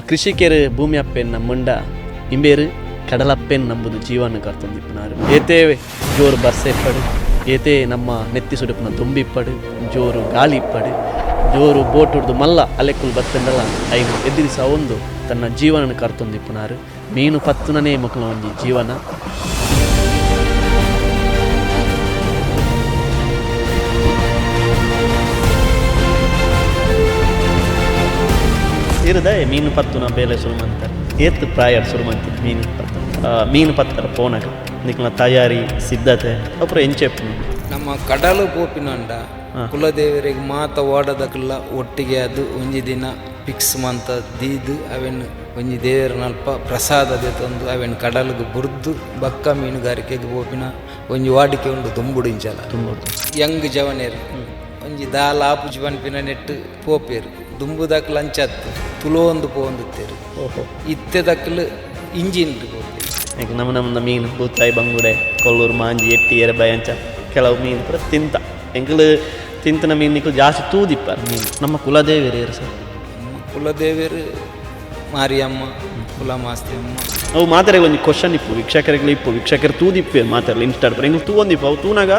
ಕೃಷಿಕರು ಭೂಮಿ ಅಪ್ಪೆನ್ನ ಮುಂಡ ಇಂಬೇರು ಕಡಲಪ್ಪೆನ್ ನಂಬುದು ಜೀವನ ಕರ್ತೊಂದಿಪ್ಪುನಾರು ಏತೇ ಜೋರು ಬರ್ಸೆ ಇಪ್ಪಡು ಏತೇ ನಮ್ಮ ನೆತ್ತಿ ಸುಡುಪಿನ ದುಂಬಿಪ್ಪಡು ಜೋರು ಗಾಳಿ ಇಪ್ಪಡು ಜೋರು ಬೋಟ್ ಹೊಡೆದು ಮಲ್ಲ ಅಲೆಕ್ಕುಲು ಬತ್ತಂಡಲ್ಲ ಐನು ಎದುರಿಸ ಒಂದು ತನ್ನ ಜೀವನ ಕರ್ತೊಂದಿಪ್ಪುನಾರು ಮೀನು ಪತ್ತುನನೇ ಮಕ್ಕಳ ಒಂಜಿ ಜೀವನ ಇರದೆ ಮೀನು ಪತ್ತುನ ಬೇಲೆ ಸುರುಮಂತಾರೆ ಏತ್ತು ಪ್ರಾಯ ಸುರುಮಂತಿದ್ದು ಮೀನು ಪತ್ತರ ಪೋನಗ ನಿಕ್ಲ ತಯಾರಿ ಸಿದ್ಧತೆ ಅப்புறம் ಎಂಚೆಪ್ಪು ನಮ್ಮ ಕಡಲು ಪೋಪಿನಂಡ ಕುಲದೇವರಿಗೆ ಮಾತ ಓಡದಕ್ಕೆಲ್ಲ ಒಟ್ಟಿಗೆ ಅದು ಒಂಜಿ ದಿನ ಫಿಕ್ಸ್ ಮಂತ ದೀದು ಅವೆನ್ನು ಒಂಜಿ ದೇವರನಲ್ಪ ಪ್ರಸಾದದೆ ತಂದು ಅವೆನ್ನು ಕಡಲಿಗೆ ಬುರ್ದು ಬಕ್ಕ ಮೀನುಗಾರಿಕೆಗೆ ಪೋಪಿನ ಒಂಜಿ ವಾಡಿಕೆ ಉಂಡು ತುಂಬುಡಿಂಚಲ ಯಂಗ್ ಜವನೇರು ಒಂಜಿ ದಾಲ ಆಪುಜಿ ಪನ್ಪಿನ ನೆಟ್ಟು ಪೋಪೇರು ದುಂಬುದಕ್ಲು ಅಂಚತ್ತು ತುಲೋಂದು ಪೋಂದುತ್ತೇರು ಇತ್ತೆದಕ್ಲು ಇಂಜಿನ್ ಪೋಪೇರು ನಮ್ಮ ಮೀನು ಬೂತಾಯಿ ಬಂಗುಡೆ ಕೊಲ್ಲೂರು ಮಾಂಜಿ ಎಟ್ಟಿ ಎರೆಬಾಯಿ ಅಂಚ ಕೆಲವು ಮೀನು ಪೂರ ತಿಂತ ಎಂಕಲು ತಿಂತನ ಮೀನು ನಿಕ್ಲು ಜಾಸ್ತಿ ತೂದಿಪ್ಪಾರ ಮೀನು ನಮ್ಮ ಕುಲದೇವಿಯರು ಏರು ಸರ್ ನಮ್ಮ ಕುಲದೇವಿಯರು ಮಾರಿಯಮ್ಮ ಕುಲಮಾಸ್ತಿಯಮ್ಮ ಅವು ಮಾತಾಡ ಒಂದು ಕ್ವಶನ್ ಇಪ್ಪು ವೀಕ್ಷಕರು ತೂದಿಪ್ಪೆ ಮಾತಾಡಲಿ ಇನ್ಸ್ಟಾಡ್ ಎಂಗ್ಲು ತೂಂದಿಪ್ಪು ಅವು ತೂನಾಗ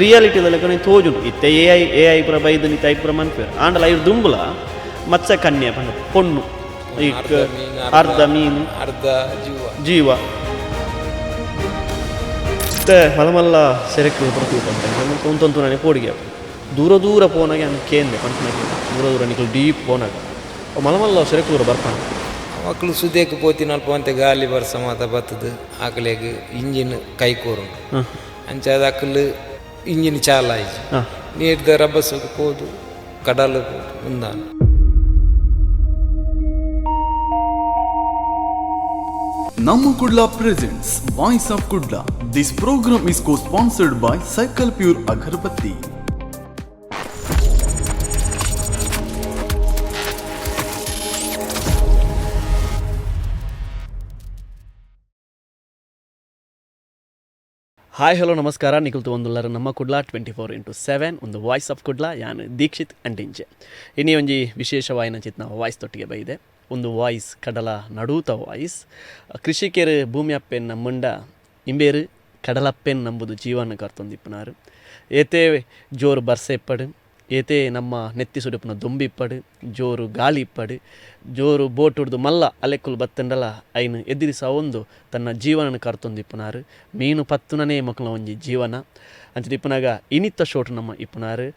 ರಿಯಾಲಿಟಿದಲ್ಲಿ ಕಡೆ ತೋಜುಂಟು ಇತ್ತೆ ಎ ಐ ಪುರ ಬೈದು ನಿತ್ತ ಐ ಪುರ ಮನ್ಪೇರು ಆಂಡಲ ಐದು ದುಂಬುಲ ಮತ್ಸ್ಯ ಕನ್ಯೆ ಬಂದ ಪೊಣ್ಣು ಈ ಅರ್ಧ ಮೀನು ಅರ್ಧ ಜೀವ ಮಲಮಲ್ಲ ಸೆರೆಕ್ಕು ಪ್ರತಿ ನನಗೆ ಪೋಡಿಗೆ ದೂರ ಪೋನಾಗೆ ನಾನು ಕೇಂದೆ ಪಂಚನಾಗೆ ದೂರ ನಿಕ್ಲು ಡೀಪ್ ಪೋನಾಗ ಮಲಮಲ್ಲ ಸೆರೆಕ್ಕು ದೂರ ಬರ್ತಾನೆ ಮಕ್ಕಳು ಸುದೇಕು ಪೋತಿನ ಅಲ್ಪ ಅಂತೆ ಗಾಲಿ ಬರ್ಸ ಮಾತ ಬತ್ತದು ಆಕಲೆಗೆ ಇಂಜಿನ್ ಕೈಕೋರು ಅಂಚಾದ ಅಕ್ಕಲು ಇಂಜಿನ್ ಚಾಲ ಆಯ್ತು ನೀರ್ದ ರಬ್ಬಸಕ್ಕೆ ಹೋದು ಕಡಲು ಮುಂದಾನು Namma Kudla presents Voice of Kudla. This program is co-sponsored by Cycle Pure Agarbatti. Hi hello ನಮಸ್ಕಾರ ನಿಖಿಲ್ತು ಒಂದುಲ್ಲರ ನಮ್ಮ ಕುಡ್ಲ 24x7 ಒಂದು ವಾಯ್ಸ್ ಆಫ್ ಕುಡ್ಲ ಯಾನು ದೀಕ್ಷಿತ್ ಅಂಟಿಂಚೆ ಇನ್ನೇ ಒಂಜಿ ವಿಶೇಷವಾಯಿನ ಚಿತ್ ನಾವು ವಾಯ್ಸ್ ತೊಟ್ಟಿಗೆ ಬೈದೆ ಒಂದು ವಾಯ್ಸ್ ಕಡಲ ನಡೂತ ವಾಯ್ಸ್ ಕೃಷಿಕರು ಭೂಮಿ ಅಪ್ಪೆನ್ನ ಮುಂಡ ಇಂಬೇರು ಕಡಲಪ್ಪೆನ್ ನಂಬುದು ಜೀವನ ಕರ್ತೊಂದಿಪ್ಪುನಾರು ಏತೇ ಜೋರು ಬರ್ಸೆ ಇಪ್ಪಡು ಏತೇ ನಮ್ಮ ನೆತ್ತಿ ಸುಡುಪಿನ ದುಂಬಿಪ್ಪಡು ಜೋರು ಗಾಳಿ ಇಪ್ಪಡು ಜೋರು ಬೋಟ್ ಹೊಡೆದು ಮಲ್ಲ ಅಲೆಕ್ಕುಲು ಬತ್ತಂಡಲ್ಲ ಐನು ಎದುರಿಸ ಒಂದು ತನ್ನ ಜೀವನ ಕರ್ತೊಂದಿಪ್ಪುನಾರು ಮೀನು ಪತ್ತುನನೇ ಮಕ್ಕಳ ಒಂಜಿ ಜೀವನ ಅಂಚದಿಪ್ಪನಾಗ ಇನಿತ್ತ ಶೋಟು ನಮ್ಮ ಇಪ್ಪುನಾರು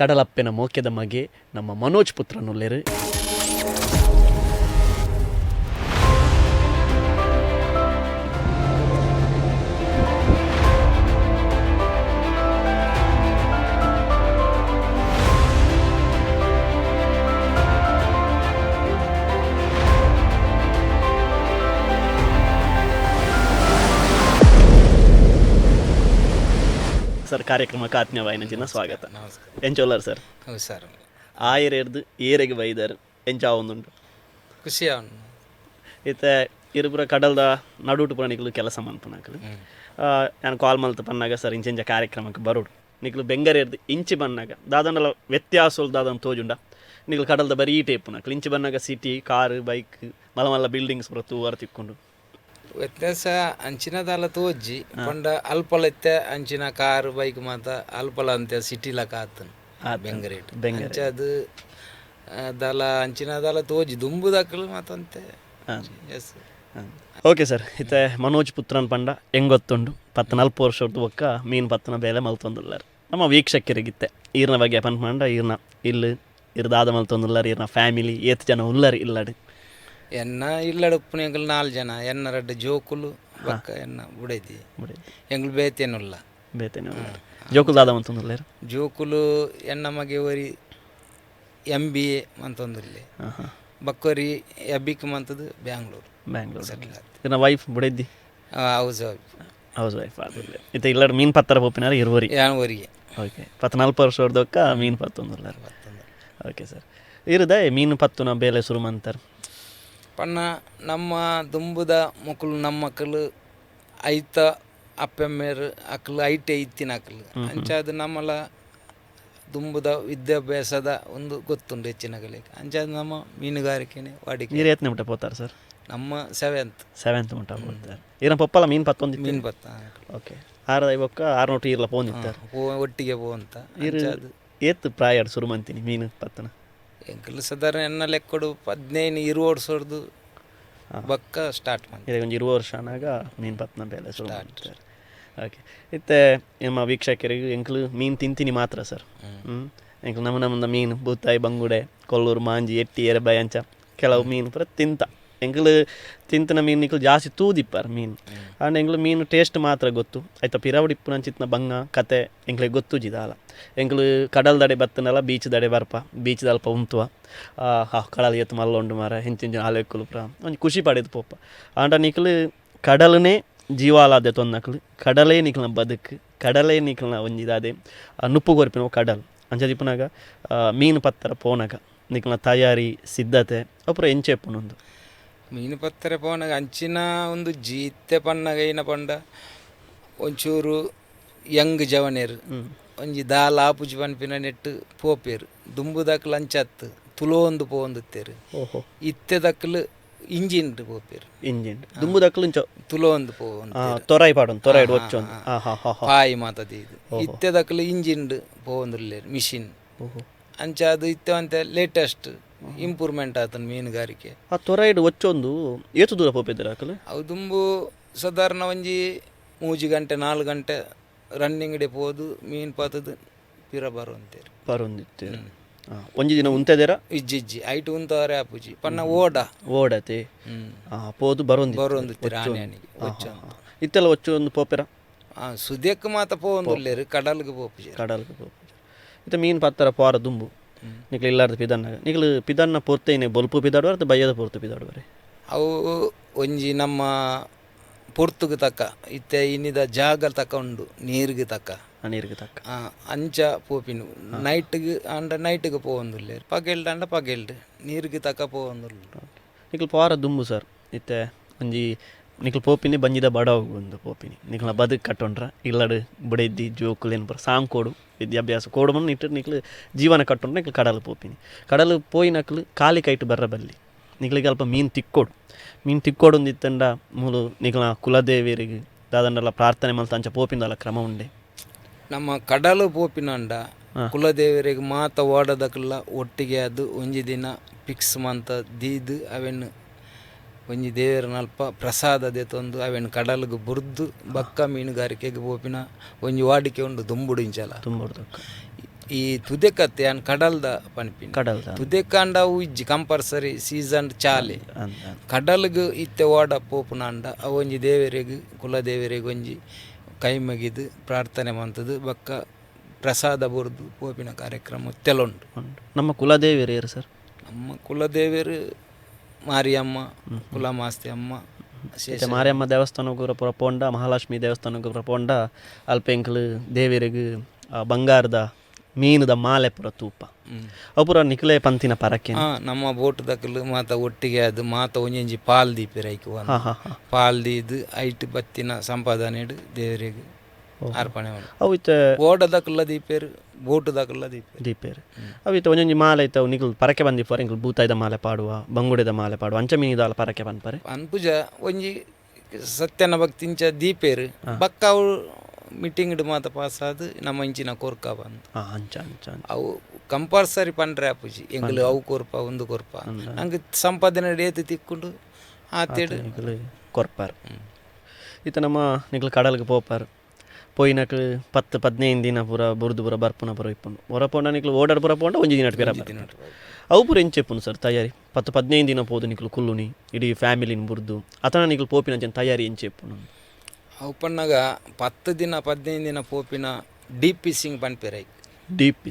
ಕಡಲಪ್ಪೆನ ಮೋಕ್ಯದ ಮಗೆ ನಮ್ಮ ಮನೋಜ್ ಪುತ್ರನುಲ್ಲೇರು ಸರ್ ಕಾರ್ಯಕ್ರಮಕ್ಕೆ ಆತ್ಮೀಯವಾಯಿನ ಸ್ವಾಗತ ಎಂಚೋಲ್ಲರ್ ಸರ್ ಹೌದು ಸರ್ ಆಯರೇರ್ದು ಏರೆಗೆ ಬೈದಾರು ಎಂಚಾವೊಂದುಂಟು ಖುಷಿ ಇತ್ತೆ ಇರುಪುರ ಕಡಲ್ದ ನಡುಟು ಪುರ ನಿಕ್ಲು ಕೆಲಸ ಮನ್ಪುನಾಕಲು ನಾನು ಕಾಲ್ ಮಲ್ತು ಪನ್ನಾಗ ಸರ್ ಇಂಚೆಂಚ ಕಾರ್ಯಕ್ರಮಕ್ಕೆ ಬರೋಡು ನಿಕ್ಲು ಬೆಂಗರೇರ್ದು ಇಂಚಿ ಬನ್ನಾಗ ದಾದಂಡಲ ವ್ಯತ್ಯಾಸಲು ದಾದನ್ ತೋಜುಂಡ ನಿಕ್ಲು ಕಡಲ್ದ ಬರೀ ಟೇಪುನಾಕಲು ಇಂಚಿ ಬನ್ನಾಗ ಸಿಟಿ ಕಾರು ಬೈಕ್ ಮಲ್ಲ ಬಿಲ್ಡಿಂಗ್ಸ್ ಪುರ ತೂವರ್ ತಿಕ್ಕೊಂಡು ವ್ಯತ್ಯಾಸ ಅಂಚಿನದಲ್ಲ ತೋಜಿ ಪಂಡ ಅಲ್ಪಲೆತ್ತೆ ಅಂಚಿನ ಕಾರು ಬೈಕ್ ಮಾತ ಅಲ್ಪಲ ಅಂತೆ ಸಿಟಿಲಕ ಆತನು ಬೆಂಗರೇಟ್ ಅದು ದಲ ಅಂಚಿನದಲ್ಲ ತೋಜಿ ದುಂಬುದಕ್ಕಲು ಮಾತಂತೆ ಎಸ್ ಓಕೆ ಸರ್ ಇತ್ತೆ ಮನೋಜ್ ಪುತ್ರನ್ ಪಂಡ ಹೆಂಗೊತ್ತುಂಡು 14 ವರ್ಷದ ಒಕ್ಕ ಮೀನು ಪತ್ತನ ಬೇಲೆ ಮಲ್ತೊಂದುಲ್ಲಾರ ನಮ್ಮ ವೀಕ್ಷಕರಿಗಿತ್ತೆ ಈರ್ನ ಬಗ್ಗೆ ಪಂಡ್ ಪಂಡ ಈರ್ನ ಇಲ್ಲಿ ಇರ್ದಾದ ಮಲ್ತೊಂದುಲ್ಲಾರ ಈರ್ನ ಫ್ಯಾಮಿಲಿ ಏತ್ ಜನ ಉಲ್ಲರಿ ಇಲ್ಲಡಿ ಎನ್ನ ಇಲ್ಲಡ ಉಪ್ಪುನೆಂಗಳು 4 ಜನ ಎನ್ನ 2 ಜೋಕುಲು ಬಕ್ಕ ಎನ್ನ ಬುಡೈತಿ ಎಂಗ್ಳು ಬೇತೇನುಲ್ಲ ಜೋಕುಲು ದಾದ ಮಂತೊಂದುಲ್ಲೇರು ಜೋಕುಲು ಎನ್ನ ಮಗೆ ಒರಿ MBA ಮಂತೊಂದುಲ್ಲೆ ಬಕ್ಕೊರಿ ಎಬ್ಬಿಕ್ ಮಂತದು ಬ್ಯಾಂಗ್ಳೂರು ಸೆಟ್ಲ್ ಇನ್ನ ವೈಫ್ ಬುಡೈದ್ದಿ ಹೌಸ್ ವೈಫ್ ಆದಿಲ್ಲ ಇತ್ತೆ ಇಲ್ಲಡ ಮೀನು ಪತ್ತರ ಪೋಪಿನಾರ ಯಾವರಿಗೆ ಓಕೆ 14 ವರ್ಷದೊಕ್ಕ ಮೀನು ಪತ್ತೊಂದುಲ್ಲಾರ ಓಕೆ ಸರ್ ಇರುದೆ ಮೀನು ಪತ್ತುನ ಬೇಲೆ ಶುರು ಮಂತಾರೆ ಪನ್ನ ನಮ್ಮ ದುಂಬುದ ಮಕ್ಕಳು ನಮ್ಮ ಮಕ್ಕಳು ಐತ ಅಪ್ಪೆಮ್ಮೇರು ಅಕ್ಕಲು ಐಟೆ ಇತ್ತಿನ ಅಕ್ಕಲು ಅಂಚಾದ ನಮ್ಮಲ ದುಂಬುದ ವಿದ್ಯಾಭ್ಯಾಸದ ಒಂದು ಗೊತ್ತುಂಡು ಹೆಚ್ಚಿನ ಕಲೆಗೆ ಅಂಚಾದ ನಮ್ಮ ಮೀನುಗಾರಿಕೆನೆ ವಾಡಿಕೆ. మీరు ఎత్తున ముట్ట పోతారు సార్? ನಮ್ಮ 7th ಮುಟ್ಟ పోతారు. ఈయన పొప్పల మీన్ పత్తుంది ಮೀನು ಬತ್ತ ಓಕೆ 6 ಈರ್ಲ ಪೋಂದಿತ್ತಾರೆ ಒಟ್ಟಿಗೆ ಅಂತ ಇರು ಏತ್ ಪ್ರಾಯಡ್ ಸುರುಮಂತಿನಿ ಮೀನು ಪತ್ತನ ಎಂಕಲ್ ಸಾಧಾರಣ ಎನ್ನ ಲೆಕ್ಕಡು 15-20 ವರ್ಷದ್ದು ಬಕ್ಕ ಸ್ಟಾರ್ಟ್ ಮಾಡಿ ಇದು ಒಂದು 20 ವರ್ಷ ಅನಾಗ ಮೀನು ಪತ್ತನ ಬೇಲೆ ಶುರು ಮಾಡ್ತಾರೆ. ಓಕೆ ಇತ್ತೆ ನಮ್ಮ ವೀಕ್ಷಕರಿಗೆ ಎಂಕ್ಲು ಮೀನು ತಿಂತೀನಿ ಮಾತ್ರ ಸರ್. ಎಂಕ್ಲು ನಮ್ಮ ಮೀನು ಬೂತಾಯಿ ಬಂಗುಡೆ ಕೊಲ್ಲೂರು ಮಾಂಜಿ ಎಟ್ಟಿ ಎರೆಬಾಯಿ ಅಂಚ ಕೆಲವು ಮೀನು ಪೂರ ತಿಂತ ಎಂಕ್ಲು ತಿಂತನ ಮೀನು ನಿಕ್ಲು ಜಾಸ್ತಿ ತೂದಿಪ್ಪಾರ ಮೀನು ಅಂಡ್ ಎಂಕ್ಲು ಮೀನು ಟೇಸ್ಟ್ ಮಾತ್ರ ಗೊತ್ತು ಆಯ್ತಾ ಪಿರಾವಡಿ ಇಪ್ಪು ನಂಚಿತ್ನ ಬಂಗ ಕತೆ ಎಂಕ್ಲಿಗೆ ಗೊತ್ತು ಜಿದಾಲ ಎಂಕ್ಲು ಕಡಲ್ ದಡೆ ಬತ್ತನಲ್ಲ ಬೀಚ್ ದಡೆ ಬರ್ಪ ಬೀಚ್ ದಲ್ಪ ಉಂತುವ ಕಡಲ್ ಎತ್ತು ಮಲ್ಲೊಂಡು ಮಾರ ಹೆಂಚಿನ ಆಲೆಕ್ಕುಲು ಪ್ರ ಒಂದು ಖುಷಿ ಪಡೆದು ಪೋಪ ಆಂಡ ನಿಕ್ಲು ಕಡಲನೇ ಜೀವಾಲಾದೆ ತೊನ್ನಕ್ಲು ಕಡಲೇ ನಿಕ್ಲನ ಬದುಕು ಕಡಲೇ ನಿಕ್ಲನ ಒಂಜಿದಾದೆ ನುಪ್ಪು ಕೊರ್ಪಿನ ಕಡಲ್ ಅಂಚದಿಪ್ಪನಾಗ ಮೀನು ಪತ್ತರ ಪೋನಾಗ ನಿಕ್ಲನ ತಯಾರಿ ಸಿದ್ಧತೆ ಅಪುರ ಎಂಚೆಪ್ಪುನೊಂದು ಮೀನು ಪತ್ತರ ಪೋನಾಗ ಅಂಚಿನ ಒಂದು ಜೀತೆ ಪಣ್ಣಗ ಏನ ಪಂಡ ಒಂಚೂರು ಯಂಗ್ ಜವನೇರು ಒಂಜಿ ದಾಲ್ ಆಪುಜಿ ಪನ್ಪಿನ ನೆಟ್ಟು ಪೋಪೇರು ದುಂಬುದಕ್ಲು ಅಂಚತ್ತು ತುಲೋಂದು ಪೋಂದುತ್ತೇರು ಇತ್ತೆ ದಕ್ಲು ಇಂಜಿನ್ ಪೋಪೇರು ಇಂಜಿನ್ ದುಂಬುದಕ್ಲು ತುಲೋಂದು ಪೋಂದು ತೊರೈ ಪಾಡೊಂದು ತೊರೈಡ್ ಒಚ್ಚೊಂದು ಪಾಯಿ ಮಾತದಿ ಇದು ಇತ್ತೆ ದಕ್ಲು ಇಂಜಿನ್ ಪೋಂದುಲ್ಲೇರು ಮಿಷಿನ್ ಅಂಚ ಅದು ಇತ್ತೆ ಅಂತ ಲೇಟೆಸ್ಟ್ ಇಂಪ್ರೂವ್ಮೆಂಟ್ ಆತನ ಮೀನುಗಾರಿಕೆ. ಆ ತೊರೈಡ್ ಒಚ್ಚೊಂದು ಏತು ದೂರ ಪೋಪಿದ್ದೀರ ಹಾಕಲು ಅವು ದುಂಬು ಸಾಧಾರಣ ಒಂಜಿ 3 ಗಂಟೆ 4 ಗಂಟೆ ರನ್ನಿಂಗ್ ಡೇ ಪೋದು ಮೀನು ಪಾತದು ಪಿರ ಬರುವಂತೇರು ಬರೊಂದಿತ್ತೇರು ಒಂಜಿ ದಿನ ಉಂತೆದೇರ ಇಜ್ಜಿಜ್ಜಿ ಐಟು ಉಂತವರೆ ಆಪುಜಿ ಪನ್ನ ಓಡತೆ ಪೋದು ಬರೊಂದಿತ್ತೀರ ಆನೆನಿಗೆ ಒಚ್ಚೊಂದು ಇತ್ತೆಲ್ಲ ಒಚ್ಚೊಂದು ಪೋಪೆರ ಸುದ್ಯಕ್ಕೆ ಮಾತ ಪೋಂದುಲ್ಲೇರು ಕಡಲ್ಗೆ ಪೋಪುಜಿ ಕಡಲ್ಗೆ ಪೋಪುಜಿ ಇತ್ತ ಮೀನು ಪತ್ತರ ಪಾರ ದುಂಬು ನಿಕ್ಲು ಇಲ್ಲಾರ್ದು ಪಿದನ್ನಾಗ ನಿಕ್ಲು ಪಿದನ್ನ ಪೊರ್ತೇನೆ ಬೊಲ್ಪು ಪಿದಾಡುವ ಅಥವಾ ಬಯ್ಯದ ಪೊರ್ತು ಪಿದಾಡುವರೆ ಅವು ಒಂಜಿ ನಮ್ಮ ಪೊರ್ತುಗೆ ತಕ್ಕ ಇತ್ತೆ ಇನ್ನಿದ ಜಾಗ ತಕ್ಕ ಉಂಡು ನೀರಿಗೆ ತಕ್ಕ ನೀರಿಗೆ ತಕ್ಕ ಅಂಚ ಪೋಪಿನು ನೈಟ್ಗೆ ಅಂಡ ನೈಟ್ಗೆ ಪೋವಂದುಲ್ಲೆ ಪಗೆಲ್ಡ್ ಅಂಡ ಪಗೆಲ್ಡ್ ನೀರಿಗೆ ತಕ್ಕ ಪೋವಂದುಲ್ಲ ನಿಕ್ಲು ಪಾರ ದುಂಬು ಸರ್ ಇತ್ತೆ ಒಂಜಿ ನಿಕ್ಲು ಪೋಪಿನಿ ಬಂಜಿದ ಬಡವ ಒಂದು ಪೋಪಿನಿ ನಿಕ್ಲ ಬದುಕು ಕಟ್ಟೊಂಡ್ರ ಇಲ್ಲಡು ಬುಡೆದ್ದಿ ಜೋಕುಲು ಏನು ಬರ ಸಾಂಗ್ ಕೋಡು ವಿದ್ಯಾಭ್ಯಾಸ ಕೋಡು ಬಂದು ಇಟ್ಟು ನಿಕ್ಲು ಜೀವನ ಕಟ್ಟೊಂಡ್ರೆ ನಿಕ್ಲು ಕಡಲು ಪೋಪಿನಿ ಕಡಲು ಪೋಯಿನಕ್ಲು ಖಾಲಿ ಕೈಟ್ ಬರ್ರ ಬಲ್ಲಿ ನಿಕ್ಲಿಗೆ ಅಲ್ಪ ಮೀನು ತಿಕ್ಕೋಡು ಒಂದಿತ್ತಂಡ ಮೂಲು ನಿಕ್ಲ ಕುಲದೇವಿಯರಿಗೆ ದಾದಂಡಲ್ಲ ಪ್ರಾರ್ಥನೆ ಮಲ್ತ ಅಂಚ ಪೋಪಿಂದಲ್ಲ ಕ್ರಮ ಉಂಡೆ ನಮ್ಮ ಕಡಲು ಪೋಪಿನಂಡ ಕುಲದೇವರಿಗೆ ಮಾತ ಓಡದಕ್ಕೆಲ್ಲ ಒಟ್ಟಿಗೆ ಅದು ಒಂಜಿ ದಿನ ಫಿಕ್ಸ್ ಮಂತ ದೀದು ಅವೆನ್ನು ಒಂಜಿ ದೇವರನಲ್ಪ ಪ್ರಸಾದದೆ ತಂದು ಅವೆನ್ ಕಡಲ್ಗೆ ಬುರ್ದು ಬಕ್ಕ ಮೀನುಗಾರಿಕೆಗೆ ಪೋಪಿನ ಒಂಜಿ ವಾಡಿಕೆ ಉಂಡು ದುಂಬುಡಿಂಚಲ ಈ ತುದೆಕತ್ತೆ ಅನ್ ಕಡಲ್ದ ಪನ್ಪಿನ ತುದೆಕಂಡ ಉಜ್ಜಿ ಕಂಪಲ್ಸರಿ ಸೀಸನ್ ಚಾಲೆ ಕಡಲ್ಗೆ ಇತ್ತೆ ಓಡ ಪೋಪುನಂಡ ಒಂಜಿ ದೇವರಿಗೆ ಕುಲದೇವರಿಗೆ ಒಂಜಿ ಕೈ ಮಗಿದು ಪ್ರಾರ್ಥನೆ ಮಂತದು ಬಕ್ಕ ಪ್ರಸಾದ ಬುರ್ದು ಪೋಪಿನ ಕಾರ್ಯಕ್ರಮ ತೆಲುಂಡು. ನಮ್ಮ ಕುಲದೇವಿಯರು ಸರ್? ನಮ್ಮ ಕುಲದೇವಿಯರು ಮಾರಿಯಮ್ಮ ಕುಲಮಾಸ್ತಿ ಅಮ್ಮ ಮಾರಿಯಮ್ಮ ದೇವಸ್ಥಾನಕ್ಕೆ ಪುರ ಪೋಂಡ ಮಹಾಲಕ್ಷ್ಮಿ ದೇವಸ್ಥಾನಕ್ಕೆ ಪುರ ಪೋಂಡ ಅಲ್ಪೆಂಕ್ಲು ದೇವಿರಿಗೆ ಬಂಗಾರದ ಮೀನದ ಮಾಲೆ ಪುರ ತೂಪ ಅಪುರ ನಿಕ್ಲೆ ಪಂತಿನ ಪರಕ್ಕೆ ನಮ್ಮ ಬೋಟ್ ದಕ್ಕಲು ಮಾತ ಒಟ್ಟಿಗೆ ಅದು ಮಾತ ಒಂಜಿ ಪಾಲ್ ದೀಪಿರೈಕು ಪಾಲ್ ದೀದು ಐಟ್ ಬತ್ತಿನ ಸಂಪಾದನೆ ದೇವರಿಗೆ ಅರ್ಪಣೆ ಅವು ಇತ್ತೆ ಓಡದಕ್ಕಲ್ಲ ದೀಪೇರು ಬೋಟುದಕ್ಕಲ್ಲ ದೀಪೇರು ಅವು ಇತ್ತೆ ಒಂಜೊಂಜಿ ಮಾಲೆ ಇತ್ತು ನಿಕ್ಲು ಪರಕೆ ಬಂದಿಪ್ಪಾರ ಇಂಕ್ಲು ಬೂತಾಯ್ದ ಮಾಲೆ ಪಾಡುವ ಬಂಗುಡೆದ ಮಾಲೆ ಪಾಡುವ ಅಂಚ ಮೀನಿದಾಲ ಪರಕೆ ಬಂದ್ಪಾರೆ ಅನ್ಪುಜ ಒಂಜಿ ಸತ್ಯನ ಭಕ್ತಿಂಚ ದೀಪೇರು ಬಕ್ಕ ಅವು ಮೀಟಿಂಗ್ ಮಾತ ಪಾಸ್ ಆದ್ ನಮ್ಮ ಇಂಚಿನ ಕೋರ್ಕ ಬಂದು ಅವು ಕಂಪಲ್ಸರಿ ಪಂಡ್ರೆ ಅಪ್ಪುಜಿ ಎಂಗ್ಲು ಅವು ಕೊರ್ಪ ಒಂದು ಕೊರ್ಪ ನಂಗೆ ಸಂಪಾದನೆ ಏತು ತಿಕ್ಕೊಂಡು ಆತೇಡು ಕೊರ್ಪಾರು ಇತ್ತ ನಮ್ಮ ನಿಕ್ಲು ಕಡಲ್ಗೆ ಪೋಪಾರು ಪೋಯಿನಕ್ಲು 10-15 ದಿನ ಪೂರ ಬುರ್ದು ಪೂರ ಬರ್ಪುನ ಪೂರ ಇಪ್ಪುಂಡು ಹೊರ ಪೋಂಡ ನಿಕ್ಲು ಓಡಾಡ್ ಪೂರ ಪೋಂಡ ಒಂಜಿ ದಿನ ಪೇರ ಅವು ಪೂರ ಎಂಚೆಪ್ಪುನು ಸರ್ ತಯಾರಿ 10-15 ದಿನ ಪೋದು ನಿಕ್ಲು ಕುಲ್ಲುನಿ ಇಡೀ ಫ್ಯಾಮಿಲಿನ ಬುರ್ದು ಅತನ ನಿಕ್ಲು ಪೋಪಿನ ತಯಾರಿ ಎಂಚೆಪ್ಪುನು ಅವು ಪಣ್ಣಗ 10 ದಿನ 15 ದಿನ ಪೋಪಿನ ಡೀಪ್ ಫಿಶಿಂಗ್ ಪನ್ಪೇರು ಡೀಪ್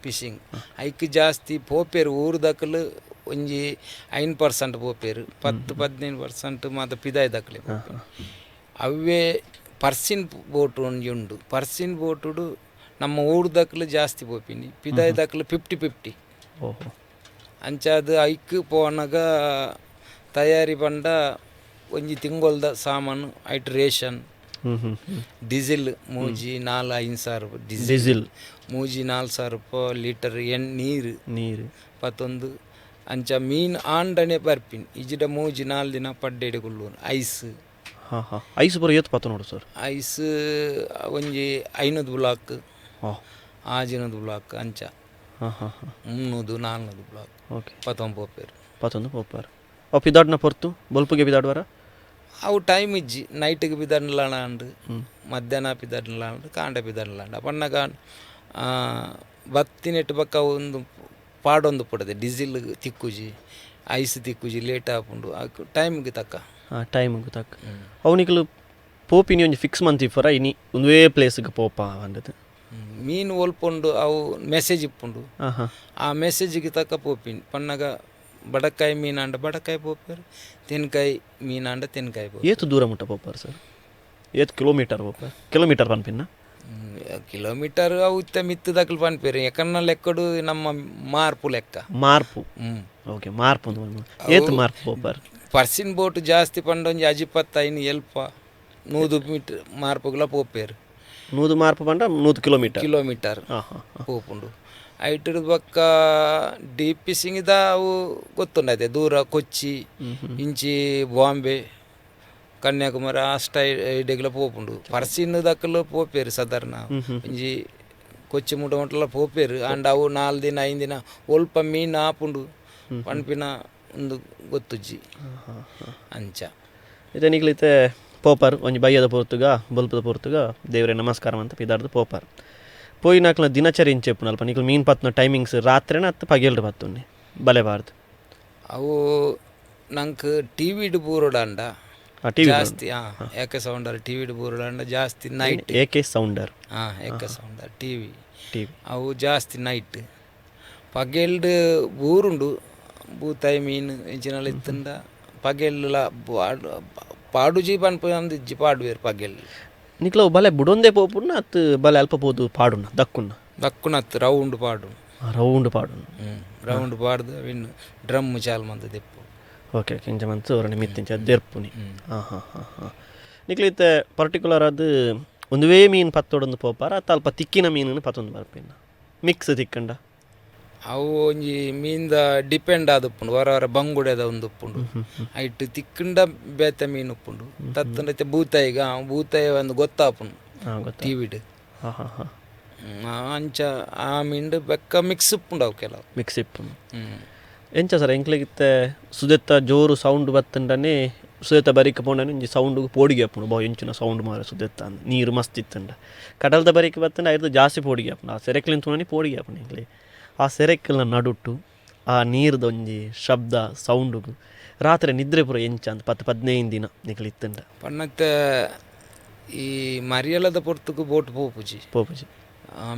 ಫಿಶಿಂಗ್ ಐಕ್ ಜಾಸ್ತಿ ಪೋಪೇರು ಊರ್ದಕ್ಕಲು ಒಂಜಿ 5% ಪೋಪೇರು 10-15% ಮಾತ ಪಿದಾಯ್ ದಕ್ಕಲೆ ಅವೇ ಪರ್ಸಿನ್ ಬೋಟು ಒಂಜಿ ಉಂಡು ಪರ್ಸಿನ್ ಬೋಟುಡು ನಮ್ಮ ಊರ್ದಕ್ಕಲು ಜಾಸ್ತಿ ಪೋಪಿನಿ ಪಿದಾಯ್ ದಕ್ಕಲು 50-50 ಅಂಚಾದ ಐಕ್ ಪೋನಾಗ ತಯಾರಿ ಪಂಡ ಒಂಜಿ ತಿಂಗೊಲ್ದ ಸಾಮಾನು ಐಟ್ ರೇಷನ್ ಡೀಸೆಲ್ ಮೂಜಿ 4-5 ಸಾವಿರ ಡೀಸೆಲ್ ಮೂಜಿ 4,000 ಲೀಟರ್ ನೀರು ನೀರು ಪತ್ತೊಂದು ಅಂಚ ಮೀನು ಆಂಡನೆ ಬರ್ಪಿನ್ ಇಜಿಡ ಮೂಜಿ 4 ದಿನ ಪಡ್ಡೆಡೆ ಕೊಲ್ಲೂರು ಐಸ್ ಹಾಂ ಹಾಂ ಐಸ್ ಬರೋ ಏತ್ ಪತ್ತ ನೋಡು ಸರ್ ಐಸ್ ಒಂಜಿ 500 ಬ್ಲಾಕ್ ಹಾಂ 600 ಬ್ಲಾಕ್ ಅಂಚ ಹಾಂ ಹಾಂ ಹಾಂ 300-400 ಬ್ಲಾಕ್ ಓಕೆ ಪತ್ತೊಂದು ಪೋಪೇರು ಪತ್ತೊಂದು ಪೋಪಾರು ಅವು ಪಿದಾಡ್ನ ಪೊರ್ತು ಬೊಲ್ಪುಗೆ ಪಿದಾಡುವಾರ ಅವು ಟೈಮ್ ಇಜ್ಜಿ ನೈಟ್ಗೆ ಪಿದಾಡ್ನಲಾಣ ಅಂಡು ಮಧ್ಯಾಹ್ನ ಪಿದಾಡ್ನಲ ಅಂಡು ಕಾಂಡ ಪಿದಾಡ್ನಲ ಅಂಡು ಪಣ್ಣಗ ಬತ್ತಿನೆಟ್ಟು ಬಕ್ಕ ಒಂದು ಪಾಡೊಂದು ಪಡದೆ ಡೀಸೆಲ್ ತಿಕ್ಕುಜಿ ಐಸ್ ತಿಕ್ಕುಜಿ ಲೇಟ್ ಆಪುಂಡು ಟೈಮ್ಗೆ ತಕ್ಕ ಹಾಂ ಟೈಮಿಗೆ ತಕ್ಕ ಅವನಿಗಳು ಪೋಪಿನಿ ಒಂಜಿ ಫಿಕ್ಸ್ ಮಂತ್ ಇಪ್ಪರ ಇನಿ ಒಂದೇ ಪ್ಲೇಸ್ಗೆ ಪೋಪ ಅಂದದು ಮೀನು ಒಲ್ಪುಂಡು ಅವು ಮೆಸೇಜ್ ಇಪ್ಪುಂಡು ಹಾಂ ಹಾಂ ಆ ಮೆಸೇಜಿಗೆ ತಕ್ಕ ಪೋಪಿನಿ ಪಣ್ಣಗ ಬಡಕಾಯಿ ಮೀನಾಂಡ ಬಡಕಾಯಿ ಪೋಪೇರು ತೆನ್ಕಾಯಿ ಮೀನಾಂಡ ತೆನ್ಕಾಯಿ ಪೋಪೇರು ಏತು ದೂರ ಮುಟ್ಟ ಪೋಪಾರು ಸರ್ ಏತು ಕಿಲೋಮೀಟರ್ ಪೋಪಾರು ಕಿಲೋಮೀಟರ್ ಪನ್ಪಿನ್ನ ಕಿಲೋಮೀಟರ್ ಅವು ಇತ್ತ ಮಿತ್ತದಕ್ಲು ಪನ್ಪೇರು ಯಾಕನ್ನ ಲೆಕ್ಕಡು ನಮ್ಮ ಮಾರ್ಪು ಲೆಕ್ಕ ಮಾರ್ಪು ಓಕೆ ಮಾರ್ಪು ಏತು ಮಾರ್ಪು ಪೋಪಾರು ಪರ್ಸಿನ್ ಬೋಟ್ ಜಾಸ್ತಿ ಪಂಡೊಂಜಿ ಅಜಿಪತ್ತೈನು ಎಲ್ಪ 100 ಮೀಟರ್ ಮಾರ್ಪುಗಳ ಪೋಪೇರು 100 ಮಾರ್ಪು ಪಂಡ 100 ಕಿಲೋಮೀಟರ್ ಹಾಂ ಹಾಂ ಪೋಪುಂಡು ಐಟದ ಬಕ್ಕ ಡಿ.ಪಿ. ಸಿಂಗಿದ ಅವು ಗೊತ್ತುಂಡದೆ ದೂರ ಕೊಚ್ಚಿ ಇಂಚಿ ಬಾಂಬೆ ಕನ್ಯಾಕುಮಾರಿ ಆ ಸ್ಟೈಡೆಗ್ಲ ಪೋಪುಂಡು ಪರ್ಸಿನ್ ದಕ್ಕಲು ಪೋಪೇರು ಸಾಧಾರಣ ಇಂಜಿ ಕೊಚ್ಚಿ ಮುಟ್ಟಲ ಪೋಪೇರು ಅಂಡ್ ಅವು 4 ದಿನ 5 ದಿನ ಒಲ್ಪ ಮೀನು ಆಪುಂಡು ಪನ್ಪಿನ ಒಂದು ಗೊತ್ತುಜ್ಜಿ ಅಂಚ ಇದನಿಗ್ಲೈತೆ ಪೋಪಾರ್ ಒಂಜಿ ಬಯ್ಯದ ಪೋರ್ತುಗ ಬಲ್ಪದ ಪೋರ್ತುಗ ದೇವರೇ ನಮಸ್ಕಾರ ಅಂತ ಪಿದಾರ್ದು ಪೋಪಾರ್ పోయి నాకు దినచర్య ఏం చెప్పు నಲ್ಪ నీకు మీన్ పత్తున టైమింగ్స్ రాత్రేనా అత్త పగేళ్ళు పత్తుంది బలేబార్ದು ಅವು ನಂಗೆ ಟಿವಿಡ್ ಬೂರೋಡಂಡ ಜಾಸ್ತಿ ಏಕೆ ಸೌಂಡರ್ ಟಿವಿಡ್ ಬೂರೋಡಂಡ ಜಾಸ್ತಿ ನೈಟ್ ಏಕೆ ಸೌಂಡರ್ ಏಕೆ ಸೌಂಡರ್ ಟಿವಿ ಅವು ಜಾಸ್ತಿ ನೈಟ್ ಪಗೇಲ್ಡ್ ಬೂರುಂಡು ಬೂತಾಯಿ ಮೀನು ಎಂಚಿನಲ್ಲ ಇತ್ತಂಡ ಪಗೇಲ್ಲ ಪಾಡುಜಿ ಪನ್ಪು ಅಂದಿಜ್ಜಿ ಪಾಡುವೇರು ಪಗೇಲ್ నీకులో భలే బుడొందే పోపున్న అత్తు భలే అల్పపోదు పాడున్న దక్కునత్తు రౌండ్ పాడు రౌండ్ పాడుದು ಅವಿನ್ನು ಡ್ರಮ್ ಚಾಲ್ ಮಂತ ದೆಪ್ಪು ಓಕೆ ಕಿಂಚಮಂತು ಅವರನ್ನು ಮಿತ್ತಿಂಚ ದೆರ್ಪುನಿ ಹಾಂ ಹಾಂ ಹಾಂ ಹಾಂ నీకులైతే పర్టికులర్ అది ಒಂದುವೇ ಮೀನು ಪತ್ತೊಡೊಂದು ಪೋಪಾರ ಅತ್ತ ಅಲ್ಪ ತಿಕ್ಕಿನ ಮೀನನ್ನು ಪತ್ತೊಂದು ಬರ್ಪಿನ್ನ ಮಿಕ್ಸ್ ತಿಕ್ಕಂಡ ಅವು ಒಂಜಿ ಮೀನ್ದ ಡಿಪೆಂಡ್ ಆದುಪ್ಪುಂಡು ಹೊರ ಬಂಗುಡೆದ ಒಂದು ಉಪ್ಪುಂಡು ಐಟ್ ತಿಕ್ಕಂಡ ಬೇತೆ ಮೀನು ಉಪ್ಪುಂಡು ತತ್ತಂಡೈತೆ ಬೂತಾಯಿಗ ಬೂತಾಯಿ ಒಂದು ಗೊತ್ತಾಪುಂಡು ಟಿವಿಡ್ ಅಂಚ ಆ ಮೀನು ಬೆಕ್ಕ ಮಿಕ್ಸ್ ಉಪ್ಪುಂಡು ಅವು ಕೆಲವು ಮಿಕ್ಸ್ ಇಪ್ಪುಂಡು ಎಂಚ ಸರ್ ಎಂಕ್ಲೆಗಿತ್ತೆ ಸುದೆತ್ತ ಜೋರು ಸೌಂಡ್ ಬತ್ತಂಡನೆ ಸುದೆತ್ತ ಬರಿಕ ಪೋಂಡನೆ ಇಂಜಿ ಸೌಂಡ್ ಪೋಡಿಗೆ ಅಪ್ಪುಂಡು ಬೋ ಎಂಚಿನ ಸೌಂಡ್ ಮಾರ ಸುದೆತ್ತ ಅಂದ ನೀರು ಮಸ್ತ್ ಇತ್ತಂಡ ಕಡಲ್ದ ಬರಿಕ ಬತ್ತಂಡ ಐದು ಜಾಸ್ತಿ ಪೋಡಿಗೆ ಅಪ್ಪುಂಡು ಆ ಸೆರೆಕ್ಲಿನ ತುಣನಿ ಪೋಡಿಗೆ ಅಪ್ಪುಂಡು ಎಂಕ್ಲೆ ಆ ಸೆರೆಕ್ಕಲ್ನ ನಡುಟ್ಟು ಆ ನೀರ್ದೊಂಜಿ ಶಬ್ದ ಸೌಂಡುಗು ರಾತ್ರಿ ನಿದ್ರೆ ಪೂರ ಎಂಚ ಅಂತ 10-15 ದಿನ ನಿಕ್ಲಿತ್ತಂಡ ಪಣ್ಣತ್ತೆ ಈ ಮರಿಯಲದ ಪೊರ್ತುಗು ಬೋಟ್ ಪೋಪುಜಿ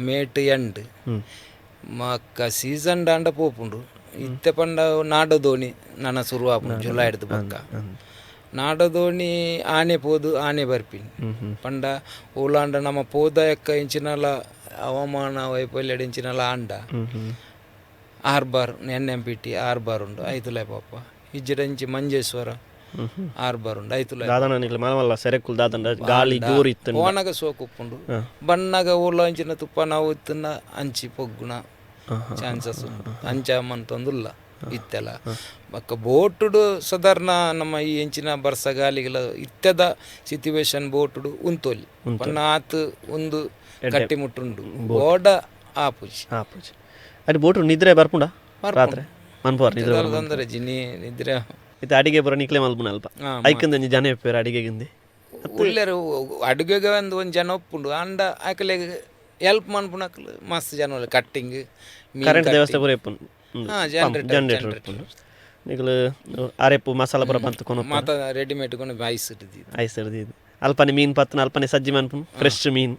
ಮೇಟ್ ಎಂಡ್ ಮಕ್ಕ ಸೀಸನ್ ದಾಂಡ ಪೋಪುಂಡು ಇತ್ತೆ ಪಂಡ ನಾಡದೋಣಿ ನನ್ನ ಶುರು ಆಪುಂಡು ಜುಲೈ ಹಿಡ್ದು ಪಕ್ಕ ನಾಡದೋಣಿ ಆನೆ ಪೋದು ಆನೆ ಬರ್ಪಿನಿ ಪಂಡ ಓಲಾಂಡ ನಮ್ಮ ಪೋದ ಎಕ್ಕ ಇಂಚಿನಲ ಹವಾಮಾನ ವೈಫಲ್ಯ ಇಂಚಿನಲ ಆಂಡ ಆರ್ಬಾರ್ NMPT ಆರ್ಬಾರ್ ಉಂಡು ಐತುಲೆ ಪಾಪ ಇಜ್ಜಿಡಂಚಿ ಮಂಜೇಶ್ವರ ಆರ್ಬಾರ್ ಉಂಡು ಐತುಲೆ ಓನಗ ಸೋಕು ಉಪ್ಪುಂಡು ಬಣ್ಣಗ ಓಲ ಇಂಚಿನ ತುಪ್ಪ ನಾವು ಇತ್ತನ್ನ ಅಂಚಿ ಪೊಗ್ಗುಣ ಚಾನ್ಸಸ್ ಉಂಟು ಅಂಚ ಮಂತೊಂದುಲ್ಲ ಇತ್ತೆಲ್ಲ ಬಕ್ಕ ಬೋಟುಡು ಸಾಧಾರಣ ನಮ್ಮ ಈ ಎಂಚಿನ ಬರ್ಸಗಾಲಿಗಳ ಇತ್ಯದ ಸಿಚುವೇಶನ್ ಬೋಟುಡು ಉಂತೋಲಿ ಪಣ್ಣ ಆತು ಒಂದು ಗಟ್ಟಿ ಮುಟ್ಟುಂಡು ಬೋಡ ಆಪುಜಿ అది బోటు నిద్రే బర్పుండా రాత్రి మన్పోర్ నిద్ర ತೊಂದರೆ ಜಿನಿ ನಿದ್ರೆ ಇದು ಅಡಿಗೆ ಬರೋ ನಿಕ್ಲೆ ಮಲ್ಪುನ ಅಲ್ಪ ಐಕಂದ ಜನ ಇಪ್ಪೇರು ಅಡಿಗೆಗಿಂದಿ ಉಳ್ಳೇರು ಅಡುಗೆಗೆ ಒಂದು ಜನ ಒಪ್ಪುಂಡು ಅಂಡ ಆಕಲೆ ಹೆಲ್ಪ್ ಮನ್ಪುನಕ್ಲು ಮಸ್ತ್ ಜನ ಕಟ್ಟಿಂಗ್ ಕರೆಂಟ್ ವ್ಯವಸ್ಥೆ ಪೂರ ಇಪ್ಪುಂಡು ಜನರೇಟರ್ ಇಪ್ಪುಂಡು ನಿಕ್ಲು ಅರೆಪ್ಪು ಮಸಾಲ ಪೂರ ಬಂತು ಕೊನ ಮಾತ ರೆಡಿಮೇಡ್ ಕೊಂಡು ಐಸ್ ಹಿಡಿದಿದ್ದು ಅಲ್ಪನೆ ಮೀನು ಪತ್ತನ ಅಲ್ಪನೆ ಸಜ್ಜಿ ಮನ್ಪುನು ಫ್ರೆಶ್ ಮೀನು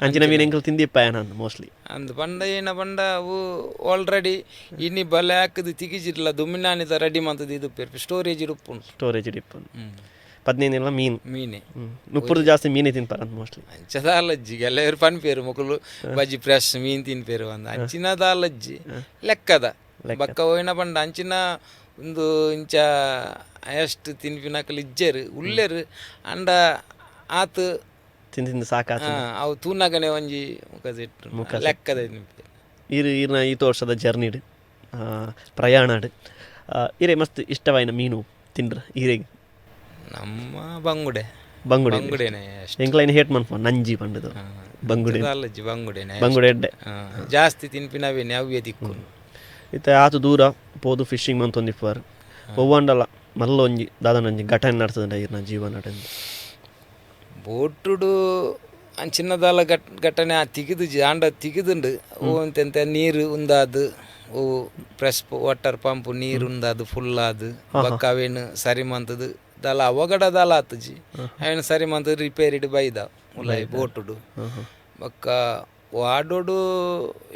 ಅಂಚಿನ ಮೀನು ಎಂಕಲ್ ತಿಂದಿಪ್ಪಾಯ ನಾನು ಮೋಸ್ಟ್ಲಿ ಅಂದ್ ಪಂಡ ಏನ ಪಂಡ ಅವು ಆಲ್ರೆಡಿ ಇನ್ನಿ ಬಲೆ ಹಾಕದು ತಿಗಿಜಿರ್ಲ ದುಮ್ಮಿನಾನಿದ ರೆಡಿ ಮಂತದ ಇದು ಸ್ಟೋರೇಜ್ ಇಡುಪ್ಪುಂಡು 15 ದಿನ ಮೀನೇ ನುಪ್ಪುರ್ದು ಜಾಸ್ತಿ ಮೀನೇ ತಿನ್ಪಾರಂತ ಮೋಸ್ಟ್ಲಿ ಅಂಚದ ಅಲ್ಲಜ್ಜಿ ಎಲ್ಲರೂ ಪನ್ಪೇರು ಮಕ್ಕಳು ಬಜ್ಜಿ ಫ್ರೆಶ್ ಮೀನು ತಿನ್ಪೇರು ಅಂದ ಅಂಚಿನದ ಅಲ್ಲಜ್ಜಿ ಲೆಕ್ಕದ ಬಕ್ಕ ಹೋಯ್ನ ಪಂಡ ಅಂಚಿನ ಒಂದು ಇಂಚ ಎಷ್ಟು ತಿನ್ಪಿನಕಲ್ ಇಜ್ಜೇರು ಉಳ್ಳೇರು ಅಂಡ ಆತು ತಿಂದು ಸಾಕಾತ ಅವು ತೂನಾಗನೆ ಒಂಜಿ ಮುಖ ಲೆಕ್ಕದ ಈರ್ನ ಈತ ವರ್ಷದ ಜರ್ನಿಡ್ ಪ್ರಯಾಣಡ್ ಇರೇ ಮಸ್ತ್ ಇಷ್ಟವಾಯಿನ ಮೀನು ತಿಂಡ್ರ ಈರೆಗೆ ನಮ್ಮ ಬಂಗುಡೆ ಬಂಗುಡೆನೆ ಎಂಕ್ಲೈನ್ ಹೇಟ್ ಮನ್ಪ ನಂಜಿ ಪಂಡದು ಬಂಗುಡೆ ಬಂಗುಡೆ ಎಡ್ಡೆ ಜಾಸ್ತಿ ತಿನ್ಪಿನವೇನೆ ಅವೇ ದಿಕ್ಕು ಇತ್ತೆ ಆತು ದೂರ ಪೋದು ಫಿಶಿಂಗ್ ಮಂತೊಂದಿಪ್ಪರು ಒವ್ವಂಡಲ ಮಲ್ಲ ಒಂಜಿ ದಾದನ ಒಂಜಿ ಘಟನೆ ನಡ್ತದ ಈರ್ನ ಜೀವನ ನಡೆ ಬೋಟುಡು ಚಿನ್ನದಾಲ ಘಟನೆ ಆ ತಿಗಿದು ಜಾಂಡ ತಿಗಿದುಂಡು ಓ ಅಂತೆಂತ ನೀರು ಉಂದಾದು ಓ ಪ್ರೆಸ್ ವಾಟರ್ ಪಂಪ್ ನೀರು ಉಂದಾದು ಫುಲ್ ಆದು ಬಕ್ಕ ಅವೇನು ಸರಿ ಮಂತದು ದಲ ಅವಗಡ ದಲ ಆತುಜಿ ಅವೇನು ಸರಿ ಮಂತದು ರಿಪೇರಿಡ್ ಬೈದ ಉಲಾಯಿ ಬೋಟುಡು ಬಕ್ಕ ವಾಡೋಡು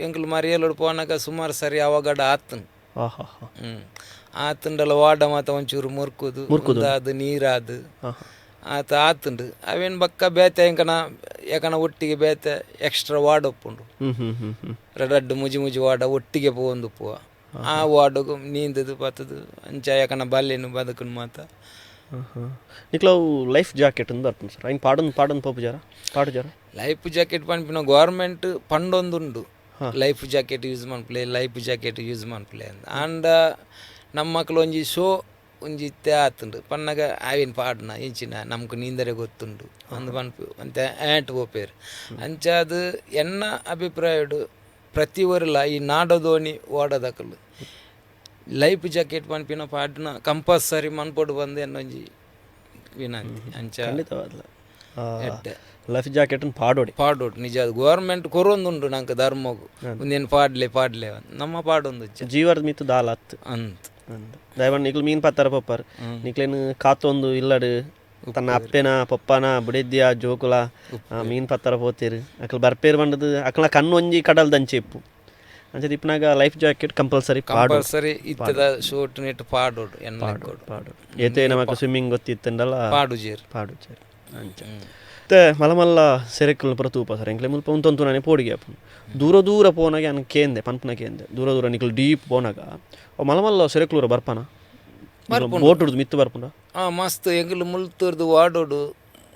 ಎಂಕ್ಲು ಮರಿಯಲೋಡು ಪೋನಾಗ ಸುಮಾರು ಸರಿ ಅವಗಡ ಆತನು ಆತುಂಡಲ ವಾಡ ಮಾತ ಒಂಚೂರು ಮುರ್ಕುದು ಅದು ನೀರಾದು ಆತ ಆತುಂಡು ಅವೇನು ಬಕ್ಕ ಬೇತೆ ಯಾಕನ ಒಟ್ಟಿಗೆ ಬೇತೆ ಎಕ್ಸ್ಟ್ರಾ ವಾರ್ಡ್ ಒಪ್ಪುಂಡು ರಡ್ಡು ಮುಜಿ ವಾಡ ಒಟ್ಟಿಗೆ ಪೋಂದು ಪೋವ ಆ ವಾರ್ಡುಗು ನೀಂದದು ಪತ್ತದು ಅಂಚ ಯಾಕನ ಬಲ್ಲೆನು ಬದುಕುನು ಮಾತ ನಿಕ್ಲವು ಲೈಫ್ ಜಾಕೆಟ್ ಅಂತ ಬರ್ತೀನಿ ಸರ್ ಹಿಂಗೆ ಪಾಡೊಂದು ಪೋಪು ಪಾಡು ಜಾರ ಲೈಫ್ ಜಾಕೆಟ್ ಪನ್ಪಿನ ಗೌರ್ಮೆಂಟ್ ಪಂಡೊಂದುಂಡು ಲೈಫ್ ಜಾಕೆಟ್ ಯೂಸ್ ಮನ್ಪ್ಲೆ ಲೈಫ್ ಜಾಕೆಟ್ ಯೂಸ್ ಮನ್ಪ್ಲೆ ಅಂತ ಆಂಡ ನಮ್ಮ ಮಕ್ಕಳು ಒಂಜಿ ಶೋ ಒಂಜಿ ಇತ್ತೆ ಆತುಂಡು ಪನ್ನಗ ಆವೇನು ಪಾಡ್ನ ಇಂಚಿನ ನಮ್ಗೆ ನೀಂದರೆ ಗೊತ್ತುಂಡು ಒಂದು ಪನ್ಪು ಅಂತ ಆ್ಯಂಟ್ ಓಪೇರು ಅಂಚ ಅದು ಎನ್ನ ಅಭಿಪ್ರಾಯಡು ಪ್ರತಿ ಊರಲ್ಲ ಈ ನಾಡೋದೋಣಿ ಓಡೋದಕ್ಕಲು ಲೈಫ್ ಜಾಕೆಟ್ ಪನ್ಪಿನ ಪಾಡ್ನ ಕಂಪಲ್ಸರಿ ಮನ್ಪೊಡು ಬಂದು ಎನ್ನೊಂಜಿ ವಿನಂತಿ ಅಂಚ ಲೈಫ್ ಜಾಕೆಟ್ ಪಾಡೋಡು ನಿಜ ಅದು ಗೌರ್ಮೆಂಟ್ ಕೊರೊಂದುಂಡು ನಂಗೆ ಧರ್ಮಗು ಒಂದೇನು ಪಾಡ್ಲೆ ನಮ್ಮ ಪಾಡೊಂದು ಜೀವದ ಮಿತ್ತು ದಾಲತ್ ಅಂತ ದಯವನ್ ನಿಕ್ಲು ಮೀನು ಪತ್ತಾರ ಪಪ್ಪಾರು ನಿಕ್ಲೇನು ಕಾತೊಂದು ಇಲ್ಲಡು ತನ್ನ ಅಪ್ಪೆನ ಪಪ್ಪನ ಬುಡಿದ್ಯಾ ಜೋಕುಲ ಮೀನು ಪತ್ತಾರ ಪೋತೀರು ಅಕ್ಲು ಬರ್ಪೇರು ಬಂಡದು ಅಕ್ಲ ಕಣ್ಣು ಒಂಜಿ ಕಡಲ್ ದಂಚೆಪ್ಪು ಅಂಚೆ ಇಪ್ಪನಾಗ ಲೈಫ್ ಜಾಕೆಟ್ ಕಂಪಲ್ಸರಿ ಇತ್ತದ ಶೋಟ್ ನೆಟ್ ಪಾಡೋಡು ಪಾಡು ಏತೇ ನಮಕ್ ಸ್ವಿಮ್ಮಿಂಗ್ ಗೊತ್ತಿತ್ತಂಡಲ್ಲ ಪಾಡು ಜೇರು ಅಂಚೆ ಮತ್ತೆ ಮಲ್ಲ ಸೆರೆಕ್ಕಲ್ ಪುರ ತೂಪ ಸರ್ ಎಂಕ್ಲೆ ಮುಲ್ಪ ಉಂತೊಂತು ನಾನೇ ಪೋಡಿಗೆ ಅಪ್ಪು ದೂರ ಪೋನಾಗೆ ಅನ್ ಕೇಂದೆ ಪನ್ಪನ ಕೇಂದೆ ದೂರ ನಿಕ್ಲು ಡೀಪ್ ಪೋನಾಗ ಮಲ್ಲ ಸೆರೆಕ್ಲೂರ ಬರ್ಪನ ಬೋಟುಡ್ದು ಮಿತ್ತು ಬರ್ಪುಂಡ ಮಸ್ತ್ ಎಂಗ್ಲು ಮುಲ್ತೂರ್ದು ವಾಡೋಡು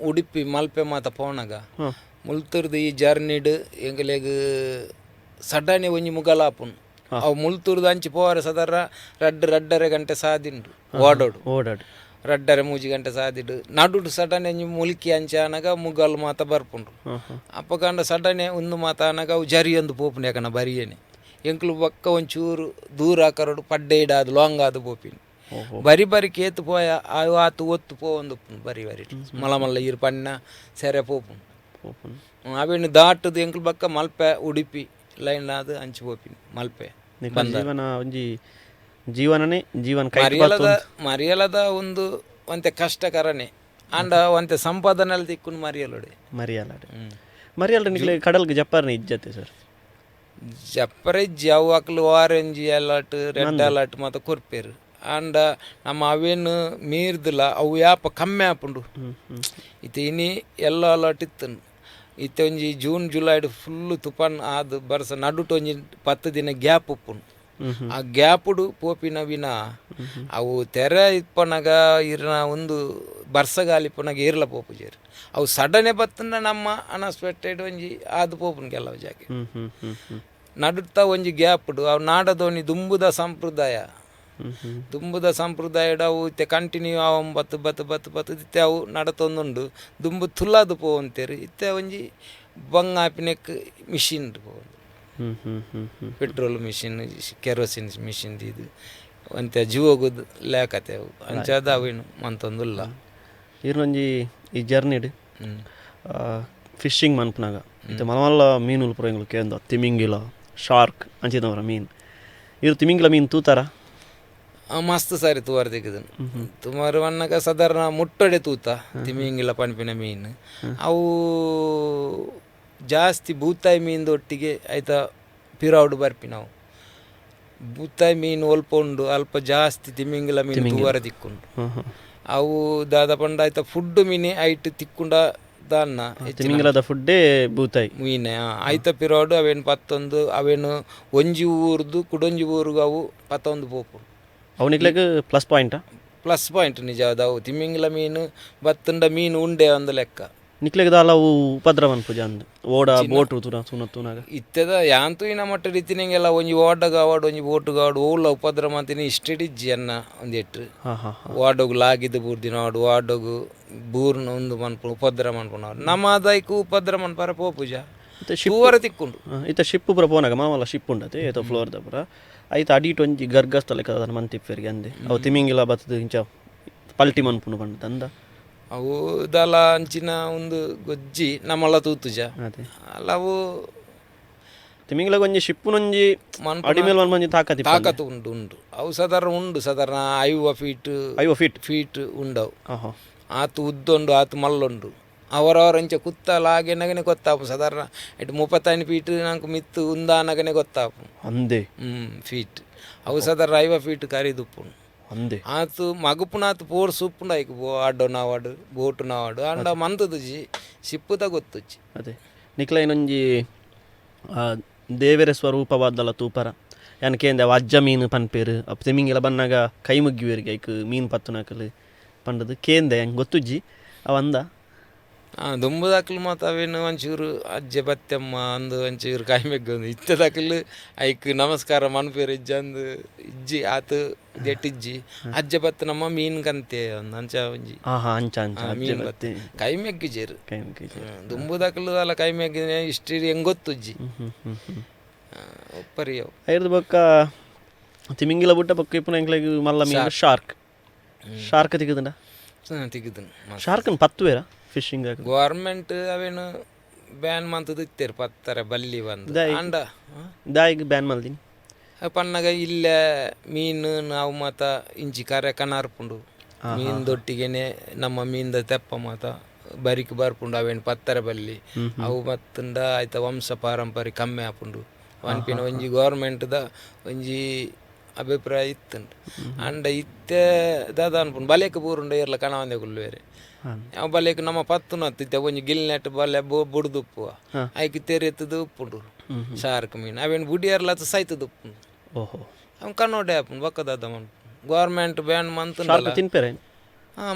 ಉಡುಪಿ ಮಲ್ಪೆ ಮಾತ ಪೋನಾಗ ಮುಲ್ತೂರ್ದು ಈ ಜರ್ನಿಡ್ ಎಂಗ್ಲೆಗ್ ಸಡನೆ ಒಂಜಿ ಮುಗಲಾಪುನ್ ಅವು ಮುಲ್ತೂರ್ದು ಅಂಚಿ ಪೋವಾರೆ ಸದರ ರಡ್ಡರೆ ಗಂಟೆ ಸಾದಿಂಡು ಓಡೋಡು ರಡ್ಡರೆ 3 ಗಂಟೆ ಸಾದಿಡು ನಡುಡು ಸಡನೆ ಮುಲ್ಕಿ ಅಂಚ ಅನಗ ಮುಗಲ್ ಮಾತ ಬರ್ಪುಂಡು ಅಪ್ಪಕಂಡ ಸಡನೆ ಒಂದು ಮಾತ ಅನಗ ಅವು ಜರಿಯೊಂದು ಪೋಪುಂಡು ಯಾಕನ ಬರಿಯೇನೆ ಎಂಕ್ಲು ಬಕ್ಕ ಒಂಚೂರು ದೂರ ಹಾಕರೋಡು ಪಡ್ಡೆ ಇಡಾದು ಲಾಂಗ್ ಆದು ಪೋಪಿನಿ ಬರಿ ಕೇತು ಪೋಯ ಆತು ಒತ್ತು ಪೋವೊಂದು ಬರಿ ಮಲ್ಲ ಇರು ಪಣ್ಣ ಸೆರೆ ಪೋಪುಂಡು ಅವೇನು ದಾಟದು ಎಂಕ್ಲು ಬಕ್ಕ ಮಲ್ಪೆ ಉಡುಪಿ ಲೈನ್ ಆದು ಅಂಚಿ ಪೋಪಿನಿ ಮಲ್ಪೆ ಜೀವನನೇ ಮರಿಯಲದ ಒಂದು ಒಂತೆ ಕಷ್ಟಕರನೇ ಅಂಡ ಒಂತೆ ಸಂಪಾದನೆ ತಿಕ್ಕುನು ಮರಿಯಲ್ಡೆ ನಿಕ್ಲೆ ಕಡಲ್ಗೆ ಜಪ್ಪಾರನೆ ಇಜ್ಜತೆ ಸರ್ ಜಪ್ಪರೆ ಅವು ಅಕ್ಲು ಆರೆಂಜ್ ಅಲರ್ಟ್ ರೆಡ್ ಅಲರ್ಟ್ ಮತ್ತು ಕೊರ್ಪೇರು ಅಂಡ ನಮ್ಮ ಅವೇನು ಮೀರ್ದಿಲ್ಲ ಅವು ಯಾಪ ಕಮ್ಮಿ ಆಪುಂಡು ಇತ್ತೆ ಇನಿ ಎಲ್ಲೋ ಅಲರ್ಟ್ ಇತ್ತನು ಇತ್ತೆ ಒಂಜಿ ಜೂನ್ ಜುಲೈ ಫುಲ್ಲು ತುಫಾನ್ ಆದು ಬರ್ಸ ನಡುಟು ಒಂಜಿ 10 ದಿನ ಗ್ಯಾಪ್ ಉಪ್ಪುಂಡು ಆ ಗ್ಯಾಪುಡು ಪೋಪಿನ ವಿನ ಅವು ತೆರೆ ಇಪ್ಪನಾಗ ಇರ್ನ ಒಂದು ಬರ್ಸಗಾಲಿ ಇಪ್ಪನಾಗ ಏರ್ಲ ಪೋಪುಜೇರು ಅವು ಸಡನೆ ಬತ್ತಂಡ ನಮ್ಮ ಅನ್ಎಕ್ಸ್ಪೆಕ್ಟೆಡ್ ಒಂಜಿ ಆದು ಪೋಪುನ್ ಕೆಲವು ಜಾಗ ನಡುತ್ತಾ ಒಂಜಿ ಗ್ಯಾಪುಡು ಅವು ನಾಡದೋನಿ ದುಂಬುದ ಸಂಪ್ರದಾಯಡ್ ಅವು ಇತ್ತೆ ಕಂಟಿನ್ಯೂ ಅವು ಬತ್ತು ಇತ್ತೆ ಅವು ನಡತೊಂದುಂಡು ದುಂಬು ತುಲ್ಲಾದು ಪೋವಂತೇರು ಇತ್ತೆ ಒಂಜಿ ಬಂಗಾಪಿನೆಕ್ ಮಿಷಿನ್ ಪೋವಂದು ಪೆಟ್ರೋಲ್ ಮಿಷಿನ್ ಕೆರೋಸಿನ್ ಮಿಷಿನ್ ಇದು ಅಂತೆ ಜೀವೋಗುದು ಲೇಕತೆ ಅವು ಅಂಚಾದ ಅವೇನು ಮಂತೊಂದುಲ್ಲ ಇರ್ನೊಂಜಿ ಈ ಜರ್ನಿಡ್ ಫಿಶಿಂಗ್ ಮನ್ಪನಾಗ ಇತ್ತೆ ಮಲ್ಲ ಮೀನುಲು ಪುರ ಎಂಗ್ಲು ಕೇಂದ ತಿಮಿಂಗಿಲ ಶಾರ್ಕ್ ಅಂಚಿದವರ ಮೀನು ಇರು ತಿಮಿಂಗಿಲ ಮೀನು ತೂತಾರ ಮಸ್ತ್ ಸಾರಿ ತೂವಾರ ತೆಗೆದನು ತುಮಾರು ಅನ್ನಗ ಸಾಧಾರಣ ಮುಟ್ಟಡೆ ತೂತ ತಿಮಿಂಗಿಲ ಪನ್ಪಿನ ಮೀನು ಅವು ಜಾಸ್ತಿ ಬೂತಾಯಿ ಮೀನ್ದು ಒಟ್ಟಿಗೆ ಆಯ್ತಾ ಪಿರಾವುಡು ಬರ್ಪಿ ನಾವು ಬೂತಾಯಿ ಮೀನು ಒಲ್ಪುಂಡು ಅಲ್ಪ ಜಾಸ್ತಿ ತಿಮಿಂಗಿಲ ಮೀನು ತೂವಾರ ತಿಕ್ಕೊಂಡು ಅವು ದಾದ ಪಂಡ ಆಯ್ತಾ ಫುಡ್ ಮೀನೆ ಐಟ್ ತಿಕ್ಕುಂಡ ದಾನ್ನ ತಿಮಿಂಗಿಲದ ಫುಡ್ಡೇ ಬೂತಾಯಿ ಮೀನೆ ಆಯ್ತ ಪಿರಾವುಡು ಅವೇನು ಪತ್ತೊಂದು ಅವೇನು ಒಂಜಿ ಊರ್ದು ಕುಡೊಂಜಿ ಊರ್ಗು ಅವು ಪತ್ತೊಂದು ಪೋಪು ಅವನಿಗ್ಲೆಗ್ ಪ್ಲಸ್ ಪಾಯಿಂಟ್ ನಿಜ ಅದಾವು ತಿಮಿಂಗಿಲ ಮೀನು ಬತ್ತುಂಡ ಮೀನು ಉಂಡೆ ಒಂದು ಲೆಕ್ಕ ನಿಕ್ಲೆಗ್ ದಾಲ ಅವು ಉಪದ್ರವ ಅನ್ಪುಜ ಅಂದ್ ಓಡ ಬೋಟ್ ತೂರ ಸುನತ್ತುನಾಗ ಇತ್ತದ ಯಾಂತು ಇನ್ನ ಮಟ್ಟ ರೀತಿನಂಗೆಲ್ಲ ಒಂಜಿ ಓಡಗ ಆವಾಡು ಒಂಜಿ ಬೋಟುಗ ಆವಾಡು ಓಲ್ಲ ಉಪದ್ರ ಮಾತಿನ ಇಷ್ಟಡಿಜ್ಜಿ ಅನ್ನ ಒಂದೆಟ್ಟು ಹಾಂ ಹಾಂ ವಾಡೋಗು ಲಾಗಿದ್ದು ಬೂರ್ದಿನ ಆಡು ವಾಡೋಗು ಬೂರ್ನ ಒಂದು ಮನ್ಪು ಉಪದ್ರ ಮನ್ಪುನ ನಮ್ಮ ಆದಾಯಕ್ಕೂ ಉಪದ್ರ ಮನ್ಪಾರ ಪೋಪುಜ ಶಿವರ ತಿಕ್ಕೊಂಡು ಇತ್ತ ಶಿಪ್ಪು ಪುರ ಪೋನಾಗ ಮಾಮಲ್ಲ ಶಿಪ್ ಉಂಡತೆ ಏತ ಫ್ಲೋರ್ದ ಪುರ ಐತ ಅಡಿಟ್ ಒಂಜಿ ಗರ್ಗಸ್ತಲೆ ಕದ ಮಂತಿಪ್ಪೆರ್ಗೆ ಅಂದೆ ಅವು ತಿಮಿಂಗಿಲ ಬತ್ತದ ಇಂಚ ಪಲ್ಟಿ ಮನ್ಪುನು ಬಂಡ ಅಂದ ಅವು ದಾಲ ಅಂಚಿನ ಒಂದು ಗೊಜ್ಜಿ ನಮ್ಮಲ್ಲ ತೂತುಜ ಅದೇ ಅಲ್ಲ ಅವು ತಿಮಿಂಗಿಲ ಒಂಜಿ ಶಿಪ್ಪುನೊಂಜಿ ಅಡಿಮೇಲೆ ಒಂಜಿ ತಾಕತಿ ತಾಕತ್ತು ಉಂಟು ಉಂಟು ಅವು ಸಾಧಾರಣ 5 ಫೀಟ್ ಉಂಡವು ಆತು ಉದ್ದೊಂಡು ಆತು ಮಲ್ಲೊಂಡು ಅವರವರಂಚ ಕುತ್ತಲ ಹಾಗೆ ನಗನೆ ಗೊತ್ತಾಪು ಸಾಧಾರಣ ಇಟ್ಟು 35 ಫೀಟ್ ನಂಗೆ ಮಿತ್ತು ಉಂದಾನಗನೆ ಗೊತ್ತಾಪು ಅಂದೆ ಫೀಟ್ ಅವು ಸಾಧಾರಣ 5 ಫೀಟ್ ಕರಿದುಪ್ಪು ಅಂದೆ ಆತು ಮಗುಪುನಾತು ಪೋರ್ ಸೂಪುಂಡು ಆಯ್ಕೆ ಆಡೋ ನಾವಾಡು ಬೋಟು ನಾವಾಡು ಅಂಡ ಮಂತದು ಶಿಪ್ಪುದ ಗೊತ್ತುಚ್ಚಿ ಅದೇ ನಿಕ್ಲ ಇನ್ನೊಂಜಿ ದೇವರ ಸ್ವರೂಪವಾದಲ್ಲ ತೂಪರ ಯಾನಕೇಂದ ಅವ ಅಜ್ಜ ಮೀನು ಪನ್ಪೇರು ಅಪ್ಪ ತೆಮಿಂಗೆಲ್ಲ ಬನ್ನಾಗ ಕೈ ಮುಗ್ಗಿವೇರಿಗೆ ಐಕ್ ಮೀನು ಪತ್ತುನಾಕಲು ಪಂಡದು ಕೇಂದೆ ಹೆಂಗೆ ಗೊತ್ತುಜ್ಜಿ ಅವಂದ ದುಂಬದಾಕಲು ಮತ್ತು ಅವೇನು ಒಂಚೂರು ಅಜ್ಜೆ ಬತ್ತೆಮ್ಮ ಅಂದು ಒಂಚೂರು ಕಾಯ್ಮೆಗ್ಗಂದು ಇತ್ತದಾಕಲು ಐಕ್ ನಮಸ್ಕಾರ ಮನ್ಪೇರು ಇಜ್ಜ ಅಂದು ಇಜ್ಜಿ ಆತು ದೆಟ್ಟಿಜ್ಜಿ ಅಜ್ಜೆ ಬತ್ತ ನಮ್ಮ ಮೀನು ಕಂತೆ ಒಂದು ಅಂಚ ಒಂಜಿ ಮೀನು ಬತ್ತೆ ಕೈಮೆಗ್ಗಿಜೇರು ದುಂಬದಾಕಲು ಅಲ್ಲ ಕೈಮೆಗ್ಗಿನ ಇಷ್ಟು ಹೆಂಗೆ ಗೊತ್ತುಜ್ಜಿ ಒಪ್ಪರಿ ಅವು ಐದು ಬೊಕ್ಕ ತಿಮಿಂಗಿಲ ಬುಟ್ಟ ಬೊಕ್ಕ ಇಪ್ಪು ಎಂಕ್ಲೆಗ್ ಮಲ್ಲ ಮೀನು ಶಾರ್ಕ್ ತೆಗೆದಂಡ ತೆಗೆದನು ಶಾರ್ಕನ್ ಪತ್ತುವೇರ ಫಿಶಿಂಗ್ ಗೌರ್ಮೆಂಟ್ ಅವೇನು ಬ್ಯಾನ್ ಮಂತದ ಇತ್ತೇರು ಪತ್ತಾರೆ ಬಲ್ಲಿ ಬಂದು ಅಂಡ ದಾಯಿಗೆ ಬ್ಯಾನ್ ಮಲ್ದಿನಿ ಪನ್ನಗ ಇಲ್ಲೇ ಮೀನು ನಾವು ಮಾತ ಇಂಚಿ ಕರೆ ಕನಾರ್ಪುಂಡು ಮೀನು ದೊಟ್ಟಿಗೆನೆ ನಮ್ಮ ಮೀನ್ದ ತೆಪ್ಪ ಮಾತ ಬರಿಕ್ ಬರ್ಪುಂಡು ಅವೇನು ಪತ್ತರ ಬಲ್ಲಿ ಅವು ಮತ್ತಂಡ ಆಯ್ತ ವಂಶ ಪಾರಂಪರಿ ಕಮ್ಮಿ ಆಪುಂಡು ಅನ್ಪಿನ ಒಂಜಿ ಗೌರ್ಮೆಂಟ್ದ ಒಂಜಿ ಅಭಿಪ್ರಾಯ ಇತ್ತುಂಡು ಅಂಡ ಇತ್ತೆ ದಾದ ಅನ್ಪುಂಡು ಬಲೇಕ ಬೂರುಂಡ ಇರ್ಲ ಕಣವಂದೆ ಗುಲ್ವೇರೆ ಅವು ಬಲೇಕ ನಮ್ಮ ಪತ್ತುನತ್ತಿತ್ತೆ ಒಂಜಿ ಗಿಲ್ನೆಟ್ ಬಲೆ ಬುಡ್ದುಪ್ಪುವ ಐಕ್ ತೆರೆತ್ತದು ಉಪ್ಪುಂಡು ಶಾರ್ಕ್ ಮೀನು ಅವೇನು ಬುಡಿಯರ್ಲತ್ತ ಸೈತದ ಉಪ್ಪುಂಡು ಓಹೋ ಅವ್ನು ಕನ್ನೋಡೆ ಆಪುಂಡು ಬಕ್ಕದಾದ ಮನ್ಪು ಗೌರ್ಮೆಂಟ್ ಬ್ಯಾನ್ ಮಂತುಂಡಲ್ಲ ತಿನ್ಪೇರೆ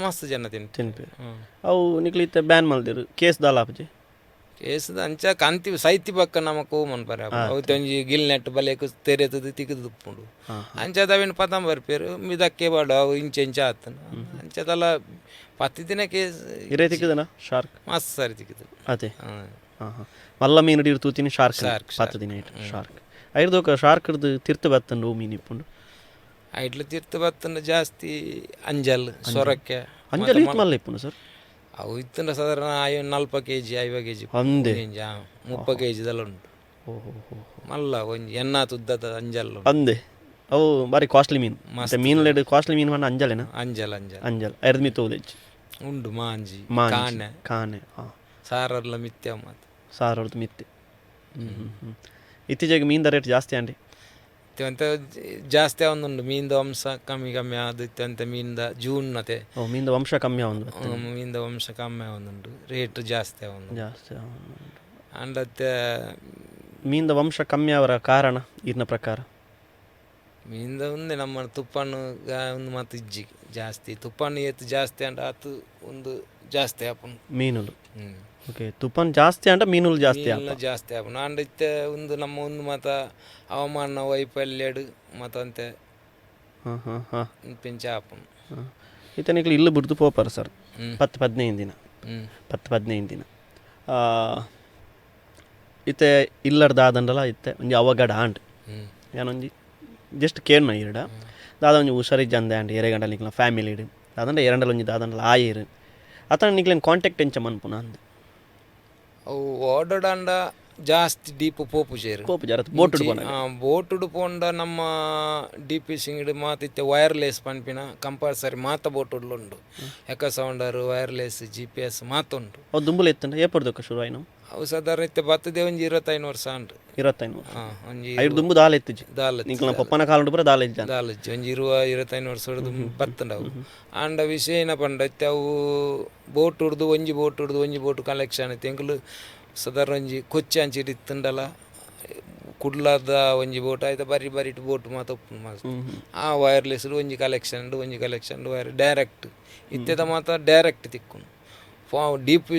ಮಸ್ತ್ ಜನ ತಿನ್ಪೇರು ಅವು ನಿಕ್ಲಿತ್ತೆ ಬ್ಯಾನ್ ಮಲ್ದಿರು ಕೇಸ್ ದಾಲಾಪಜಿ ಕೇಸದ ಅಂಚ ಕಂತಿ ಸೈತಿ ಪಕ್ಕ ನಮ್ಮ ಕೋಮನ್ ಪರ ಅವತ್ತೊಂಜಿ ಗಿಲ್ ನೆಟ್ ಬಲೇಕು ತೆರೆತದು ತಿಕ್ಕದು ಉಪ್ಪುಂಡು ಅಂಚದ ಅವೇನು ಪತಂ ಬರ್ಪೇರು ಮಿದಕ್ಕೆ ಬಾಡ ಅವು ಇಂಚ ಆತನ ಅಂಚದಲ್ಲ ಪತ್ತಿ ದಿನ ಕೇಸ್ ಇರೇ ತಿಕ್ಕದನ ಶಾರ್ಕ್ ಮಸ್ತ್ ಸರಿ ತಿಕ್ಕದು ಅದೇ ಮಲ್ಲ ಮೀನು ಹಿಡಿದು ತೂತಿನಿ ಶಾರ್ಕ್ ಪತ್ತು ದಿನ ಶಾರ್ಕ್ ಐರ್ದೋಕ ಶಾರ್ಕ್ ಹಿಡ್ದು ತಿರ್ತು ಬತ್ತಂಡು ಮೀನು ಇಪ್ಪುಂಡು ಐಟ್ಲು ತಿರ್ತು ಬತ್ತಂಡು ಜಾಸ್ತಿ ಅಂಜಲ್ ಸೊರಕ್ಕೆ ಅಂಜಲ್ ಇತ್ತು ಮಲ್ಲ ಇಪ್ಪುಂಡು ಸರ್ ಅವು ಇತ್ತಂಡ ಸಾಧಾರಣ 40 kg 50 kg ಅಂದೆ 30 kgದಲ್ಲ ಉಂಟು ಮಲ್ಲ ಒಂಜಿ ತುದ್ದದ ಅಂಜಲ್ ಅಂದೆ ಅವು ಬಾರಿ ಕಾಸ್ಟ್ಲಿ ಮೀನು ಮತ್ತೆ ಮೀನು ಕಾಸ್ಟ್ಲಿ ಮೀನು ಮಾಡಿ ಅಂಜಲೇನ ಅಂಜಲ್ ಐರ್ದು ಮಿತ್ತು ಹೋದೆಚ್ಚಿ ಉಂಡು ಮಾಂಜಿ ಕಾನೆ ಸಾರಲ್ಲ ಮಿತ್ಯ ಮಾತು ಸಾರವ್ರದ್ದು ಮಿತ್ತೆ ಇತ್ತೀಚೆಗೆ ಮೀನ್ದ ರೇಟ್ ಜಾಸ್ತಿ ಅಂಡಿ ಅಂತ ಜಾಸ್ತಿ ಅವನುಂಡು ಮೀನ್ದ ವಂಶ ಕಮ್ಮಿ ಆದ ಅಂತ ಮೀನ್ದ ಜೂನ್ನತೆ ಮೀನ್ದ ವಂಶ ಕಮ್ಮಿ ಆವೊಂದು ಮೀನ್ದ ವಂಶ ಕಮ್ಮಿ ಆವೊಂದುಂಡು ರೇಟ್ ಜಾಸ್ತಿ ಅಂಡತ್ತೆ ಮೀನ್ದ ವಂಶ ಕಮ್ಮಿ ಅವರ ಕಾರಣ ಇರ್ನ ಪ್ರಕಾರ ಮೀನ್ದ ಒಂದೇ ನಮ್ಮ ತುಪ್ಪಣ್ಣು ಒಂದು ಮತ್ತು ಇಜ್ಜಿ ಜಾಸ್ತಿ ತುಪ್ಪಣ್ಣು ಎತ್ತು ಜಾಸ್ತಿ ಅಂಡ ಆತು ಒಂದು ಜಾಸ್ತಿ ಆಪುಂಡು ಮೀನುಲು ಓಕೆ ತುಪ್ಪನ್ ಜಾಸ್ತಿ ಅಂಡ ಮೀನುಲು ಜಾಸ್ತಿ ಆಪುಂಡು ಅಂಡ ಇತ್ತೆ ಒಂದು ನಮ್ಮ ಒಂದು ಮಾತ ಹವಾಮಾನ ವೈಫಲ್ಯಡು ಮತ್ತಂತೆ ಪೆಂಚ ಆಪುಂಡು ಇತನಿಕ್ಲು ಇಲ್ಲು ಬಿಡ್ದು ಪೋಪಾರ ಸರ್ 10-15 ದಿನ 10-15 ದಿನ ಇತ್ತೆ ಇಲ್ಲರ್ ದಾದಂಡಲ ಇತ್ತೆ ಒಂಜಿ ಅವಗಡ ಆಂಡ್ ಯಾನೊಂಜಿ ಜಸ್ಟ್ ಕೇರ್ನ ಇರಡ ದಾದ ಒಂಜಿ ಹುಷಾರಿಜ್ಜ ಅಂದೆ ಅಂಡ್ ಎರೆ ಗಂಟಲು ನಿಕ್ಲ ಫ್ಯಾಮಿಲಿ ಇಡು ದಾದಂಡ ಎರಡಲ್ಲ ಒಂಜಿ ದಾದಂಡಲ ಆಯಿರು ಅತನ ನಿಕ್ಲೇನು ಕಾಂಟ್ಯಾಕ್ಟ್ ಎಂಚ ಮನ್ಪುನ ಅಂದೆ ಅವು ಓಡಾಂಡ ಜಾಸ್ತಿ ಡೀಪ್ ಪೋಪು ಬೋಟುಡು ಪೋಂಡ ನಮ್ಮ ಡಿ ಪಿ ಸಿಂಗಡು ಮಾತಿತ್ತೆ ವೈರ್ಲೆಸ್ ಪನ್ಪಿನ ಕಂಪಲ್ಸರಿ ಮಾತ ಬೋಟುಡ್ಲು ಉಂಡು ಎಕ ಸೌಂಡರ್ ವೈರ್ಲೆಸ್ GPS ಮಾತುಂಟು ಅವು ದುಂಬುಲು ಎತ್ತಂಡ ಏಪರ್ದಕ್ಕ ಶುರು ಆಯ್ನು ಅವು ಸಾಧಾರಣ ಇತ್ತೆ ಬತ್ತದೇ ಒಂಜಿ 25 ವರ್ಷ ಅಂಡು 25 ಒಂಜಿ ಐದು ದುಂಬು ದಾಲ ಎತ್ತಿಜಿ ನಿಕ್ಲ ಪಪ್ಪನ ಕಾಲು ಪೂರ ದಾಲಜ್ಜಿ ಒಂಜಿ 25 ವರ್ಷ ಹಿಡಿದು ಬತ್ತಂಡ ಅವು ಅಂಡ ವಿಷಯ ಏನ ಪಂಡ ಇತ್ತೆ ಅವು ಬೋಟ್ ಹಿಡ್ದು ಒಂಜಿ ಬೋಟ್ ಕಲೆಕ್ಷನ್ ಇತ್ತು ಎಂಕುಲು ಸಾಧಾರಣ ಒಂಜಿ ಕೊಚ್ಚಿ ಅಂಚಿ ಇತ್ತಂಡಲ್ಲ ಕುಡ್ಲದ ಒಂಜಿ ಬೋಟ್ ಆಯ್ತು ಬರಿ ಬೋಟ್ ಮಾತು ಆ ವೈರ್ಲೆಸ್ ಒಂಜಿ ಕಲೆಕ್ಷನ್ ವೈರ್ ಡೈರೆಕ್ಟ್ ಇತ್ತೆದ ಮಾತ ಡೈರೆಕ್ಟ್ ತಿಕ್ಕುಂಡು ಡೀಪ್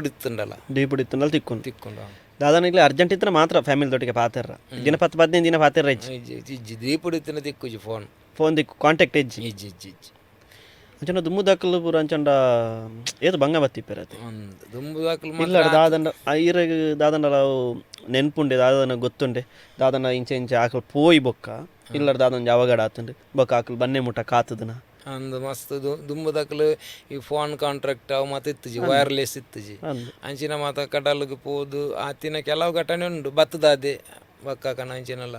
ಇಡುತ್ತಂಡಲ್ಲ ಡೀಪ್ ಇತ್ತಂದಲ್ಲಿ ತಿಕ್ಕೊಂಡು ತಿಕ್ಕೊಂಡು ದಾದಾನ ಇಲ್ಲಿ ಅರ್ಜೆಂಟ್ ಇತ್ತನ ಮಾತ್ರ ಫ್ಯಾಮಿಲಿ ತೊಟ್ಟಿಗೆ ಪಾತಿರ ದಿನ 10-15 ದಿನ ಪಾತಿರ ಇಜ್ಜಿ ಡೀಪ್ ಇಡುತ್ತನ ತಿಕ್ಕುಜಿ ಫೋನ್ ದಿಕ್ಕು ಕಾಂಟ್ಯಾಕ್ಟ್ ಇಜ್ಜಿ ಇಜ್ಜಿ ಇಜ್ಜಿ ಇಜ್ಜಿ ಅಂಚನ ದುಮ್ಮು ದಾಖಲು ಪೂರ ಅಂಚಂಡ ಏದು ಬಂಗ ಬತ್ತಿಪ್ಪರತ್ತೆ ದುಂಬು ದಾಖಲು ಇಲ್ಲ ದಾದಂಡ ಐರಗ್ ದಾದಂಡ ಅವು ನೆನ್ಪುಂಡೆ ದಾದನ ಗೊತ್ತುಂಡೆ ದಾದನ ಇಂಚೆ ಇಂಚೆ ಆಕಲ್ ಪೋಯಿ ಬೊಕ್ಕ ಇಲ್ಲ ದಾದನ ಯಾವಾಗಡ ಆತುಂಡೆ ಬೊಕ್ಕ ಆಕಲ್ ಬನ್ನೆ ಮುಟ್ಟ ಕಾತದನ ಅಂದು ಮಸ್ತ್ ದುಂಬು ದಾಖಲು ಈ ಫೋನ್ ಕಾಂಟ್ರಾಕ್ಟ್ ಅವು ಮತ್ತೆ ಇತ್ತುಜಿ ವೈರ್ಲೆಸ್ ಇತ್ತುಜಿ ಅಂಚಿನ ಮಾತ ಕಡಲ್ಗೆ ಪೋದು ಆತಿನ ಕೆಲವು ಘಟನೆ ಉಂಡು ಬತ್ತದಾದೆ ಬಕ್ಕಾಕನ ಅಂಚಿನಲ್ಲ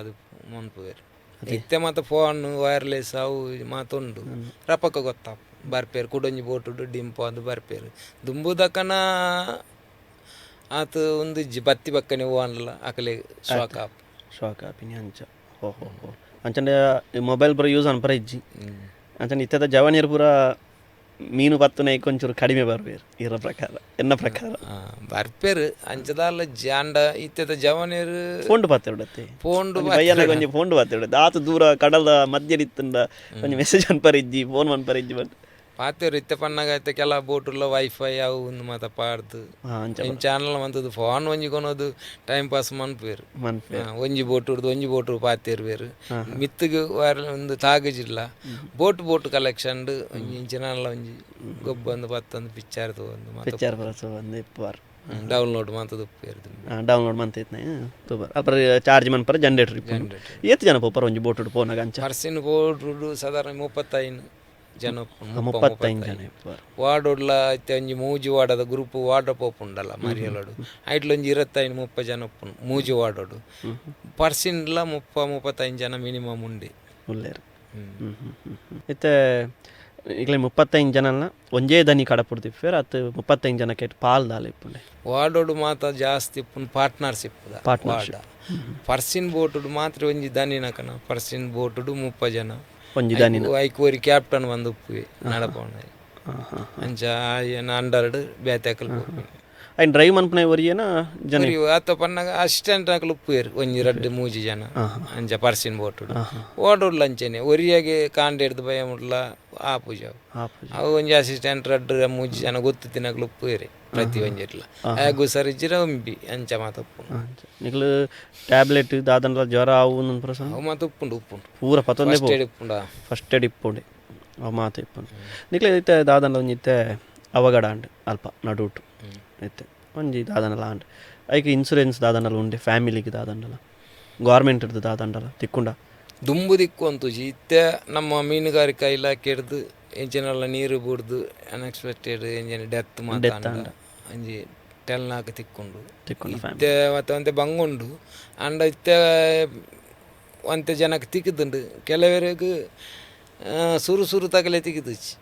ಅದು ಮನ್ಪುವೇರು ಇತ್ತೆ ಮಾತ ಫೋನ್ ವೈರ್ಲೆಸ್ ಅವು ಮಾತುಂಡು ರಪಕ್ಕ ಗೊತ್ತ ಬರ್ಪೇರು ಕುಡೊಂಜಿ ಬೋಟುಡು ಡಿಂಪು ಅದು ಬರ್ಪೇರು ದುಂಬು ದಕ್ಕನ ಆತ ಒಂದು ಬತ್ತಿ ಬಕ್ಕನೆ ಹೋಗಲ್ಲ ಅಕಲೆ ಶಾಕ್ ಆಪಿನಿ ಅಂಚ ಹೋ ಹೋ ಹೋ ಅಂಚಂಡೆ ಮೊಬೈಲ್ ಪೂರ ಯೂಸ್ ಅನ್ಪರ ಇಜ್ಜಿ ಅಂಚಂಡೆ ಇತ್ತದ ಜವಾನಿಯರು ಪೂರ ಮೀನು ಪತ್ತನೆ ಕೊಂಚೂರು ಕಡಿಮೆ ಬರ್ಬೇರು ಇರೋ ಪ್ರಕಾರ ಎನ್ನ ಪ್ರಕಾರ ಬರ್ಪೇರು ಅಂಚದಲ್ಲ ಜಾಂಡ ಇತ್ತದ ಜವಾನಿಯರು ಫೋಂಡು ಪಾತಿಡತ್ತೆ ಫೋಂಡು ಬಯ್ಯನ ಕೊಂಚ ಫೋಂಡು ಪಾತಿಡತ್ತೆ ಆತ ದೂರ ಕಡಲ ಮಧ್ಯ ಇತ್ತಂಡ ಕೊಂಚ ಮೆಸೇಜ್ ಅನ್ಪರ ಇಜ್ಜಿ ಫೋನ್ ಅನ್ಪರ ಇಜ್ಜಿ ಬಟ್ ಪಾತೇರು ಇತ್ತೆ ಪಣ್ಣಾಗ ಐತೆ ಕೆಲ ಬೋಟುಲ್ಲ ವೈಫೈ ಅವು ಒಂದು ಮಾತ ಪಾಡ್ದು ಇನ್ ಚಾನಲ್ ಮಂತದ್ದು ಫೋನ್ ಒಂಜಿ ಕೊನೋದು ಟೈಮ್ ಪಾಸ್ ಮನ್ಪೇರು ಒಂಜಿ ಬೋಟುಡ್ದು ಒಂಜಿ ಬೋಟು ಪಾತೇರು ಬೇರು ಮಿತ್ತಿಗೆ ಒಂದು ತಾಗಜಿಲ್ಲ ಬೋಟ್ ಕಲೆಕ್ಷನ್ ಒಂಜಿ ಇಂಚಿನಲ್ಲ ಒಂಜಿ ಗೊಬ್ಬಂದು ಪತ್ತೊಂದು ಪಿಕ್ಚರ್ ಒಂದು ಡೌನ್ಲೋಡ್ ಮಾತದು ಉಪ್ಪೇರು ಡೌನ್ಲೋಡ್ ಮಂತೈತ್ನ ತೂಬರ್ ಅಪರ ಚಾರ್ಜ್ ಮನ್ಪರ ಜನರೇಟರ್ ಏತ್ ಜನ ಪೋಪರ ಒಂಜಿ ಬೋಟುಡು ಫೋನಾಗ ಅಂಚ ಪರ್ಸಿನ ಬೋಟುಡು ಸಾಧಾರಣ 35 ಜನ 35 ಜನ ವಾರ್ಡೋಡ್ಲ ಐತೆ ಒಂಜಿ ಮೂಜಿ ವಾರ್ಡದ ಗ್ರೂಪ್ ವಾರ್ಡ್ ಪೋಪು ಉಂಡಲ್ಲ ಮರಿಯಲೋಡು ಐಟ್ಲೊಂಜಿ 25-30 ಜನ ಉಪ್ಪುಂಡು ಮೂಜಿ ವಾರ್ಡೋಡು ಪರ್ಸಿನ್ಲ 30-35 ಜನ ಮಿನಿಮಮ್ ಉಂಡೆ ಉಳ್ಳೇರು ಇತ್ತೆ ಈಗಲೇ 35 ಜನಲ್ಲ ಒಂಜೇ ದನಿ ಕಡಪುಡ್ತಿಪ್ಪೇರು ಅದು 35 ಜನಕ್ಕೆ ಪಾಲ್ ದಾಲ ಇಪ್ಪುಂಡೆ ವಾರ್ಡೋಡು ಮಾತ ಜಾಸ್ತಿ ಇಪ್ಪುಂಡು ಪಾರ್ಟ್ನರ್ಶಿಪ್ ವಾರ್ಡ ಪರ್ಸಿನ್ ಬೋಟುಡು ಮಾತ್ರ ಒಂಜಿ ದನಿನಕನ ಪರ್ಸಿನ್ ಬೋಟುಡು 30 ಜನ ಒಂಜಿ ದನಿ ಐಕೋರಿ ಕ್ಯಾಪ್ಟನ್ ಬಂದು ಉಪ್ಪುವೆ ನಡಪೋಣ ಅಂಚ ಅಂಡರ್ಡ್ ಬ್ಯಾತಾಕಲ್ ಐನ್ ಡ್ರೈವ್ ಮನ್ಪನೆ ಒರಿಯೇನ ಜನ ಆತ ಪನ್ನಾಗ ಅಸಿಸ್ಟೆಂಟ್ ಆಕಲ್ ಉಪ್ಪುವೇರು ಒಂಜಿ 2-3 ಜನ ಅಂಚ ಪರ್ಸಿನ್ ಬೋಟುಡು ಓಡೋಡ್ಲ ಅಂಚನೆ ಒರಿಯಾಗೆ ಕಾಂಡೆಡ್ದು ಭಯ ಮುಟ್ಲ ಆಪುಜ ಅವು ಒಂಜಿ ಅಸಿಸ್ಟೆಂಟ್ 2-3 ಜನ ಗೊತ್ತು ತಿನ್ನಕಲು ಉಪ್ಪುವೇರೆ ಪ್ರತಿ ಒಂಜಿರ್ಲ ಆಗು ಸರಿಜಿರ ಒಂಬಿ ಅಂಚ ಮಾತ ಉಪ್ಪುಂಡು ನಿಕ್ಲು ಟ್ಯಾಬ್ಲೆಟ್ ದಾದಂಡ ಜ್ವರ ಅವು ಅವು ಮಾತ ಉಪ್ಪುಂಡು ಪೂರ ಪತ್ತೊಂದೇ ಉಪ್ಪುಂಡ ಫಸ್ಟ್ ಏಡ್ ಇಪ್ಪುಂಡೆ ಅವು ಮಾತ ಇಪ್ಪುಂಡು ನಿಕ್ಲೆ ಇತ್ತೆ ದಾದಂಡ ಒಂಜಿತ್ತೆ ಅವಗಡ ಅಂಡ್ ಅಲ್ಪ ನಡುಟು ಇತ್ತೆ ಒಂಜಿ ದಾದನಲ ಅಂಡ್ ಐಕೆ ಇನ್ಸೂರೆನ್ಸ್ ದಾದಂಡಲ ಉಂಡೆ ಫ್ಯಾಮಿಲಿಗೆ ದಾದಂಡಲ ಗೌರ್ಮೆಂಟ್ ಇರ್ದು ದಾದಂಡಲ ತಿಕ್ಕುಂಡ ದುಂಬು ದಿಕ್ಕು ಅಂತುಜಿ ಇತ್ತೆ ನಮ್ಮ ಮೀನುಗಾರಿಕಾ ಇಲಾಖೆ ಹಿಡ್ದು ಎಂಚಿನೆಲ್ಲ ನೀರು ಬುಡ್ದು ಅನ್ಎಕ್ಸ್ಪೆಕ್ಟೆಡ್ ಎಂಜಿನ ಡೆತ್ ಮಾತಾಂಡ ಅಂಜಿ ಟೆಲ್ನಾಕ ತಿಕ್ಕೊಂಡು ಇತ್ತೆ ಮತ್ತೆ ಒಂತೆ ಬಂಗುಂಡು ಅಂಡ ಇತ್ತೆ ಒಂತೆ ಜನಕ್ಕೆ ತಿಕ್ಕದುಂಡು ಕೆಲವರಿಗೆ ಸುರು ತಗಲೆ ತಿಕ್ಕಿದುಚ್ಚಿ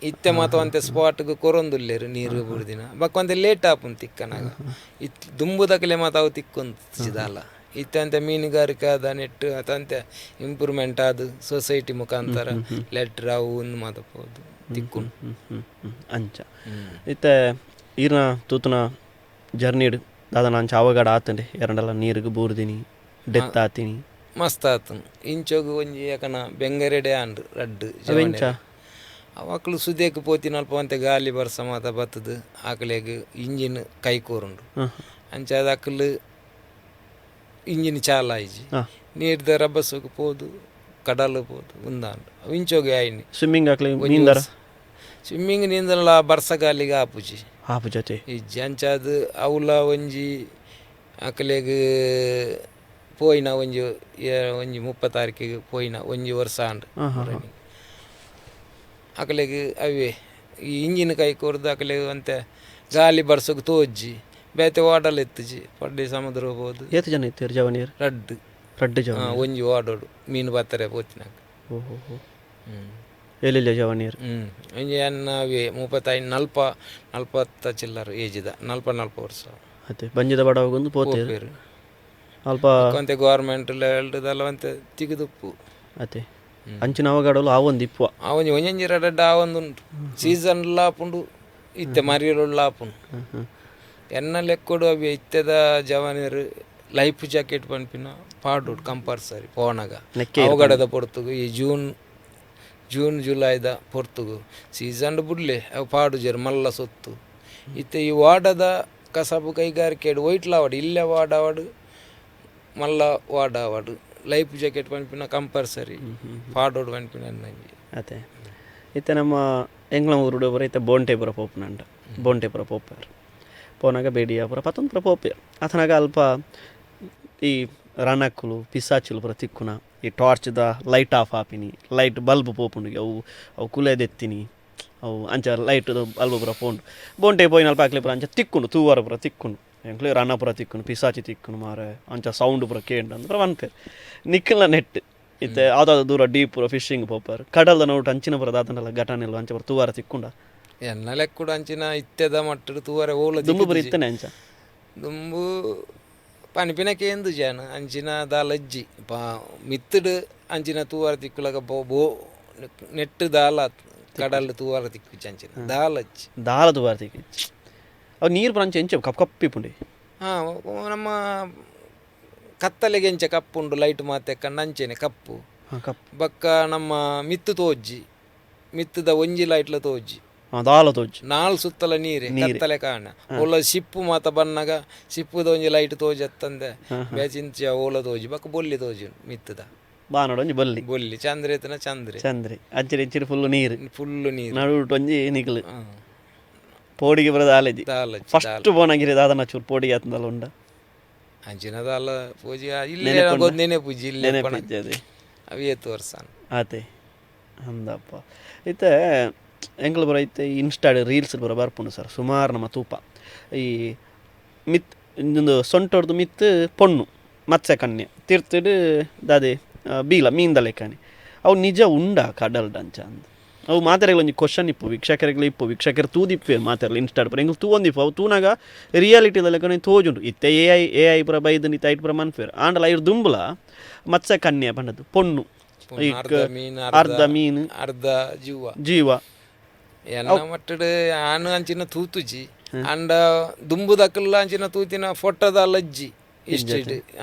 ಇತ್ತೆ ಮಾತ ಒಂತೆ ಸ್ಪಾಟ್ಗೆ ಕೊರೊಂದುಲ್ಲೇರು ನೀರು ಬುಡ್ದಿನ ಬಕ್ಕ ಒಂತೆ ಲೇಟ್ ಆಪುನ್ ತಿಕ್ಕನಾಗ ಇತ್ತು ದುಂಬು ತಗಲೆ ಮಾತ ಅವು ತಿಕ್ಕೊಂತಿದಲ್ಲ ಇತ್ತಂತೆ ಮೀನುಗಾರಿಕೆ ಅದ ನೆಟ್ಟು ಅದಂತೆ ಇಂಪ್ರೂವ್ಮೆಂಟ್ ಆದು ಸೊಸೈಟಿ ಮುಖಾಂತರ ಲೆಟ್ರ್ ಅವು ಒಂದು ಮಾತಪ್ಪೋದು ತಿಕ್ಕೊಂಡು ಅಂಚ ಇತ್ತೆ ಈರ್ನ ತೂತುನ ಜರ್ನಿಡ್ ದಾದನ ಅಂಚ ಅವಗಡ ಆತಂಡೆ ಎರಡಲ್ಲ ನೀರಿಗೆ ಬೂರ್ದಿನಿ ಡೆತ್ ಆತೀನಿ ಮಸ್ತ್ ಆತನು ಇಂಚೋಗು ಒಂಜಿ ಯಾಕನ ಬೆಂಗರೆಡೆ ಅಂಡ್ ರಡ್ಡು ಅವೆಂಚ ಅವಕ್ಕಳು ಸುದೇಕ್ ಪೋತಿನ ಅಲ್ಪ ಅಂತೆ ಗಾಲಿ ಬರ್ಸ ಮಾತ ಬತ್ತದು ಆಕಲೆಗ್ ಇಂಜಿನ್ ಕೈ ಕೋರುಂಡು ಅಂಚ ಅದು ಅಕ್ಕಲು ಇಂಜಿನ್ ಚಾಲಾಯಿಜಿ ನೀರ್ದ ರಬ್ಬಸೋಗಿ ಪೋದು ಕಡಲು ಪೋದು ಉಂದಾಂಡು ಇಂಚೋಗಿ ಆಯ್ನಿ ಸ್ವಿಮ್ಮಿಂಗ್ ಸ್ವಿಮ್ಮಿಂಗ್ ನೀಂದಲ್ಲ ಬರ್ಸಗಾಲಿಗೆ ಆಪುಜಿ ಜೊತೆ ಇಜ್ಜಿ ಅಂಚಾದು ಅವಲ ಒಂಜಿ ಅಕಲೆಗ್ ಪೋಯ್ನ ಒಂಜಿ 30 ತಾರೀಕಿಗೆ ಪೋಯ್ನ ಒಂಜಿ ವರ್ಷ ಅಂಡು ಅಕಲೆಗ್ ಅವೇ ಈ ಇಂಜಿನ್ ಕೈ ಕೋರ್ದು ಅಕಲೆಗ್ ಅಂತೆ ಗಾಲಿ ಬರ್ಸೋಗಿ ತೋಜ್ಜಿ ಬೇತೆ ಓಡಲ್ ಎತ್ತುಜಿ ಪಡ್ಡಿ ಸಮುದ್ರ ಹೋಗ್ಬೋದು ಏತು ಜನ ಇತ್ತು ಜವನಿಯರ್ ರಡ್ಡು ಜವ ಒಂಜಿ ಓಡೋಡು ಮೀನು ಬತ್ತಾರೆ ಪೋತಿನಾಗ ಎಲ್ಲಿಲ್ಲ ಜವನಿಯರ್ ಒಂಜಿ ಅವೇ 35-40 ಚಿಲ್ಲರ್ ಏಜಿದ 40 ವರ್ಷ ಅದೇ ಬಂಜಿದ ಬಡ ಹೋಗೊಂದು ಪೋತೇರು ಅಲ್ಪ ಅಂತೆ ಗೌರ್ಮೆಂಟ್ ಲೆವೆಲ್ದಲ್ಲ ಅಂತೆ ತಿಗುದುಪ್ಪು ಅದೇ ಅಂಚಿನ ಅವಗಾಡಲು ಆ ಒಂದು ಇಪ್ಪು ಅವನಿ ಒಂಜಿ ರಡ್ಡ ಆ ಒಂದುಂಟು ಸೀಸನ್ ಲಾಪುಂಡು ಇತ್ತೆ ಮರಿಯಲು ಲಾಪುಂಡು ಎನ್ನ ಲೆಕ್ಕೊಡು ಅవి ಇತ್ತೆದ ಜವಾನಿಯರು ಲೈಫ್ ಜಾಕೆಟ್ ಪನ್ಪಿನ ಪಾಡು ಕಂಪಲ್ಸರಿ ಪೋನಾಗ ಅವಗಡದ ಪೊಡ್ತುಗು ಈ ಜೂನ್ ಜುಲೈದ ಪೊರ್ತುಗು ಸೀಸನ್ ಬುಡ್ಲೆ ಅವು ಪಾಡು ಜರು ಮಲ್ಲ ಸೊತ್ತು ಇತ್ತೆ ಈ ವಾಡದ ಕಸಬು ಕೈಗಾರಿಕೆ ಒಯ್ಟ್ಲಾವಾಡು ಇಲ್ಲೇ ವಾಡಾವಾಡು ಮಲ್ಲ ವಾಡಾವಾಡು ಲೈಫ್ ಜಾಕೆಟ್ ಪಂಪಿನ ಕಂಪಲ್ಸರಿ ಪಾಡೋಡು ಪಂಪಿನ ನಂಗೆ ಅದೇ ಇತ್ತೆ ನಮ್ಮ ಎಂಗ್ಲ ಊರುಡು ಬರ ಇತ್ತೆ ಬೋಂಟೆ ಪುರ ಪೋಪುನಂಡ ಬೋಂಟೆ ಪುರ ಪೋಪಾರು ಪೋನಾಗ ಬೇಡಿಯ ಪುರ ಪತ್ತೊಂದು ಪುರ ಪೋಪೆ ಅತನಾಗ ಅಲ್ಪ ಈ ರಣಕ್ಕುಲು ಪಿಸಾಚುಲು ಪುರ ತಿಕ್ಕುನ ಈ ಟಾರ್ಚ್ದ ಲೈಟ್ ಆಫ್ ಆಪಿನಿ ಲೈಟ್ ಬಲ್ಬ್ ಪೋಪುಂಡಿಗೆ ಅವು ಕುಲೆದೆತ್ತಿನಿ ಅವು ಅಂಚ ಲೈಟ್ ಬಲ್ಬ್ ಪುರ ಪೋಂಡು ಬೋಂಟೆ ಪೋಯಿನ ಅಲ್ಪ ಹಾಕ್ಲಿ ಪುರ ಅಂಚ ತಿಕ್ಕುಂಡು ತೂವರ ಪುರ ತಿಕ್ಕುಂಡು ಎಂಕ್ಲೆ ರಣ ಪುರ ತಿಕ್ಕುಂಡು ಪಿಸಾಚಿ ತಿಕ್ಕುಂಡು ಮಾರೆ ಅಂಚ ಸೌಂಡ್ ಪುರ ಕೇಂಡು ಅಂದ್ರೆ ಒನ್ಪೇರು ನಿಕ್ಕಲ ನೆಟ್ ಇತ್ತೆ ಯಾವ್ದಾದ್ರು ದೂರ ಡೀಪ್ ಪುರ ಫಿಶಿಂಗ್ ಪೋಪಾರು ಕಡಲ್ದ ನೋಟು ಅಂಚಿನ ಪುರ ದಾತನೆಲ್ಲ ಘಟನೆ ಇಲ್ಲ ಅಂಚ ಪುರ ತೂವರ ತಿಕ್ಕುಂಡ ಎನ್ನ ಲೆಕ್ಕುಡು ಅಂಚಿನ ಇತ್ತೆದ ಮಟ್ಟಡು ತೂವರೆ ಓಲ ದುಂಬು ಪುರ ಇತ್ತನೆ ಅಂಚ ದುಂಬು ಪನಿಪಿನಕ್ಕೆ ಎಂದು ಜಾನ ಅಂಚಿನ ದಾಲಜ್ಜಿ ಮಿತ್ತಡು ಅಂಚಿನ ತೂವರ ತಿಕ್ಕುಲಗ ಬೋ ನೆಟ್ಟು ದಾಲ ಕಡಲ್ ತೂವರ ತಿಕ್ಕು ಅಂಚಿನ ದಾಲಜ್ಜಿ ದಾಲ ತೂವರ ತಿಕ್ಕಿ ಅವು ನೀರು ಪುರ ಅಂಚ ಎಂಚ ಕಪ್ಪು ಕಪ್ಪಿ ಪುಂಡಿ ನಮ್ಮ ಕತ್ತಲೆಗೆ ಎಂಚ ಕಪ್ಪುಂಡು ಲೈಟ್ ಮಾತೆ ಕಂಡು ಅಂಚೆನೆ ಕಪ್ಪು ಕಪ್ಪು ಬಕ್ಕ ನಮ್ಮ ಮಿತ್ತು ತೋಜ್ಜಿ ಮಿತ್ತದ ಒಂಜಿ ಲೈಟ್ಲ ತೋಜ್ಜಿ ದಾಲ ತೋಜ್ ನಾಲ್ ಸುತ್ತಲ ನೀರೆ ಕತ್ತಲೆ ಕಾಣ ಒಲ್ಲ ಸಿಪ್ಪು ಮಾತ ಬನ್ನಗ ಸಿಪ್ಪುದ ಒಂಜಿ ಲೈಟ್ ತೋಜತ್ತಂದೆ ಬೇಚಿಂಚ ಓಲ ತೋಜಿ ಬಕ್ಕ ಬೊಲ್ಲಿ ತೋಜಿ ಮಿತ್ತದ ಬಾನೋಡ ಒಂಜಿ ಬಲ್ಲಿ ಬೊಲ್ಲಿ ಚಂದ್ರೇತನ ಚಂದ್ರೆ ಅಂಚರಿ ಇಂಚಿರಿ ಫುಲ್ಲು ನೀರು ನಡುಟು ಒಂಜಿ ನಿಕಲು ಪೋಡಿಗೆ ಬರೋದು ಆಲೆಜಿ ಫಸ್ಟ್ ಬೋನಾಗಿರಿ ದಾದನ ಚೂರು ಪೋಡಿಗೆ ಆತಂದಲ್ಲ ಉಂಡ ಅಂಚಿನ ದಾಲ ಪೂಜಿ ಇಲ್ಲೇ ನೆನೆ ಪೂಜಿ ಇಲ್ಲೇ ಅವೇ ತೋರ್ಸಾನ ಆತೆ ಅಂದಪ್ಪ ಇತ್ತೆ ಎಂಕ್ಲು ಬರ ಐತೆ ಇನ್ಸ್ಟಾಡ್ ರೀಲ್ಸ್ ಬರ ಬರ್ಪುಂಡು ಸರ್ ಸುಮಾರು ನಮ್ಮ ತೂಪ ಈ ಮಿತ್ ಇಂದೊಂದು ಸೊಂಟೊಡ್ದು ಮಿತ್ ಪೊಣ್ಣು ಮತ್ಸ್ಯ ಕನ್ಯೆ ತಿರ್ತಿಡು ದಾದೆ ಬೀಲ ಮೀನ್ದ ಲೆಕ್ಕನೆ ಅವು ನಿಜ ಉಂಡ ಕಡಲ್ಡ ಅಂಚ ಅಂದ ಅವು ಮಾತಾಡಗಳು ಒಂಜಿ ಕ್ವಶನ್ ಇಪ್ಪು ವೀಕ್ಷಕರಿಗೆ ಇಪ್ಪು ವೀಕ್ಷಕರು ತೂದಿಪ್ಪೆ ಮಾತಾಡಲಿ ಇನ್ಸ್ಟಾಡ್ ಪರ ಎಂಗ್ಲು ತೂವೊಂದಿಪ್ಪು ಅವು ತೂನಾಗ ರಿಯಾಲಿಟಿದ ಲೆಕ್ಕನೆ ತೋಜುಂಡು ಇತ್ತೆ ಎ ಐ ಪುರ ಬೈದನ್ ಇತ್ತ ಐಟ್ ಪುರ ಮನ್ಫೇರ್ ಆಂಡಲ ಐರ್ ದುಂಬುಲ ಮತ್ಸ್ಯ ಕನ್ಯೆ ಪಂಡದು ಪೊಣ್ಣು ಅರ್ಧ ಮೀನು ಅರ್ಧ ಜೀವ ಎನ್ನ ಮಟ್ಟಡು ಆನು ಅಂಚಿನ ತೂತುಜಿ ಅಂಡ ದುಂಬುದಕ್ಕಲ್ಲ ಅಂಚಿನ ತೂತಿನ ಫೋಟೋದ ಲಜ್ಜಿ ಇಷ್ಟು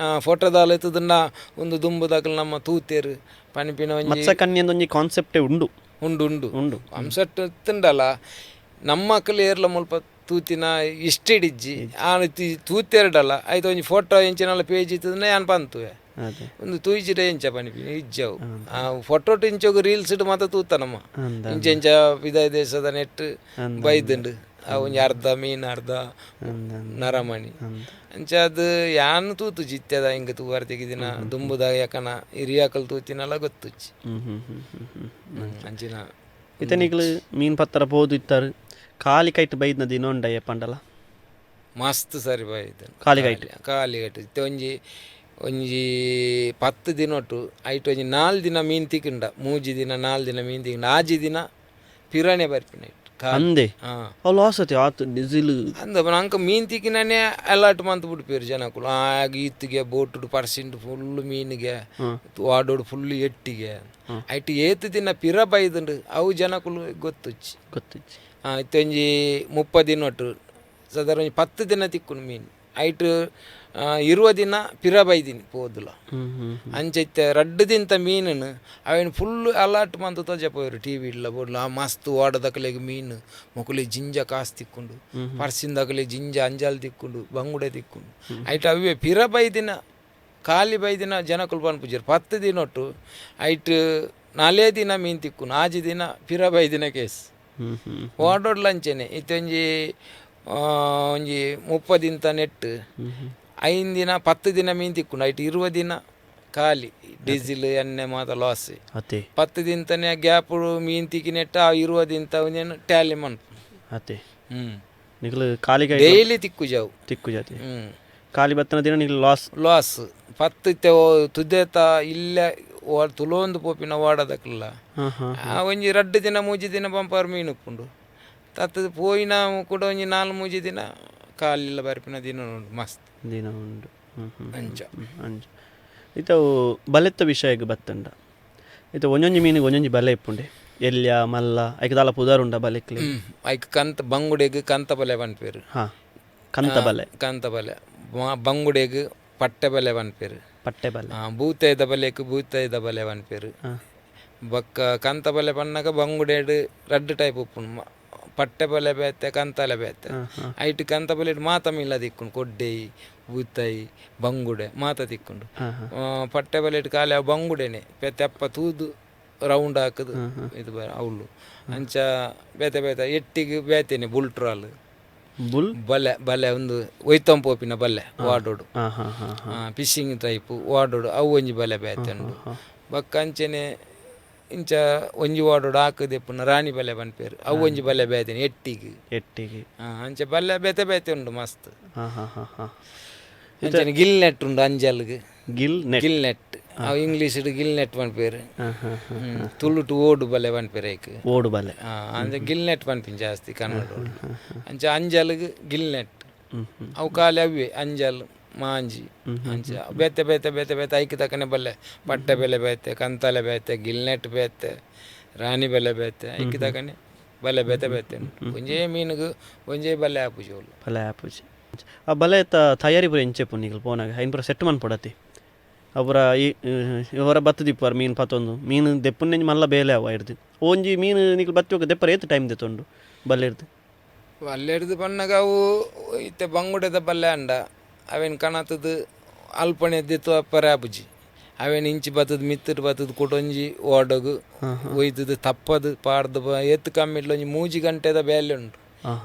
ಫೋಟೋದಾಲ ಎತ್ತದನ್ನ ಒಂದು ದುಂಬುದಕ್ಕಲ್ಲ ನಮ್ಮ ತೂತೇರು ಪನಿಪಿನ ಮತ್ಸ್ಯ ಕನ್ಯೆ ಒಂಜಿ ಕಾನ್ಸೆಪ್ಟೇ ಉಂಡು ಉಂಡು ಅಂಸಟ್ ಎತ್ತುಂಡಲ್ಲ ನಮ್ಮ ಮಕ್ಕಳು ಏರ್ಲ ಮುಲ್ಪ ತೂತಿನ ಇಷ್ಟಿಡಿಜ್ಜಿ ಆನು ತೂತೆರಡಲ್ಲ ಆಯ್ತು ಒಂಜಿ ಫೋಟೋ ಎಂಚಿನಲ್ಲ ಪೇಜ್ ಇತ್ತದನ್ನ ಯಾನ್ ಪಂತು ಒಂದು ತೂಯಿಚಿಡ ಎಂಚ ಪನಿಪಿ ಇಜ್ಜವು ಫೋಟೋ ಇಂಚೋಗು ರೀಲ್ಸ್ ಇಟ್ಟು ಮಾತ ತೂತನಮ್ಮ ಇಂಚೆಂಚ ವಿದಾಯ ದೇಶದ ನೆಟ್ ಬೈದಂಡು ಒಂಜಿ ಅರ್ಧ ಮೀನು ಅರ್ಧ ನರಮಣಿ ಅಂಚ ಅದು ಯಾನು ತೂತು ಜಿತ್ಯದ ಹಿಂಗೆ ತೂವಾರ ತೆಗಿದಿನ ದುಂಬುದ ಯಾಕನ ಹಿರಿಯಾಕಲ್ ತೂತಿನಲ್ಲ ಗೊತ್ತುಚ್ಚಿ ಅಂಚಿನ ಇತನಿಗಳು ಮೀನು ಪತ್ತರ ಬೋದು ಇತ್ತಾರೆ ಖಾಲಿ ಕೈಟ್ ಬೈದ್ನ ದಿನ ಉಂಡ ಪಂಡಲ ಮಸ್ತ್ ಸರಿ ಬೈದ ಖಾಲಿ ಕೈಟ್ ಇತ್ತೆ ಒಂಜಿ 10 ದಿನ ಒಟ್ಟು ಐಟ್ ಒಂಜಿ 4 ದಿನ ಮೀನು ತಿಕ್ಕಂಡ 3 ದಿನ 4 ದಿನ ಮೀನು ತಿಕ್ಕಂಡ ಆಜಿ ದಿನ ಪಿರಾಣೆ ಬರ್ಪಿನ ಅಂದೆ ಲಾಸತಿ ಆತು ಡಿಸಿಲ್ ಅಂದ ನಂಗೆ ಮೀನು ತಿಕ್ಕಿನೇ ಅಲರ್ಟ್ ಮಂತ್ ಬಿಡ್ಪೇರು ಜನಕ್ಕಳು ಆಗ ಈತ್ಗೆ ಬೋಟು ಪರ್ಸೆಂಟ್ ಫುಲ್ ಮೀನಿಗೆ ವಾಡೋಡು ಫುಲ್ ಎಟ್ಟಿಗೆ ಐಟ್ ಏತು ದಿನ ಪಿರ ಬೈದಂಡು ಅವು ಜನಕ್ಕಳು ಗೊತ್ತುಚ್ಚಿ ಇತ್ತೊಂಜಿ 30 ದಿನ ಒಟ್ಟು ಸದರ ಒಂಜಿ 10 ದಿನ ತಿಕ್ಕುನು ಮೀನು ಐಟ್ 20 ದಿನ ಪಿರ ಬೈದಿನಿ ಪೋದುಲ ಅಂಚೈತೆ ರಡ್ಡದಿಂತ ಮೀನನ್ನು ಅವೇನು ಫುಲ್ ಅಲರ್ಟ್ ಮಂತು ತೋಜಪೋರು ಟಿ ವಿ ಇಲ್ಲ ಬೋಡ್ಲ ಮಸ್ತ್ ಓಡದಕಲೆಗೆ ಮೀನು ಮೊಕಲಿ ಜಿಂಜ ಕಾಸು ತಿಕ್ಕೊಂಡು ಪರ್ಸಿಂದಕಲೆ ಜಿಂಜ ಅಂಜಾಲ್ ತಿಕ್ಕೊಂಡು ಬಂಗುಡೆ ತಿಕ್ಕೊಂಡು ಐಟ್ ಅವೇ ಪಿರ ಬೈದಿನ ಖಾಲಿ ಬೈದಿನ ಜನಕ್ಕಳು ಬಂದು ಪೂಜಾರು 10 ದಿನ ಒಟ್ಟು ಐಟ್ 4 ದಿನ ಮೀನು ತಿಕ್ಕುನು ಆಜಿ ದಿನ ಪಿರ ಬೈದಿನ ಕೇಸ್ ಓಡೋಡ್ ಲಂಚನೆ ಇತ್ತೊಂಜಿ ಒಂಜಿ 30 ದಿನ ನೆಟ್ 5 ದಿನ 10 ದಿನ ಮೀನು ತಿಕ್ಕೊಂಡು ಐಟ್ 20 ದಿನ ಖಾಲಿ ಡೀಸೆಲ್ ಎಣ್ಣೆ ಮಾತ ಲಾಸ್ 10 ದಿನ ಗ್ಯಾಪ್ ಮೀನು ತಿಕ್ಕಿ ನೆಟ್ಟ 20 ದಿನ ಟ್ಯಾಲಿ ಮನ್ಪು ಡೈಲಿ ತಿಕ್ಕು ಜಾವು ಖಾಲಿ ಬತ್ತನ ದಿನ ಲಾಸ್ 10 ತುದೇತ ಇಲ್ಲೇ ತುಲೊಂದು ಪೋಪಿನ ವಾಡದಕ್ಕಲ್ಲ ಒಂಜಿ 2 ದಿನ 3 ದಿನ ಬಂಪಾರು ಮೀನು ಉಪ್ಪುಂಡು ತತ್ತದ ಪೋಯಿನ ಕೂಡ ಒಂಜಿ 4-3 ದಿನ ಕಾಲಿಲ್ಲ ಬರ್ಪಿನ ದಿನ ಉಂಡು ಮಸ್ತ್ ದಿನ ಉಂಡು ಅಂಚ ಇತವು ಬಲೆತ್ತ ವಿಷಯಕ್ಕೆ ಬತ್ತಂಡ ಇತ ಒಂಜೊಂಜಿ ಮೀನಿಗೆ ಒಂಜೊಂಜಿ ಬಲೆ ಇಪ್ಪುಂಡೆ ಎಲ್ಯ ಮಲ್ಲ ಐಕ ದಾಲ ಪುದಾರುಂಡ ಬಲೆಕ್ಲಿ ಐಕ ಕಂತ ಬಂಗುಡೆಗ್ ಕಂತ ಬಲೆ ಬನ್ಪೇರು ಕಂತ ಬಲೆ ಬಂಗುಡೆಗ್ ಪಟ್ಟೆ ಬಲೆ ಬನ್ಪೇರು ಪಟ್ಟೆ ಬಲೆ ಭೂತೈದ ಬಲೆಕ್ ಭೂತೈದ ಬಲೆ ಬನ್ಪೇರು ಬೊಕ್ಕ ಕಂತ ಬಲೆ ಪನ್ನಗ ಬಂಗುಡೆಡ್ ರಡ್ಡ್ ಟೈಪ್ ಉಪ್ಪುಂಡು ಪಟ್ಟೆ ಬಲೆ ಬೇತೆ ಕಂತಲೆ ಬೇತೆ ಐಟ್ ಕಂತ ಬಲೆ ಮಾತ ಮಿಲ್ಲ ತಿಕ್ಕುಂಡು ಕೊಡ್ಡೆಯಿ ಬೂತಾಯಿ ಬಂಗುಡೆ ಮಾತ ತಿಕ್ಕುಂಡು ಪಟ್ಟೆ ಬಲೆ ಕಾಲೆ ಅವು ಬಂಗುಡೆನೆ ತೆಪ್ಪ ತೂದು ರೌಂಡ್ ಹಾಕದು ಇದು ಅವಳು ಅಂಚ ಬೇತೆ ಬೇತೆ ಎಟ್ಟಿಗೆ ಬೇತೇನೆ ಬುಲ್ಟ್ರಾಲ್ ಬಲೆ ಬಲೆ ಒಂದು ಒಯ್ತಂ ಪೋಪಿನ ಬಲೆ ವಾಡೋಡು ಫಿಶಿಂಗ್ ಟೈಪ್ ವಾಡೋಡು ಅವು ಒಂಜಿ ಬಲೆ ಬೇತೆ ಉಂಡು ಬೊಕ್ಕ ಅಂಚನೆ ಇಂಚ ಒಂಜಿ ವಾಡೋಡು ಹಾಕದೆ ಪುನಃ ರಾಣಿ ಬಲೆ ಪನ್ಪೇರು ಅವು ಒಂಜಿ ಬಲೆ ಬೇತೇನೆ ಎಟ್ಟಿಗೆ ಅಂಚೆ ಬಲೆ ಬೇತೆ ಬೇತೆ ಉಂಡು ಮಸ್ತ್ ಅಂಚನೆ ಗಿಲ್ ನೆಟ್ ಉಂಡು ಅಂಜಲ್ಗೆ ಗಿಲ್ ನೆಟ್ ಅವು ಇಂಗ್ಲೀಷ್ ಗಿಲ್ ನೆಟ್ ಪನ್ಪೇರು ತುಳುಟು ಓಡು ಬಲೆ ಪನ್ಪೇರು ಓಡು ಬಲೆ ಅಂದ್ರೆ ಗಿಲ್ ನೆಟ್ ಪನ್ಪಿನ್ ಜಾಸ್ತಿ ಕನ್ನಡ ಅಂಚ ಅಂಜಲ್ಗೆ ಗಿಲ್ ನೆಟ್ ಅವು ಕಾಲಿ ಅವೇ ಅಂಜಲ್ ಮಾಂಜಿ ಅಂಚ ಬೇತೆ ಬೇತೆ ಬೇತೆ ಬೇತೆ ಐಕ್ ತಕನೆ ಬಲ್ಲೆ ಪಟ್ಟೆ ಬೆಲೆ ಬೇತೆ ಕಂತಲೆ ಬೇತೆ ಗಿಲ್ ನೆಟ್ ಬೇತೆ ರಾಣಿ ಬೆಲೆ ಬೇತೆ ಐಕ್ ತಕನೆ ಬಲೆ ಬೇತೆ ಬೇತೆ ಒಂಜೇ ಮೀನುಗು ಒಂಜೇ ಬಲ್ಲೆ ಆಪುಜೋಲು ಬಲೆ ಆಪುಜಿ ಆ ಬಲೆ ತಯಾರಿ ಪೂರ ಎಂಚೆ ಪುಣ್ಣಿಗಳು ಪೋನಾಗ ಐನ್ ಪೂರ ಸೆಟ್ ಮನ್ಪೊಡತಿ ಅವರ ಈ ಇವರ ಬತ್ತದಿಪ್ಪಾರ ಮೀನು ಪತ್ತೊಂದು ಮೀನು ದೆಪ್ಪುನೆಂಜಿ ಮಲ್ಲ ಬೇಲೆ ಅವ ಹಿಡ್ದು ಒಂಜಿ ಮೀನು ನಿಕ್ಲು ಬತ್ತಿ ಹೋಗ ದೆಪ್ಪರ ಏತು ಟೈಮ್ ದೆತ್ತೊಂಡು ಬಲ್ಲೆ ಹಿಡ್ದು ಬಲ್ಲೆ ಹಿಡ್ದು ಪನ್ನಗ ಅವು ಇತ್ತೆ ಬಂಗುಡೆದ ಬಲ್ಲೆ ಅಂಡ ಅವೇನು ಕಣತದು ಅಲ್ಪಣೆ ಎದ್ದಿತ್ತು ಅಪ್ಪರೆ ಆಪುಜಿ ಅವೇನು ಇಂಚಿ ಬತ್ತದ ಮಿತ್ತರು ಬತ್ತದ ಕೊಟ್ಟೊಂಜಿ ಓಡಗು ಒಯ್ತದು ತಪ್ಪದು ಪಾಡ್ದು ಎತ್ತು ಕಮ್ಮಿಡ್ಲ ಒಂಜಿ 3 ಗಂಟೆದ ಬೇಲೆ ಉಂಟು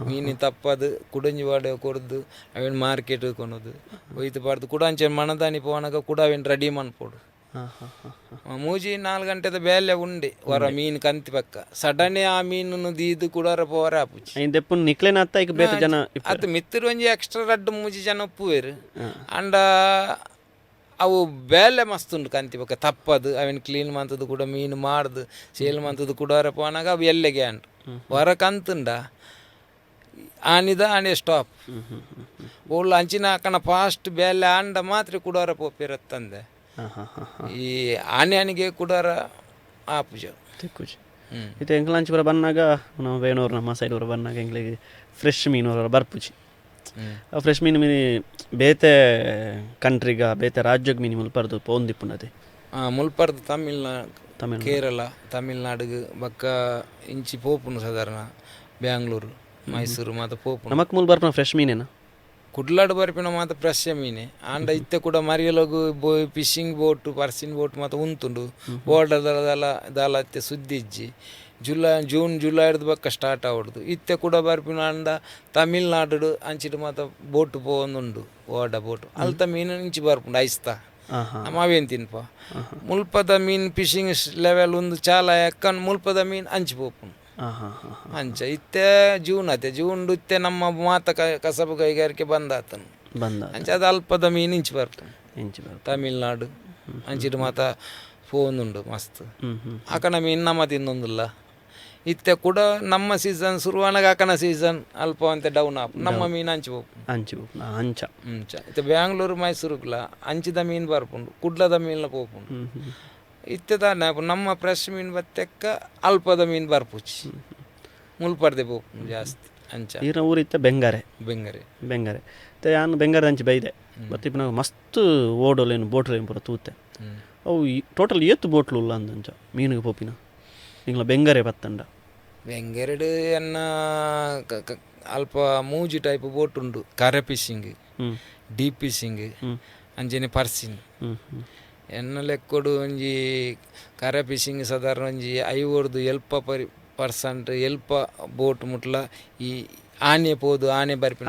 ಮೀನು ತಪ್ಪದು ಕುಡಂಜಿ ವಾಡ ಕೊಡ್ದು ಅವೇನು ಮಾರ್ಕೆಟ್ ಕೊನೋದು ಒಯ್ತು ಪಾಡ್ದು ಕೂಡ ಅಂಚೆ ಮಣದಾನಿ ಪೋನಾಗ ಕೂಡ ಅವೇನು ರೆಡಿ ಮನ್ಪೋಡು 3-4 ಗಂಟೆದ ಬೇಲೆ ಉಂಡೆ ಹೊರ ಮೀನು ಕಂತಿ ಪಕ್ಕ ಸಡನ್ಲಿ ಆ ಮೀನು ದೀದು ಕೂಡ ಪೋರ ಆಪುಜಿ ದೆಪ್ಪು ನಿಕ್ಲೇನ ಅತ್ತ ಈಗ ಬೇತೆ ಜನ ಅದು ಮಿತ್ತರು ಒಂಜಿ ಎಕ್ಸ್ಟ್ರಾ 2-3 ಜನ ಉಪ್ಪುವೇರು ಅಂಡ ಅವು ಬೇಲೆ ಮಸ್ತ್ ಉಂಡು ಕಂತಿ ಪಕ್ಕ ತಪ್ಪದು ಅವೇನು ಕ್ಲೀನ್ ಮಂತದ್ದು ಕೂಡ ಮೀನು ಮಾಡ್ದು ಸೇಲ್ ಮಂತದ್ದು ಕೂಡ ಪೋನಾಗ ಅವು ಎಲ್ಲೆಗೆ ಅಂಟು ಹೊರ ಕಂತುಂಡ ಆನಿದ ಆನೆ ಸ್ಟಾಪ್ ಒಳ್ಳು ಅಂಚಿನ ಹಾಕಣ ಫಾಸ್ಟ್ ಬೇಲೆ ಅಂಡ ಮಾತ್ರ ಕುಡಾರ ಪೋಪಿರತ್ತಂದೆ ಈ ಆನೆಗೆ ಕುಡಾರ ಆಪುಜ ಇದು ಎಂಗ್ಲಂಚ್ ಬರ ಬಂದಾಗ ನಾವು ಬೇನೂರು ನಮ್ಮ ಸೈಡ್ ಬರ ಬಂದಾಗ ಎಂಗ್ಲಿಗೆ ಫ್ರೆಶ್ ಮೀನು ಬರ್ಪುಜಿ ಆ ಫ್ರೆಶ್ ಮೀನು ಬೇತೆ ಕಂಟ್ರಿಗ ಬೇತೆ ರಾಜ್ಯಕ್ಕೆ ಮೀನು ಮುಲ್ಪರ್ದು ಪೋಂದಿಪ್ಪುನದೆ ಮುಲ್ಪರ್ದು ತಮಿಳ್ ಕೇರಳ ತಮಿಳ್ನಾಡಿಗೆ ಬಕ್ಕ ಇಂಚಿ ಪೋಪುನು ಸಾಧಾರಣ ಬ್ಯಾಂಗ್ಳೂರು ಮೈಸೂರು ಮಾತ ಪೋಪು ನಮಕ್ ಮೂಲ ಬರ್ಪನ ಫ್ರೆಶ್ ಮೀನೇನ ಕುಡ್ಲಾಡು ಬರ್ಪಿನ ಮಾತ ಫ್ರೆಶ್ ಮೀನೆ ಆಂಡ ಇತ್ತೆ ಕೂಡ ಮರಿಯಲಗು ಫಿಶಿಂಗ್ ಬೋಟ್ ಪರ್ಸಿನ್ ಬೋಟ್ ಮಾತ ಉಂತುಂಡು ಬೋರ್ಡರ್ದಲ್ಲ ದಾಲ ಇತ್ತೆ ಸುದ್ದಿ ಇಜ್ಜಿ ಜೂನ್ ಜುಲೈ ಹಿಡ್ದು ಬಕ್ಕ ಸ್ಟಾರ್ಟ್ ಆವಡ್ದು ಇತ್ತೆ ಕೂಡ ಬರ್ಪಿನ ಅಂಡ ತಮಿಳ್ನಾಡು ಅಂಚಿಟ್ಟು ಮಾತ ಬೋಟ್ ಪೋಂದುಂಡು ಓಡ ಬೋಟ್ ಅಲ್ತ ಮೀನು ಇಂಚಿ ಬರ್ಪುಂಡು ಐಸ್ತಾ ನಮ್ಮ ಅವೇನು ತಿನ್ಪ ಮುಲ್ಪದ ಮೀನು ಫಿಶಿಂಗ್ ಲೆವೆಲ್ ಒಂದು ಚಾಲ ಎಕ್ಕನ್ ಮುಲ್ಪದ ಮೀನು ಅಂಚಿ ಪೋಪುಂಡು ಅಂಚ ಇತ್ತೆ ಜೂನ್ ಅತ್ತೆ ಜೂನ್ ಇತ್ತೆ ನಮ್ಮ ಮಾತ ಕಸಬು ಕೈಗಾರಿಕೆ ಬಂದಾತನು ಅಂಚ ಅದು ಅಲ್ಪದ ಮೀನು ಇಂಚಿ ಬರ್ತಾನೆ ತಮಿಳ್ನಾಡು ಅಂಚಿಟ್ಟು ಮಾತ ಫೋನುಂಡು ಮಸ್ತ್ ಆಕನ ಮೀನು ನಮ್ಮ ತಿನ್ನೊಂದಿಲ್ಲ ಇತ್ತೆ ಕೂಡ ನಮ್ಮ ಸೀಸನ್ ಶುರುವಾನಾಗ ಆಕನ ಸೀಸನ್ ಅಲ್ಪ ಅಂತ ಡೌನ್ ಆಪ್ ನಮ್ಮ ಮೀನು ಅಂಚ ಇತ್ತೆ ಬ್ಯಾಂಗ್ಳೂರು ಮೈಸೂರುಗ್ಲ ಅಂಚಿದ ಮೀನು ಬರ್ಪುಂಡು ಕುಡ್ಲದ ಮೀನು ಪೋಪುಂಡು ಇತ್ತೆ ತಾನೆ ನಮ್ಮ ಫ್ರೆಶ್ ಮೀನು ಬತ್ತೆಕ್ಕ ಅಲ್ಪದ ಮೀನು ಬರ್ಪುಚ್ಚಿ ಮುಲ್ಪರ್ದೆ ಪೋಪುಂಡು ಜಾಸ್ತಿ ಅಂಚ ಈರ ಊರಿತ್ತ ಬೆಂಗಾರೆ ನಾನು ಬೆಂಗಾರೆ ಅಂಚಿ ಬೈದೆ ಬತ್ತಿಪ್ಪ ನಾವು ಮಸ್ತ್ ಓಡೋಲೇನು ಬೋಟ್ಲೇನು ಪೂರ ತೂತೆ ಅವು ಟೋಟಲ್ ಏತ್ತು ಬೋಟ್ಲು ಇಲ್ಲ ಅಂದಂಚ ಮೀನಿಗೆ ಪೋಪಿನ ನಿಂಗ್ಲ ಬೆಂಗಾರೆ ಬತ್ತಂಡ ಬೆಂಗಾರೆಡು ಎನ್ನ ಅಲ್ಪ ಮೂಜಿ ಟೈಪ್ ಬೋಟ್ ಉಂಡು ಕರೆ ಫಿಶಿಂಗ್ ಡೀಪ್ ಫಿಶಿಂಗ್ ಅಂಜನೆ ಪರ್ಸಿನ್ ಎನ್ನ ಲೆಕ್ಕೊಡು ಒಂಜಿ ಕರೆ ಫಿಶಿಂಗ್ ಸಾಧಾರಣ ಒಂಜಿ 50% ಎಲ್ಪ ಬೋಟ್ ಮುಟ್ಲ ಈ ಆನೆ ಪೋದು ಆನೆ ಬರ್ಪಿನ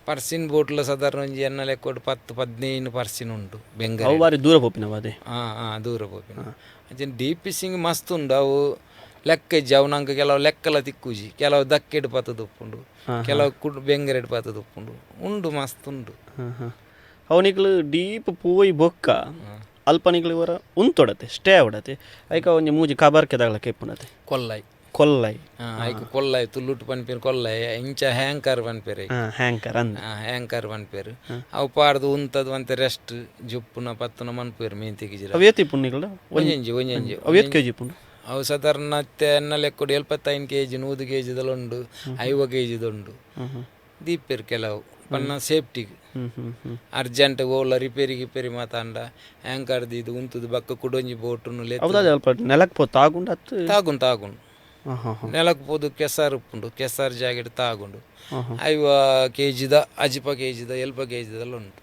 ಪರ್ಸಿನ್ ಬೋಟ್ಲ ಸಾಧಾರಣ ಒಂಜಿ ಎನ್ನ ಲೆಕ್ಕೊಡು 10-15 ಪರ್ಸಿನ್ ಉಂಟು ಬೆಂಗಾರೆ ದೂರ ಪೋಪಿನ ಅದೇ ದೂರ ಪೋಪಿನ ಅಂಚನೆ ಡೀಪ್ ಫಿಶಿಂಗ್ ಮಸ್ತ್ ಉಂಡು ಅವು ಲೆಕ್ಕ ಇಜ್ಜಿ ಅವು ನಂಗೆ ಕೆಲವು ಲೆಕ್ಕಲ ತಿಕ್ಕುಜಿ ಕೆಲವು ದಕ್ಕೆಡು ಪತ್ತದು ಉಪ್ಪುಂಡು ಕೆಲವು ಬೆಂಗರೆಡು ಪತ್ತದು ಉಪ್ಪುಂಡು ಉಂಡು ಮಸ್ತ್ ಉಂಡು ಅವನಿಗಳು ಡೀಪ್ ಪೂಯಿ ಬೊಕ್ಕ ಅಲ್ಪನಿಗಳು ಇವರ ಉಂತೊಡತೆ ಸ್ಟೇ ಆವಡತೆ ಐಕ ಒಂಜಿ ಮೂಜಿ ಕಬರ್ಕೆ ದಾಗ್ಲ ಕೆಪ್ಪುನತೆ ಕೊಲ್ಲೈ ಐಕ ಕೊಲ್ಲೈ ತುಲ್ಲುಟ್ಟು ಪನ್ಪೇರು ಕೊಲ್ಲೈ ಇಂಚ ಹ್ಯಾಂಕರ್ ಪನ್ಪೇರು ಹ್ಯಾಂಕರ್ ಪನ್ಪೇರು ಅವು ಪಾಡ್ದು ಉಂತದು ಅಂತೆ ರೆಸ್ಟ್ ಜುಪ್ಪುನ ಪತ್ತುನ ಮನ್ಪೇರು ಮೀನ್ ತೆಗಿಜಿರ ಅವೇತಿ ಪುಣ್ಣಿಗಳ ಒಂಜಿ ಅವೇತ್ ಕೆಜಿ ಪುಣ್ಣು ಅವು ಸಾಧಾರಣ ಎನ್ನ ಲೆಕ್ಕೊಡು 75 kg 100 kg ಉಂಡು 50 kg ಉಂಡು ದೀಪೇರು ಕೆಲವು ಪನ್ನ ಸೇಫ್ಟಿಗೆ ಅರ್ಜೆಂಟ್ ಓಲ ರಿಪೇರಿ ಮಾತಾಂಡ ಆ್ಯಂಕರ್ದು ಇದು ಉಂತದು ಬಕ್ಕ ಕುಡೊಂಜಿ ಬೋಟುನು ಸ್ವಲ್ಪ ನೆಲಕ್ಕೆ ಪೋ ತಾಗುಂಡು ತಾಗುಂಡು ನೆಲಕ್ಕೆ ಪೋದು ಕೆಸಾರ್ ಉಪ್ಪುಂಡು ಕೆಸಾರ್ ಜಾಕೆಟ್ ತಾಗುಂಡು 5 kg ಅಜಿಪ kg ಎಲ್ಪ kg ಉಂಟು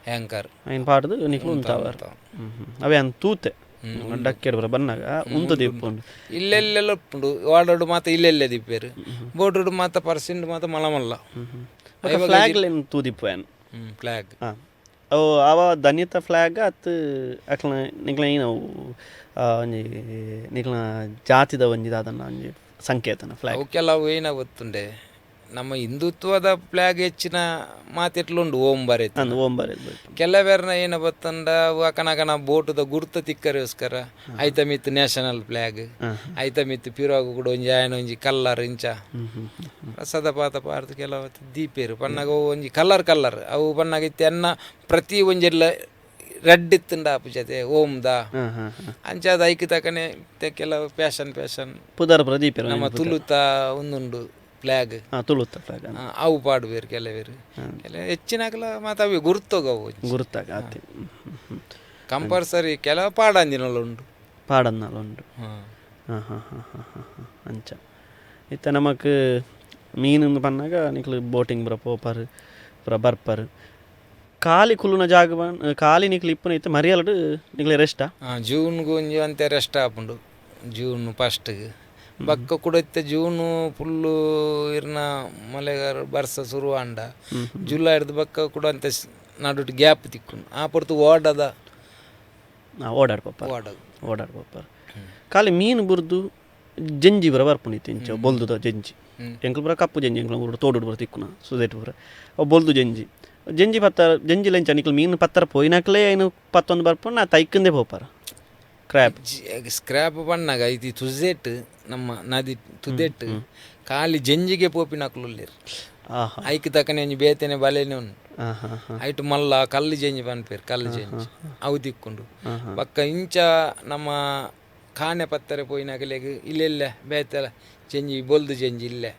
ಆ್ಯಂಕರ್ ఆయన పాడదు నీకు ఉంటావారు అవి అంత తూతే ಡಕ್ಕೆಡ್ ಬನ್ನಾಗ ಉಂತು ದಿಪ್ಪುಂಡು ಇಲ್ಲೆಲ್ಲೆಲ್ಲ ಉಪ್ಪುಂಡು ವಾಡೋಡು ಮಾತ ಇಲ್ಲೆಲ್ಲೇ ದಿಪ್ಪೇರು ಬೋಟೋಡು ಮಾತ ಪರ್ಸೆಂಟ್ ಮಾತ ಮಲ್ಲ ಫ್ಲಾಗ್ ತೂ ದಿಪ್ಪೇನು ಫ್ಲಾಗ್ ಅವು ಅವ ಧನ್ಯತ ಫ್ಲಾಗ್ ಅತ್ ಅಕ್ಲ ನಿಕ್ಲ ಏನು ಒಂಜಿ ನಿಕ್ಲ ಜಾತಿದ ಒಂಜಿದ ಅದನ್ನ ಒಂಜಿ ಸಂಕೇತನ ಫ್ಲಾಗ್ ಅವು ಕೆಲವು ಏನ ಗೊತ್ತುಂಡೆ ನಮ್ಮ ಹಿಂದುತ್ವದ ಫ್ಲಾಗ್ ಹೆಚ್ಚಿನ ಮಾತೆಟ್ಲುಂಡು ಓಂ ಬರೆದು ಕೆಲವೆರ್ನ ಏನ ಬತ್ತಂಡ ಅಕನಕನ ಬೋಟದ ಗುರ್ತ ತಿಕ್ಕರಿಗೋಸ್ಕರ ಐತ ಮಿತ್ತು ನ್ಯಾಷನಲ್ ಫ್ಲಾಗ್ ಐತ ಮಿತ್ತು ಪಿರಾಗು ಕೂಡ ಒಂಜಿ ಆಯನ ಒಂಜಿ ಕಲ್ಲರ್ ಇಂಚ ರಸದ ಪಾತ ಪಾರ್ದು ಕೆಲವು ದೀಪೇರು ಪನ್ನಾಗ ಒಂಜಿ ಕಲ್ಲರ್ ಅವು ಪನ್ನಾಗ ಇತ್ತೆ ಅನ್ನ ಪ್ರತಿ ಒಂಜೆಲ್ಲ ರೆಡ್ ಇತ್ತುಂಡ ಅಪ್ಪ ಜೊತೆ ಓಮ್ದ ಅಂಚಾದ ಐಕ್ ತಕನೆ ಕೆಲವು ಪ್ಯಾಷನ್ ಪುದರ್ ಪ್ರದೀಪ ನಮ್ಮ ತುಳುತ ಒಂದುಂಡು ಫ್ಲಾಗ್ ತುಳುತ್ತ ಫ್ಲಾಗ್ ಅವು ಪಾಡುವೇರು ಕೆಲವೇರು ಹೆಚ್ಚಿನಾಗಲ ಮತ್ತು ಅವು ಗುರುತಾಗವು ಕಂಪಲ್ಸರಿ ಕೆಲವು ಪಾಡಂದಿನಲ್ಲುಂಡು ಅಂಚ ಇತ್ತ ನಮಕ್ ಮೀನು ಪನ್ನಾಗ ನಿಕ್ಲು ಬೋಟಿಂಗ್ ಬರ ಪೋಪರ್ ಪುರ ಬರ್ಪರ್ ಖಾಲಿ ಕುಲ್ಲುನ ಜಾಗ ಖಾಲಿ ನಿಕ್ಲು ಇಪ್ಪನ ಇತ್ತು ಮರಿಯಲ್ಡು ನಿಕ್ಲೆ ರೆಸ್ಟಾ ಜೂನ್ಗೆ ಒಂಜಿ ಅಂತೆ ರೆಸ್ಟ್ ಆಪುಂಡು ಜೂನ್ ಫಸ್ಟ್ಗೆ ಬಕ್ಕ ಕುಡತ್ತೆ ಜೂನು ಫುಲ್ಲು ಇರ್ನ ಮಳೆಗಾರ ಬರ್ಸ ಶುರು ಅಂಡ ಜುಲೈ ಹಿಡ್ದು ಬಕ್ಕ ಕೂಡ ಅಂತೆ ನಡುಟ್ ಗ್ಯಾಪ್ ತಿಕ್ಕೊಂಡು ಆ ಪೊರ್ತು ಓಡಾಡ್ಪಪ್ಪ ಖಾಲಿ ಮೀನು ಬುರ್ದು ಜಂಜಿ ಬರ ಬರ್ಪುಣಿತ್ತು ಇಂಚ ಬೊಲ್ದುದ ಜಂಜಿ ಎಂಕ್ಲು ಬರ ಕಪ್ಪು ಜಂಜಿ ಎಂಕ್ಲು ತೋಡು ಬರ ತಿಕ್ಕುನ ಸುದೇಟ್ ಬರ ಅವು ಬೊಲ್ದು ಜಂಜಿ ಪತ್ತರ ಜಂಜಿ ಲಂಚ ನಿಕ್ಲು ಮೀನು ಪತ್ತರ ಪೋಯಿನಾಕ್ಲೇ ಏನು ಪತ್ತೊಂದು ಬರ್ಪುಂಡು ನಾ ತೈಕಂದೇ ಹೋಪಾರ ಸ್ಕ್ರ್ಯಾಪ್ ಬಣ್ಣಾಗ ಇದು ತುಜೆಟ್ ನಮ್ಮ ನದಿ ತುದೆಟ್ ಖಾಲಿ ಜಂಜಿಗೆ ಪೋಪಿನಾಕ್ಲುಲ್ಲೇರು ಐಕ್ ತಕನೆ ಒಂಜಿ ಬೇತೆನೆ ಬಲೆನೆ ಉಂಟು ಐಟು ಮಲ್ಲ ಕಲ್ಲು ಜಂಜಿ ಪನ್ಪೇರು ಕಲ್ಲು ಜಂಜಿ ಅವು ತಿಕ್ಕೊಂಡು ಪಕ್ಕ ಇಂಚ ನಮ್ಮ ಕಾಣೆ ಪತ್ತರೆ ಪೋಯಿನಾಗಲೆಗ್ ಇಲ್ಲೆಲ್ಲ ಬೇತೆಲ ಜಂಜಿ ಬೊಲ್ದು ಜಂಜಿ ಇಲ್ಲೇ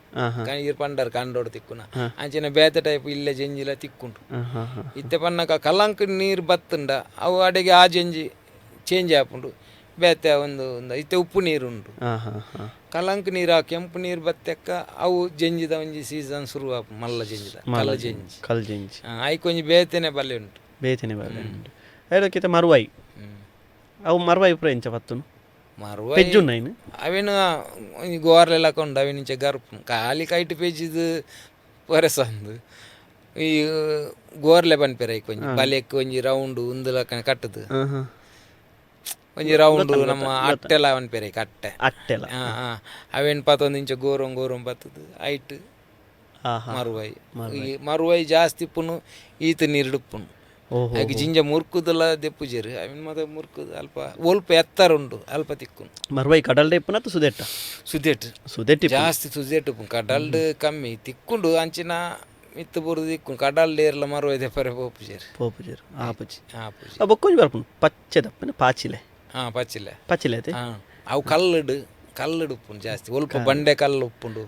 ಇರ್ ಪಂಡರ್ ಕಂಡೋಡು ತಿಕ್ಕುನ ಅಂಚಿನ ಬೇತೆ ಟೈಪ್ ಇಲ್ಲೇ ಜಂಜಿಲ ತಿಕ್ಕುಂಟು ಇತ್ತೆ ಪನ್ನಕ ಕಲಂಕ ನೀರು ಬತ್ತುಂಡ ಅವು ಅಡೆಗೆ ಆ ಜಂಜಿ ಚೇಂಜ್ ಆಪುಂಡು ಬೇತೆ ಒಂದು ಇತ್ತೆ ಉಪ್ಪು ನೀರು ಉಂಟು ಕಲಂಕ ನೀರು ಕೆಂಪು ನೀರು ಬತ್ತೆಕ್ಕ ಅವು ಜಂಜಿದ ಒಂಜಿ ಸೀಸನ್ ಶುರು ಆಪು ಮಲ್ಲ ಜಂಜಿದ ಕಲ್ ಜಂಜಿ ಐಕ್ ಒಂಜಿ ಬೇತೆನೆ ಬಲ್ಲೆ ಉಂಟು ಹೇಳಕ್ಕಿಂತ ಮರುವಾಯಿ ಅವು ಮರುವಾಯಿ ಪುರ ಇಂಚ ಪತ್ತುನು ಮರುವಾಯಿ ಅವೇನು ಗೋರ್ಲೆಲ್ಲ ಕೊಂಡು ಅವೇನಿಂಚ ಗರ್ಪು ಖಾಲಿ ಕೈಟ್ ಪೇಜಿದು ಪೊರೆಸಂದು ಈ ಗೋರ್ಲೆ ಬನ್ಪೇರ ಐಕ್ ಒಂಜಿ ಬಲೆಕ್ ಒಂಜಿ ರೌಂಡ್ ಉಂದುಲ ಕಟ್ಟದು ಒಂಜಿ ರೌಂಡ್ ನಮ್ಮ ಅಟ್ಟೆಲ ಬನ್ಪೇರ ಐಕ್ ಅಟ್ಟೆಲ ಅವೇನು ಪತ್ತೊಂದು ಇಂಚ ಗೋರಂ ಬತ್ತದು ಐಟ್ ಮರುವಾಯಿ ಜಾಸ್ತಿ ಪುನು ಈತ ನೀರುಡುಪ್ಪುನು ಹಾಗೆ ಜಿಂಜ ಮುರ್ಕುದಲ್ಲ ದೆಪ್ಪುಜೇರು ಅವಿನ ಮತ್ತೆ ಮುರ್ಕುದು ಅಲ್ಪ ಒಲ್ಪ ಎತ್ತರ ಉಂಡು ಅಲ್ಪ ತಿಕ್ಕುನು ಮರುವಾಯಿ ಕಡಲ್ಡೆ ಇಪ್ಪನ ಸುದೆಟ್ ಜಾಸ್ತಿ ಸುದೆಟ್ ಉಪ್ಪು ಕಡಲ್ಡ್ ಕಮ್ಮಿ ತಿಕ್ಕೊಂಡು ಅಂಚಿನ ಮಿತ್ತು ಬುರ್ದು ತಿಕ್ಕು ಕಡಲ್ಡೆ ಇರಲ್ಲ ಮರುವಾಯಿ ದೆಪ್ಪರೆ ಪೋಪುಜೇರು ಆಪುಜಿ ಬೊಕ್ಕೊಂಜಿ ಬರ್ಪುನು ಪಚ್ಚೆ ದಪ್ಪನ ಪಾಚಿಲೆ ಪಚ್ಚಿಲೆ ಅವು ಕಲ್ಲಡು ಉಪ್ಪುಂಡು ಜಾಸ್ತಿ ಒಲ್ಪ ಬಂಡೆ ಕಲ್ಲು ಉಪ್ಪುಂಡು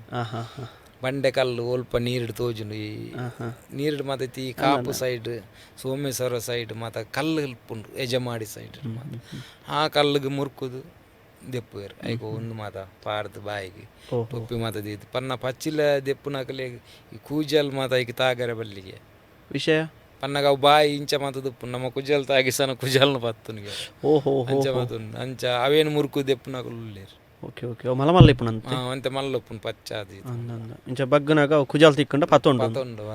ಬಂಡೆ ಕಲ್ಲು ಒಲ್ಪ ನೀರಿಡು ತೋಜುಂಡು ಈ ನೀರಿಡು ಮತ್ತೆ ಈ ಕಾಪು ಸೈಡ್ ಸೋಮೇಶ್ವರ ಸೈಡ್ ಮತ್ತು ಕಲ್ಲು ಉಪ್ಪುಂಡು ಯಜಮಾಡಿ ಸೈಡ್ ಆ ಕಲ್ಲಿಗೆ ಮುರ್ಕುದು ದೆಪ್ಪುವೇರು ಐಕ ಒಂದು ಮಾತ ಪಾರ್ದು ಬಾಯಿಗೆ ಉಪ್ಪಿ ಮಾತದ ಇದು ಪನ್ನ ಪಚ್ಚಿಲ ದೆಪ್ಪುನಕಲೆ ಈ ಕೂಜಲ್ ಮಾತ ಐಕ ತಾಗರೆ ಬಲ್ಲಿಗೆ ವಿಷಯ ಪನ್ನಗ ಅವು ಬಾಯಿ ಇಂಚ ಮಾತದ ಉಪ್ಪು ನಮ್ಮ ಕುಜಲ್ ತಾಗಿಸನ ಕುಜಲ್ನ ಪತ್ತುನಿಗೆ ಅಂಚ ಮಾತುಂಡು ಅಂಚ ಅವೇನು ಮುರ್ಕು ದೆಪ್ಪುನಕುಲ್ಲೇರು ಓಕೆ ಮಲ್ಲ ಇಪ್ಪುನಂತೆ ಅಂತೆ ಮಲ್ಲ ಉಪ್ಪುನು ಪಚ್ಚಾದಿ ಇಂಚ ಬಗ್ಗನಾಗ ಕುಜಾಲ್ ತಿಕ್ಕೊಂಡ ಪತ್ತೊಂಡು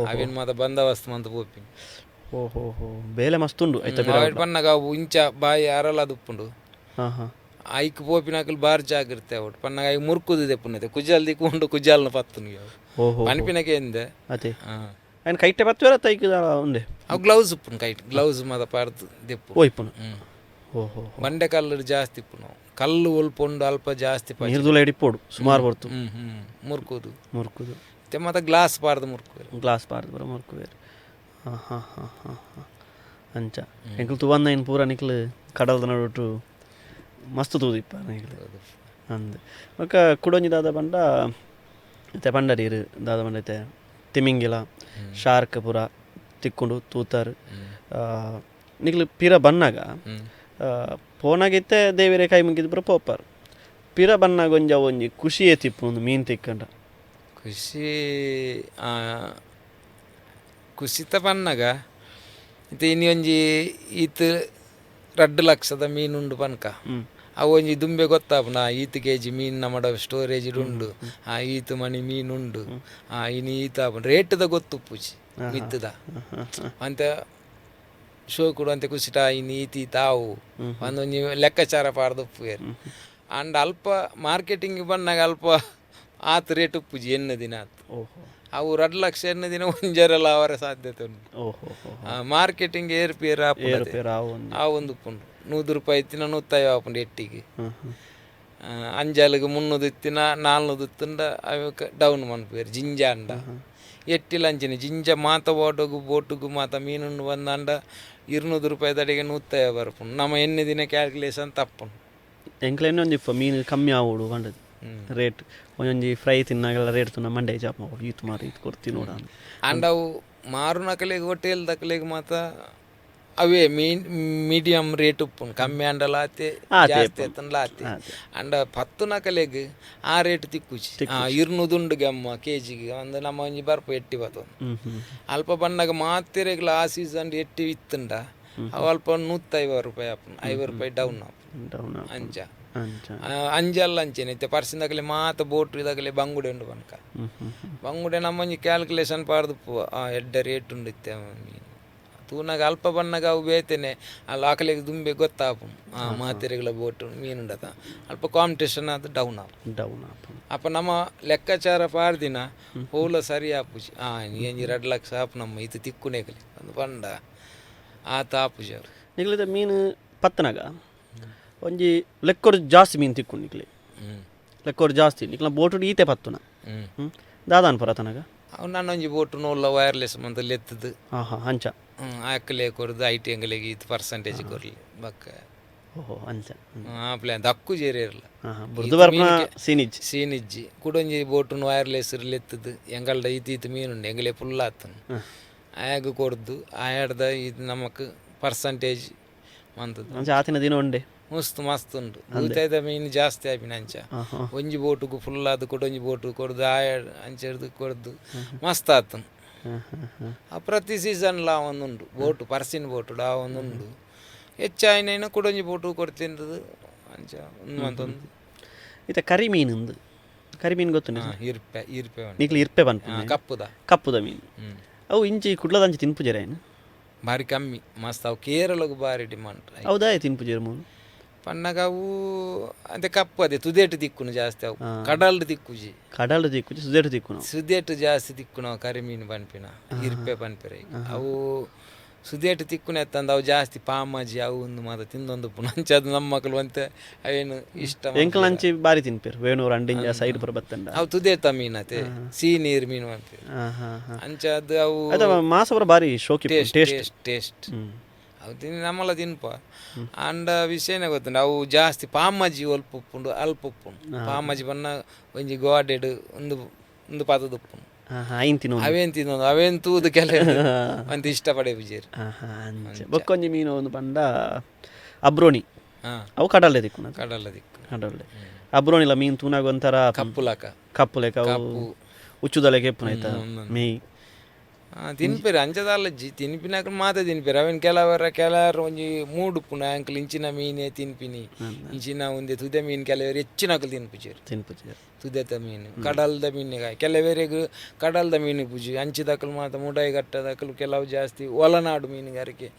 ಅವೇನು ಮಾತ ಬಂದವಸ್ತು ಮಂತ ಪೋಪಿನಿ ಬೇಲೆ ಮಸ್ತುಂಡು ಪನ್ನಗ ಅವು ಇಂಚ ಬಾಯಿ ಅರಲದು ಉಪ್ಪುಂಡು ಐಕ್ ಪೋಪಿನಾಕಲ್ ಬಾರಿ ಜಾಗ್ರತೆ ಅವಟ್ಟು ಪನ್ನಗ ಐಕ್ ಮುರ್ಕುದು ದೆಪ್ಪುನತೆ ಕುಜಾಲ್ ದಿಕ್ಕೊಂಡು ಕುಜಾಲ್ನ ಪತ್ತುನಿಗೆ ಪನ್ಪಿನಕ್ಕೆ ಎಂದೆ ಅದೇ ఆయన కైట్ పత్తువేర తైకి ఉండే అవి గ్లౌజ్ ఉప్పును కైట్ గ్లౌజ్ మాద పార్దు దెప్పు ఇప్పును ಬಂಡೆ ಕಲ್ಲು ಜಾಸ್ತಿ ಇಪ್ಪು ಕಲ್ಲು ಒಲ್ಪೊಂಡು ಅಲ್ಪ ಜಾಸ್ತಿ ನೀರ್ದುಲ ಹಿಡಿಪೋಡು ಸುಮಾರು ಬರ್ತು ಮುರ್ಕುದು ಮತ್ತೆ ಗ್ಲಾಸ್ ಪಾರ್ದು ಬರ ಮುರ್ಕುವೇರು ಅಂಚ ಎಂಕ್ಲು ತುವಂದ ಏನು ಪೂರ ನಿಕ್ಲು ಕಡಲ್ದ ನಡುಟು ಮಸ್ತ್ ತೂದಿಪ್ಪ ನಿಕ್ಲು ಅಂದೆ ಒಕ್ಕ ಕುಡೊಂಜಿ ದಾದ ಪಂಡ ಇತ್ತೆ ಪಂಡರೀರು ದಾದ ಪಂಡ ಇತ್ತೆ ತಿಮಿಂಗಿಲ ಶಾರ್ಕ್ ಪೂರ ತಿಕ್ಕೊಂಡು ತೂತಾರು ನಿಕ್ಲು ಪಿರ ಬನ್ನಾಗ ಪೋನಾಗಿತ್ತೆ ದೇವಿರೆ ಕೈ ಮುಗಿದು ಪುರ ಪೋಪಾರು ಪಿರ ಬನ್ನಾಗ ಒಂಜಿ ಖುಷಿಯೇ ತಿಪ್ಪು ಒಂದು ಮೀನು ತಿಕ್ಕಂಡ ಖುಷಿ ಖುಷಿತ ಬನ್ನಾಗ ಇದು ಇನ್ನು ಒಂಜಿ ಈತ್ 2,00,000 ಮೀನುಂಡು ಪನ್ಕ ಅವು ಒಂಜಿ ದುಂಬೆ ಗೊತ್ತಾಪುನ ಈತ್ ಕೆಜಿ ಮೀನು ನಮ್ಮಡ ಸ್ಟೋರೇಜ್ ಉಂಡು ಈತ್ ಮಣಿ ಮೀನುಂಡು ಇನ್ನು ಈತಾಪು ರೇಟ್ದ ಗೊತ್ತುಪ್ಪುಜಿ ಮಿತ್ತದ ಅಂತ ಶೋ ಕೂಡ ಅಂತ ಖುಷಿಟ ಇನ್ನು ಈತಿ ತಾವು ಒಂದೊಂದು ಲೆಕ್ಕಾಚಾರ ಪಾಡ್ದಪ್ಪುವೇರು ಅಂಡ್ ಅಲ್ಪ ಮಾರ್ಕೆಟಿಂಗ್ ಬಂದಾಗ ಅಲ್ಪ ಆತು ರೇಟ್ ಉಪ್ಪುಜಿ ಎನ್ನ ದಿನ ಆತು ಅವು 2,00,000 ಎನ್ನ ದಿನ ಒಂಜರಲ್ಲ ಅವರ ಸಾಧ್ಯತೆ ಉಂಟು ಮಾರ್ಕೆಟಿಂಗ್ ಏರ್ಪೇರ್ ಆ ಒಂದು ಉಪ್ಪುಂಡು 100 ರೂಪಾಯಿ ಇತ್ತಿನ 150 ಆಪುಂಡು ಎಟ್ಟಿಗೆ ಅಂಜಾಲಿಗೆ 300 ಇತ್ತಿನ 400 ಇತ್ತಂಡ ಅವಕ್ಕೆ ಡೌನ್ ಮನ್ಪೇರು ಜಿಂಜ ಅಂಡ ಎಟ್ಟಿಲ್ಲ ಅಂಚಿನ ಜಿಂಜ ಮಾತ ಓಟೋಗು ಬೋಟುಗು ಮಾತ ಮೀನುಂಡು ಬಂದಂಡ 200 ರೂಪಾಯಿ ತಡೆಗೆ 150 ಬರ್ಪುಂಡು ನಮ್ಮ ಎಣ್ಣೆ ದಿನ ಕ್ಯಾಲ್ಕುಲೇಷನ್ ತಪ್ಪುಂಡು ಎಂಕ್ಲೆಣ್ಣೆ ಒಂಜಿ ಮೀನು ಕಮ್ಮಿ ಆವೋಡು ಕಂಡದು ರೇಟ್ ಒಂದೊಂಜಿ ಫ್ರೈ ತಿನ್ನಾಗೆಲ್ಲ ರೇಟ್ ತುನ್ನ ಮಂಡೆ ಜಾಪ್ ಮಾಡೋದು ಈತು ಮಾರಿ ಇದು ಕೊಡ್ತಿ ನೋಡ ಅಂಡ್ ಅವು ಮಾರು ನಕಲೆಗೆ ಹೋಟೆಲ್ ದಕಲೆಗೆ ಮಾತ ಅವೇ ಮೀಡಿಯಮ್ ರೇಟ್ ಉಪ್ಪುಂಡು ಕಮ್ಮಿ ಅಂಡಲ್ಲ ಆತೆ ಜಾಸ್ತಿ ಆತಂಡ್ಲ ಆತೆ ಅಂಡ 10 ನಕಲೆಗೆ ಆ ರೇಟ್ ತಿಕ್ಕುಚಿ 200 ಉಂಡು ಗಮ್ಮ ಕೆಜಿಗೆ ಒಂದು ನಮ್ಮ ಒಂಜಿ ಬರ್ಪ ಎಟ್ಟಿ ಬರ್ತದೆ ಅಲ್ಪ ಬಂದಾಗ ಮಾತೆರೆಗ್ಲ ಆ ಸೀಸನ್ ಎಟ್ಟಿ ಇತ್ತಂಡ ಅವು ಅಲ್ಪ 150 ರೂಪಾಯಿ ಆಪುಂಡು 50 ರೂಪಾಯಿ ಡೌನ್ ಆಪುಂಡು ಅಂಚ ಅಂಜಲ್ಲ ಅಂಚೆನೈತೆ ಪರ್ಸಿಂದಾಗಲೇ ಮಾತ ಬೋಟ್ ಇದಾಗಲೇ ಬಂಗುಡೆ ಉಂಡು ಬನ್ಕ ಬಂಗುಡೆ ನಮ್ಮಂಜಿ ಕ್ಯಾಲ್ಕುಲೇಷನ್ ಪಾಡ್ದು ಎಡ್ಡ ರೇಟ್ ಉಂಡು ಇತ್ತೆ ಮೀನು ತೂನಾಗ ಅಲ್ಪ ಬಣ್ಣಗ ಅವು ಬೇತೇನೆ ಅಲ್ಲಿ ಆಕಲಿಗೆ ದುಂಬೆ ಗೊತ್ತಾಪು ಮಾತೆರೆಗಳ ಬೋಟ್ ಮೀನುಂಡತ ಅಲ್ಪ ಕಾಂಪಿಟೇಷನ್ ಅದು ಡೌನ್ ಅಪ್ಪ ನಮ್ಮ ಲೆಕ್ಕಾಚಾರ ಪಾಡ್ದಿನ ಪೋಲ ಸರಿ ಆಪುಜಿ ನೀಂಜಿ 2,00,000 ಆಪು ನಮ್ಮ ಇದು ತಿಕ್ಕುನೇಗಲಿ ಒಂದು ಬಂಡ ಆತ ಆಪುಜಿ ಅವರು ನಿಗ್ಲಿದ ಮೀನು ಪತ್ತನಾಗ ಒಂಜಿ ಲೆಕ್ಕೋರು ಜಾಸ್ತಿ ಮೀನು ತಿಕ್ಕೊಂಡು ನಿಕ್ಲಿ ಲೆಕ್ಕೋರು ಜಾಸ್ತಿ ನಿಕ್ಲ ಬೋಟು ಈತೆ ಪತ್ತುನ ದಾದಾನ್ ಪರತನಾಗ ಅವು ನನ್ನೊಂಜಿ ಬೋಟು ನೋಲ್ಲ ವೈರ್ಲೆಸ್ ಮಂತ ಲೆತ್ತದು ಅಂಚ ಆಕಲೆ ಕೊರದು ಐಟಿ ಅಂಗಲಿಗೆ ಇದು ಪರ್ಸೆಂಟೇಜ್ ಕೊರ್ಲಿ ಬಕ್ಕ ಅಂಚ ಪ್ಲಾನ್ ದಕ್ಕು ಜೇರಿ ಇರಲ್ಲ ಸೀನಿಜ್ಜಿ ಕುಡೊಂಜಿ ಬೋಟು ವೈರ್ಲೆಸ್ ಲೆತ್ತದು ಎಂಗಲ್ಡ ಈತೀತು ಮೀನುಂಡು ಎಂಗಲೇ ಫುಲ್ ಆತನು ಆಗ ಕೊರ್ದು ಆಡ್ದ ಇದು ನಮಕ್ ಪರ್ಸೆಂಟೇಜ್ ಮಂತದ್ದು ಆತಿನ ದಿನ ಉಂಡೆ ಮಸ್ತ್ ಉಂಟು ಉಳಿತಾಯದ ಮೀನು ಜಾಸ್ತಿ ಆಪಿನ ಅಂಚ ಒಂಜಿ ಬೋಟುಗು ಫುಲ್ ಆದ ಕೊಡೊಂಜಿ ಬೋಟು ಕೊಡ್ದು ಅಂಚರ್ದು ಕೊಡ್ದು ಮಸ್ತ್ ಆತನು ಪ್ರತಿ ಸೀಸನ್ ಲಾ ಒಂದುಂಡು ಬೋಟು ಪರ್ಸಿನ ಬೋಟು ಲಾ ಒಂದುಂಡು ಹೆಚ್ಚಾಯಿನ ಕೊಡೊಂಜಿ ಬೋಟು ಕೊಡ್ತಿಂದದು ಅಂಚ ಒಂದು ಇತ ಕರಿ ಮೀನು ಕರಿ ಮೀನು ಗೊತ್ತು ಇರ್ಪೆ ಇರ್ಪೆ ಬಂತು ಕಪ್ಪುದ ಮೀನು ಅವು ಇಂಚಿ ಕುಡ್ಲದಂಚಿ ತಿನ್ಪುಜರ ಏನು ಭಾರಿ ಕಮ್ಮಿ ಮಸ್ತ್ ಅವು ಕೇರಳಗೂ ಭಾರಿ ಡಿಮಾಂಡ್ ಹೌದಾ ತಿನ್ಪುಜರ ಮೂನು ಪಣ್ಣಗ ಅವು ಅಂತೆ ಕಪ್ಪು ಅದೇ ತುದೇಟು ತಿಕ್ಕುನು ಜಾಸ್ತಿ ಅವು ಕಡಲ್ಡು ತಿಕ್ಕುಜಿ ಸುದೇಟು ಜಾಸ್ತಿ ತಿಕ್ಕುನ ಕರಿ ಮೀನು ಪನ್ಪಿನ ಇರ್ಪೆ ಪನ್ಪಿರ ಅವು ಸುದೇಟು ತಿಕ್ಕುನೆ ಎತ್ತಂದು ಅವು ಜಾಸ್ತಿ ಪಾಮಜಿ ಅವು ಒಂದು ಮಾತ ತಿಂದೊಂದು ಪುನಂಚ ಅದು ನಮ್ಮ ಮಕ್ಕಳು ಅಂತೆ ಅವೇನು ಇಷ್ಟ ಎಂಕಲಂಚಿ ಬಾರಿ ತಿನ್ಪೇರು ವೇಣೂರು ಅಂಡಿಂಜ ಸೈಡ್ ಬರ್ತಂಡ ಅವು ತುದೇತ ಮೀನತೆ ಸಿಹಿ ನೀರು ಮೀನು ಅಂತೀವಿ ಅಂಚ ಅದು ಅವು ಮಾಸವರ ಬಾರಿ ಶೋಕಿ ಟೇಸ್ಟ್ ಅವು ನಮ್ಮಲ್ಲ ತಿನ್ಪ ಅಂಡ ವಿಷಯನೇ ಗೊತ್ತುಂಡು ಅವು ಜಾಸ್ತಿ ಪಾಮಜ್ಜಿ ಅಲ್ಪ ಉಪ್ಪುಂಡು ಪಾಮಜ್ಜಿ ಬಣ್ಣ ಒಂಜಿ ಗೋಡೆಡು ಒಂದು ಪಾತದ ಉಪ್ಪುಂಡು ಅವೇನ್ ತಿನ್ನೋದು ಅವೇನ್ ತೂದು ಕೆಲವು ಅಂತ ಇಷ್ಟಪಡೆ ವಿಜಯರು ಬೊಕ್ಕೊಂಜಿ ಮೀನು ಒಂದು ಪಂಡ ಅಬ್ರೋಣಿ ಅವು ಕಡಲೆ ದಿಕ್ಕು ಕಡಲೆ ಅಬ್ರೋಣಿಲ ಮೀನು ತೂನಾಗ ಒಂಥರ ಕಪ್ಪು ಲೆಕ್ಕ ಉಚ್ಚುದಲೆ ಕೆಪ್ಪು ಆಯ್ತಾ ಮೇಯ್ ತಿನ್ಪೇರು ಅಂಚದಲ್ಲಜ್ಜಿ ತಿನ್ಪಿನಾಕ ಮಾತ ತಿನ್ಪೇರು ಅವೇನು ಕೆಲವರು ಒಂಜಿ ಮೂಡು ಪುನ ಅಂಕಲ್ ಇಂಚಿನ ಮೀನೇ ತಿನ್ಪಿನಿ ಇಂಚಿನ ಒಂದೇ ತುದೆ ಮೀನು ಕೆಲವರು ಹೆಚ್ಚಿನಕಲು ತಿನ್ಪುಜೇರು ತುದೆತ ಮೀನು ಕಡಲ್ದ ಮೀನಿಗೆ ಕೆಲವರಿಗೆ ಕಡಲ್ದ ಮೀನು ಪೂಜಿ ಅಂಚಿದಕಲು ಮಾತ ಮುಡಾಯಿ ಗಟ್ಟದಕಲು ಕೆಲವು ಜಾಸ್ತಿ ಒಳನಾಡು ಮೀನುಗಾರಿಕೆ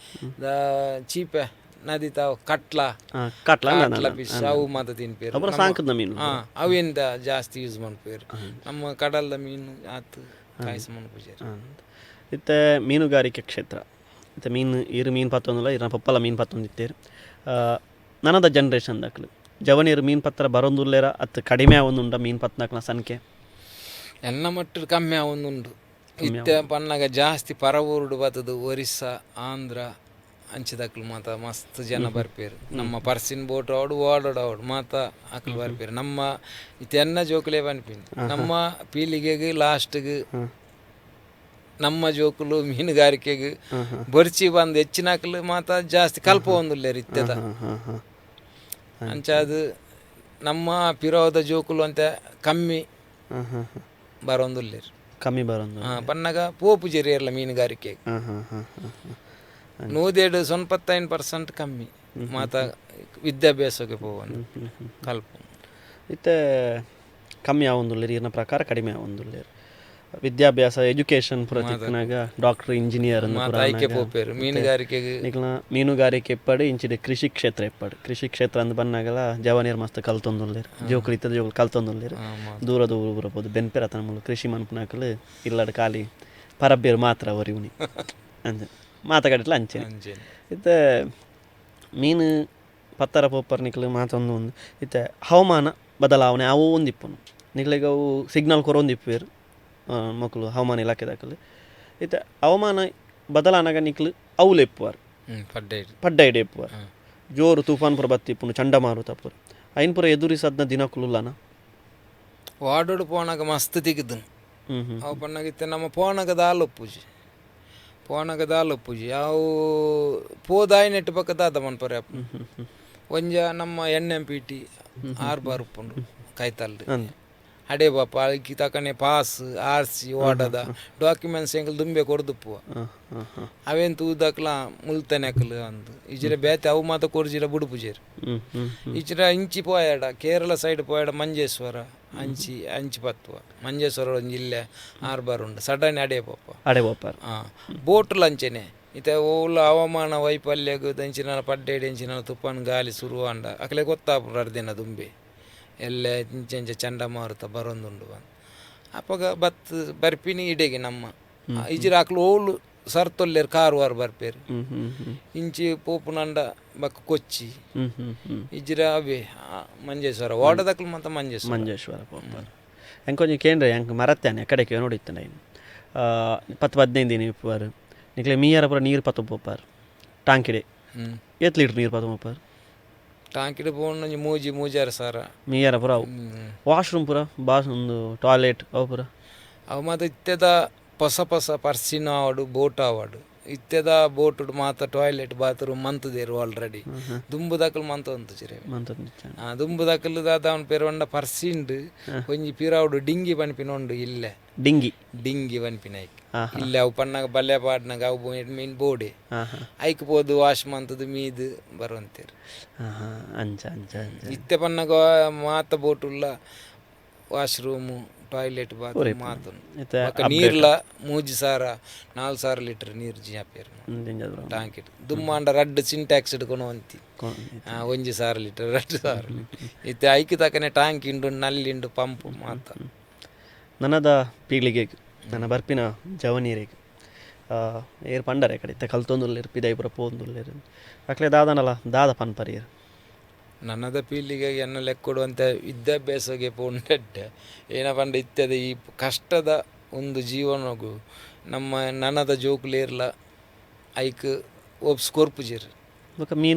ಚೀಪೆ ನದಿ ತಾವು ಕಟ್ಲ ಫಿಶ್ ಅವು ಮಾತ ತಿನ್ಪೇರು ಅವಿಂದ ಜಾಸ್ತಿ ಯೂಸ್ ಮಾಡ್ಪೇರು ನಮ್ಮ ಕಡಲ್ದ ಮೀನು ಆತು ಕಾಯಿಸಿ ಮಾಡ್ಪೂಜೇರು ಇತ್ತೆ ಮೀನುಗಾರಿಕೆ ಕ್ಷೇತ್ರ ಇತ್ತೆ ಮೀನು ಪತ್ತೊಂದಿಲ್ಲ ಇರ ಪಪ್ಪಲ ಮೀನು ಪತ್ತೊಂದಿತ್ತೇರು ನನದ ಜನ್ರೇಷನ್ ದಾಖಲು ಜವನೀರು ಮೀನು ಪತ್ರ ಬರೊಂದುಲ್ಲೇರ ಅತ್ತು ಕಡಿಮೆ ಆವೊಂದುಂಡ ಮೀನು ಪತ್ನಾಕ್ನ ಸಂಖ್ಯೆ ಎಲ್ಲ ಮಟ್ಟ ಕಮ್ಮಿ ಆವೊಂದುಂಡು ಇತ್ತೆ ಪನ್ನಾಗ ಜಾಸ್ತಿ ಪರವೂರುಡು ಬತ್ತದು ಒರಿಸ್ಸಾ ಆಂಧ್ರ ಅಂಚಿದಕ್ಲು ಮಾತ ಮಸ್ತ್ ಜನ ಬರ್ಪೇರು ನಮ್ಮ ಪರ್ಸಿನ ಬೋಟ್ ಓಡಾಡು ಮಾತ ಅಕ್ಲು ಬರ್ಪೇರು ನಮ್ಮ ಇತ್ತೆನ್ನ ಜೋಕುಲೇ ಬನ್ಪಿನಿ ನಮ್ಮ ಪೀಳಿಗೆಗೆ ಲಾಸ್ಟ್ಗೆ ನಮ್ಮ ಜೋಕುಲು ಮೀನುಗಾರಿಕೆಗೆ ಬರ್ಚಿ ಬಂದು ಹೆಚ್ಚಿನಾಕಲು ಮಾತ ಜಾಸ್ತಿ ಕಲ್ಪ ಒಂದಿಲ್ಲ ಇತ್ತದ ಅಂಚಾದು ನಮ್ಮ ಪಿರೋದ ಜೋಕುಲು ಅಂತ ಕಮ್ಮಿ ಬರೋಂದಿಲ್ಲ ಕಮ್ಮಿ ಬರೋದು ಪನ್ನಗ ಪೋಪು ಜರಿಯರ್ಲ ಮೀನುಗಾರಿಕೆಗೆ 95% ಕಮ್ಮಿ ಮಾತ ವಿದ್ಯಾಭ್ಯಾಸಕ್ಕೆ ಹೋಗೋದು ಕಲ್ಪ ಇತ್ತೆ ಕಮ್ಮಿ ಆವೊಂದುಲ್ಲೇರು ಈಗಿನ ಪ್ರಕಾರ ಕಡಿಮೆ ಆವೊಂದುಲ್ಲೇರು ವಿದ್ಯಾಭ್ಯಾಸ ಎಜುಕೇಶನ್ ಪೂರ ತಿಕ್ಕನಾಗ ಡಾಕ್ಟರ್ ಇಂಜಿನಿಯರ್ ಮೀನುಗಾರಿಕೆಗೆ ಮೀನುಗಾರಿಕೆ ಎಪ್ಪಡು ಇಂಚಿದ ಕೃಷಿ ಕ್ಷೇತ್ರ ಎಪ್ಪಡು ಕೃಷಿ ಕ್ಷೇತ್ರ ಅಂತ ಬಂದಾಗಲ ಜವನಿಯರ್ ಮಸ್ತ್ ಕಲ್ತೊಂದುಲ್ಲೇರು ಜೋಕುಲು ಇತ್ತದ ಜೋಕುಲು ಕಲ್ತೊಂದುಲ್ಲೇರು ದೂರದ ಊರು ಬರಬಹುದು ಬೆನ್ಪೇರ ತನ ಮೂಲ ಕೃಷಿ ಮನ್ಪುನಾಕಲು ಇಲ್ಲಡ ಖಾಲಿ ಪರಬ್ಬೇರು ಮಾತ್ರ ಅವರು ಇವನಿ ಅಂಜ ಮಾತಗಟ್ಟಲ ಅಂಚೆ ಇತ್ತೆ ಮೀನು ಪತ್ತರ ಪೋಪರ್ ನಿಕ್ಲು ಮಾತೊಂದು ಒಂದು ಇತ್ತೆ ಹವಾಮಾನ ಬದಲಾವಣೆ ಅವು ಒಂದಿಪ್ಪನು ನಿಕ್ಲಿಗೆ ಅವು ಸಿಗ್ನಲ್ ಕೊರೊಂದಿಪ್ಪೇರು ಮಕ್ಕಳು ಹವಾಮಾನ ಇಲಾಖೆದಾಕಲು ಇತ್ತೆ ಹವಾಮಾನ ಬದಲಾನಾಗ ನಿಕ್ಲು ಅವು ಎಪ್ಪುವಾರು ಪಡ್ಡ ಇಡೆ ಎಪ್ಪುವಾರು ಜೋರು ತೂಫಾನ್ ಪುರ ಬತ್ತಿಪ್ಪುನು ಚಂಡಮಾರುತ ಪುರ ಐನ್ ಪುರ ಎದುರಿಸದ್ನ ದಿನಕ್ಕುಲುಲ್ಲನ ವಾಡೋಡು ಪೋಣಗ ಮಸ್ತ್ ತೆಗೆದನು ಅವು ಪಣ್ಣಗಿತ್ತೆ ನಮ್ಮ ಪೋಣಗ ದಾಲೊಪ್ಪುಜಿ ಅವು ಪೋದಾಯಿ ನೆಟ್ಟು ಪಕ್ಕ ದಾದ ಮನ್ಪರೆ ಒಂಜ ನಮ್ಮ NMPT ಆರ್ಬಾರ್ ಉಪ್ಪುಂಡು ಕೈತಲ್ದು ಅಡೇ ಬಾಪ ಅಲ್ಕಿ ತಕನೆ ಪಾಸ್ RC ಓಡದ ಡಾಕ್ಯುಮೆಂಟ್ಸ್ ಎಂಕಲ್ ದುಂಬೆ ಕೊರ್ದುಪ್ಪುವ ಅವೇನು ತೂದಕ್ಲ ಮುಲ್ತನೆಕ್ಲು ಅಂದು ಇಜ್ರೆ ಬೇತೆ ಅವು ಮಾತ ಕೊರ್ಜಿರ ಬುಡುಪುಜೇರು ಇಜ್ರ ಇಂಚಿ ಪೋಯಾಡ ಕೇರಳ ಸೈಡ್ ಪೋಯಾಡ ಮಂಜೇಶ್ವರ ಅಂಚಿ ಪತ್ತುವ ಮಂಜೇಶ್ವರ ಒಂದು ಜಿಲ್ಲೆ ಆರ್ಬಾರ್ ಉಂಡು ಸಡನ್ ಅಡೇ ಬಾಪ ಬೋಟ್ಲು ಅಂಚೆನೆ ಇತ್ತೆ ಓಲ ಹವಾಮಾನ ವೈಫಲ್ಯಗೂ ದಂಚಿನ ಪಡ್ಡೇಡಿ ಎಂಚಿನ ತುಪ್ಪನ್ ಗಾಲಿ ಸುರುವಾಂಡ ಅಕಲೆ ಗೊತ್ತಾಪುರ ಅರ್ದಿನ ದುಂಬೆ ಎಲ್ಲೆ ಇಂಚೆಂಚೆ ಚಂಡಮಾರುತ ಬರೊಂದುಂಡು ಅಪ್ಪಗ ಬತ್ ಬರ್ಪಿನಿ ಇಡೆಗೆ ನಮ್ಮ ಇಜಿರ ಅಕ್ಲು ಓಲು ಸರ್ತೊಲ್ಲೇರು ಕಾರುವಾರು ಬರ್ಪೇರು ಇಂಚಿ ಪೋಪುನಂಡ ಬಕ್ಕ ಕೊಚ್ಚಿ ಇಜಿರ ಅವೇ ಮಂಜೇಶ್ವರ ಓಡದಕ್ಲು ಮತ್ತು ಮಂಜೇಶ್ವರ ಪೋಪರ್ ಎಂಕೊಂಜಿ ಕೇಂದ್ರ ಎಂಕ್ ಮರತ್ಯಾನೆ ಕಡೆಗೆ ನೋಡಿತ್ತೇನೆ 10-15 ದಿನ ಇಪ್ಪುವಾರು ನಿಕ್ಲೆ ಮೀಯರ ಪುರ ನೀರು ಪತ್ತು ಪೋಪಾರು ಟಾಂಕಿಡೆ ಎತ್ ಲೀಟ್ರ್ ನೀರು ಪತ್ತು ಪೋಪಾರು ಟಾಂಕಿಡೆ ಪೋಣ ಮೂಜಾರ ಸಾರ ಮೀಯರ ಪುರ ಅವು ವಾಶ್ರೂಮ್ ಪುರ ಒಂದು ಟಾಯ್ಲೆಟ್ ಅವು ಪುರ ಅವು ಮಾತ್ರ ಇತ್ತೆದ ಹೊಸ ಪರ್ಸಿನ ಆವಾಡು ಬೋಟ್ ಆವಾಡು ಇತ್ತೆದ ಬೋಟ್ ಮಾತ ಟಾಯ್ಲೆಟ್ ಬಾತ್ರೂಮ್ ಮಂತದೇರು ಆಲ್ರೆಡಿ ದುಂಬುದಾಕಲು ಮಂತ ಒಂದು ಚಿರೆ ದುಂಬುದಾಕಲು ದಾದ ಅವನ ಪೇರೊಂಡ ಪರ್ಸಿಂಡು ಒಂಜಿ ಪಿರಾವುಡು ಡಿಂಗಿ ಪನ್ಪಿನೊಂಡು ಇಲ್ಲೇ ಡಿಂಗಿ ಪನ್ಪಿನ ಇಲ್ಲೇ ಅವು ಪನ್ನಾಗ ಬಲ್ಲೆ ಪಾಡ್ನಾಗ ಅವು ಮೀನ್ ಬೋಡೆ ಐಕ್ ಪೋದು ವಾಶ್ ಮಂತದು ಮೀದು ಬರುವಂತೇರು ಇತ್ತೆ ಪನ್ನಾಗ ಮಾತ ಬೋಟುಲ್ಲ ವಾಶ್ರೂಮು ಟಾಯ್ಲೆಟ್ ಬಾತ್ರೂಮ್ ಮಾತು ನೀರ್ಲ 3,000-4,000 ಲೀಟರ್ ನೀರು ಜಿಯಾಪೇರು ಟಾಂಕಿಟ್ ದುಮ್ಮಾಂಡ ರಡ್ಡು ಸಿಂಟ್ಯಾಕ್ಸ್ ಹಿಡ್ಕೊಂಡು ಅಂತಿ 1,000 ಲೀಟರ್ 2,000 ಇತ್ತೆ ಐಕಿ ತಕನೆ ಟ್ಯಾಂಕ್ ಇಂಡು ನಲ್ಲಿಂಡು ಪಂಪು ಮಾತ ನನ್ನದ ಪೀಳಿಗೆ ನನ್ನ ಬರ್ಪಿನ ಜವನೀರಿಗೆ ಏರ್ ಪಂಡರೆ ಕಡೆ ಇತ್ತೆ ಕಲ್ತೊಂದುಲ್ಲೇರು ಪಿದೈಪುರ ಪೋಂದುಲ್ಲೇರು ಅಕ್ಲೆ ದಾದನಲ್ಲ ದಾದ ಪನ್ಪರಿಯರು ನನ್ನದ ಪೀಳಿಗೆ ಎನ್ನ ಲೆಕ್ಕೊಡುವಂಥ ವಿದ್ಯಾಭ್ಯಾಸಕ್ಕೆ ಪೋಂಡೆಡ್ಡೆ ಏನ ಪಂಡ ಇತ್ಯದ ಈ ಕಷ್ಟದ ಒಂದು ಜೀವನಗೂ ನಮ್ಮ ನನ್ನದ ಜೋಕುಲೇರ್ಲ ಐಕ್ ಒಪ್ಸ್ ಕೊರ್ಪುಜೇರು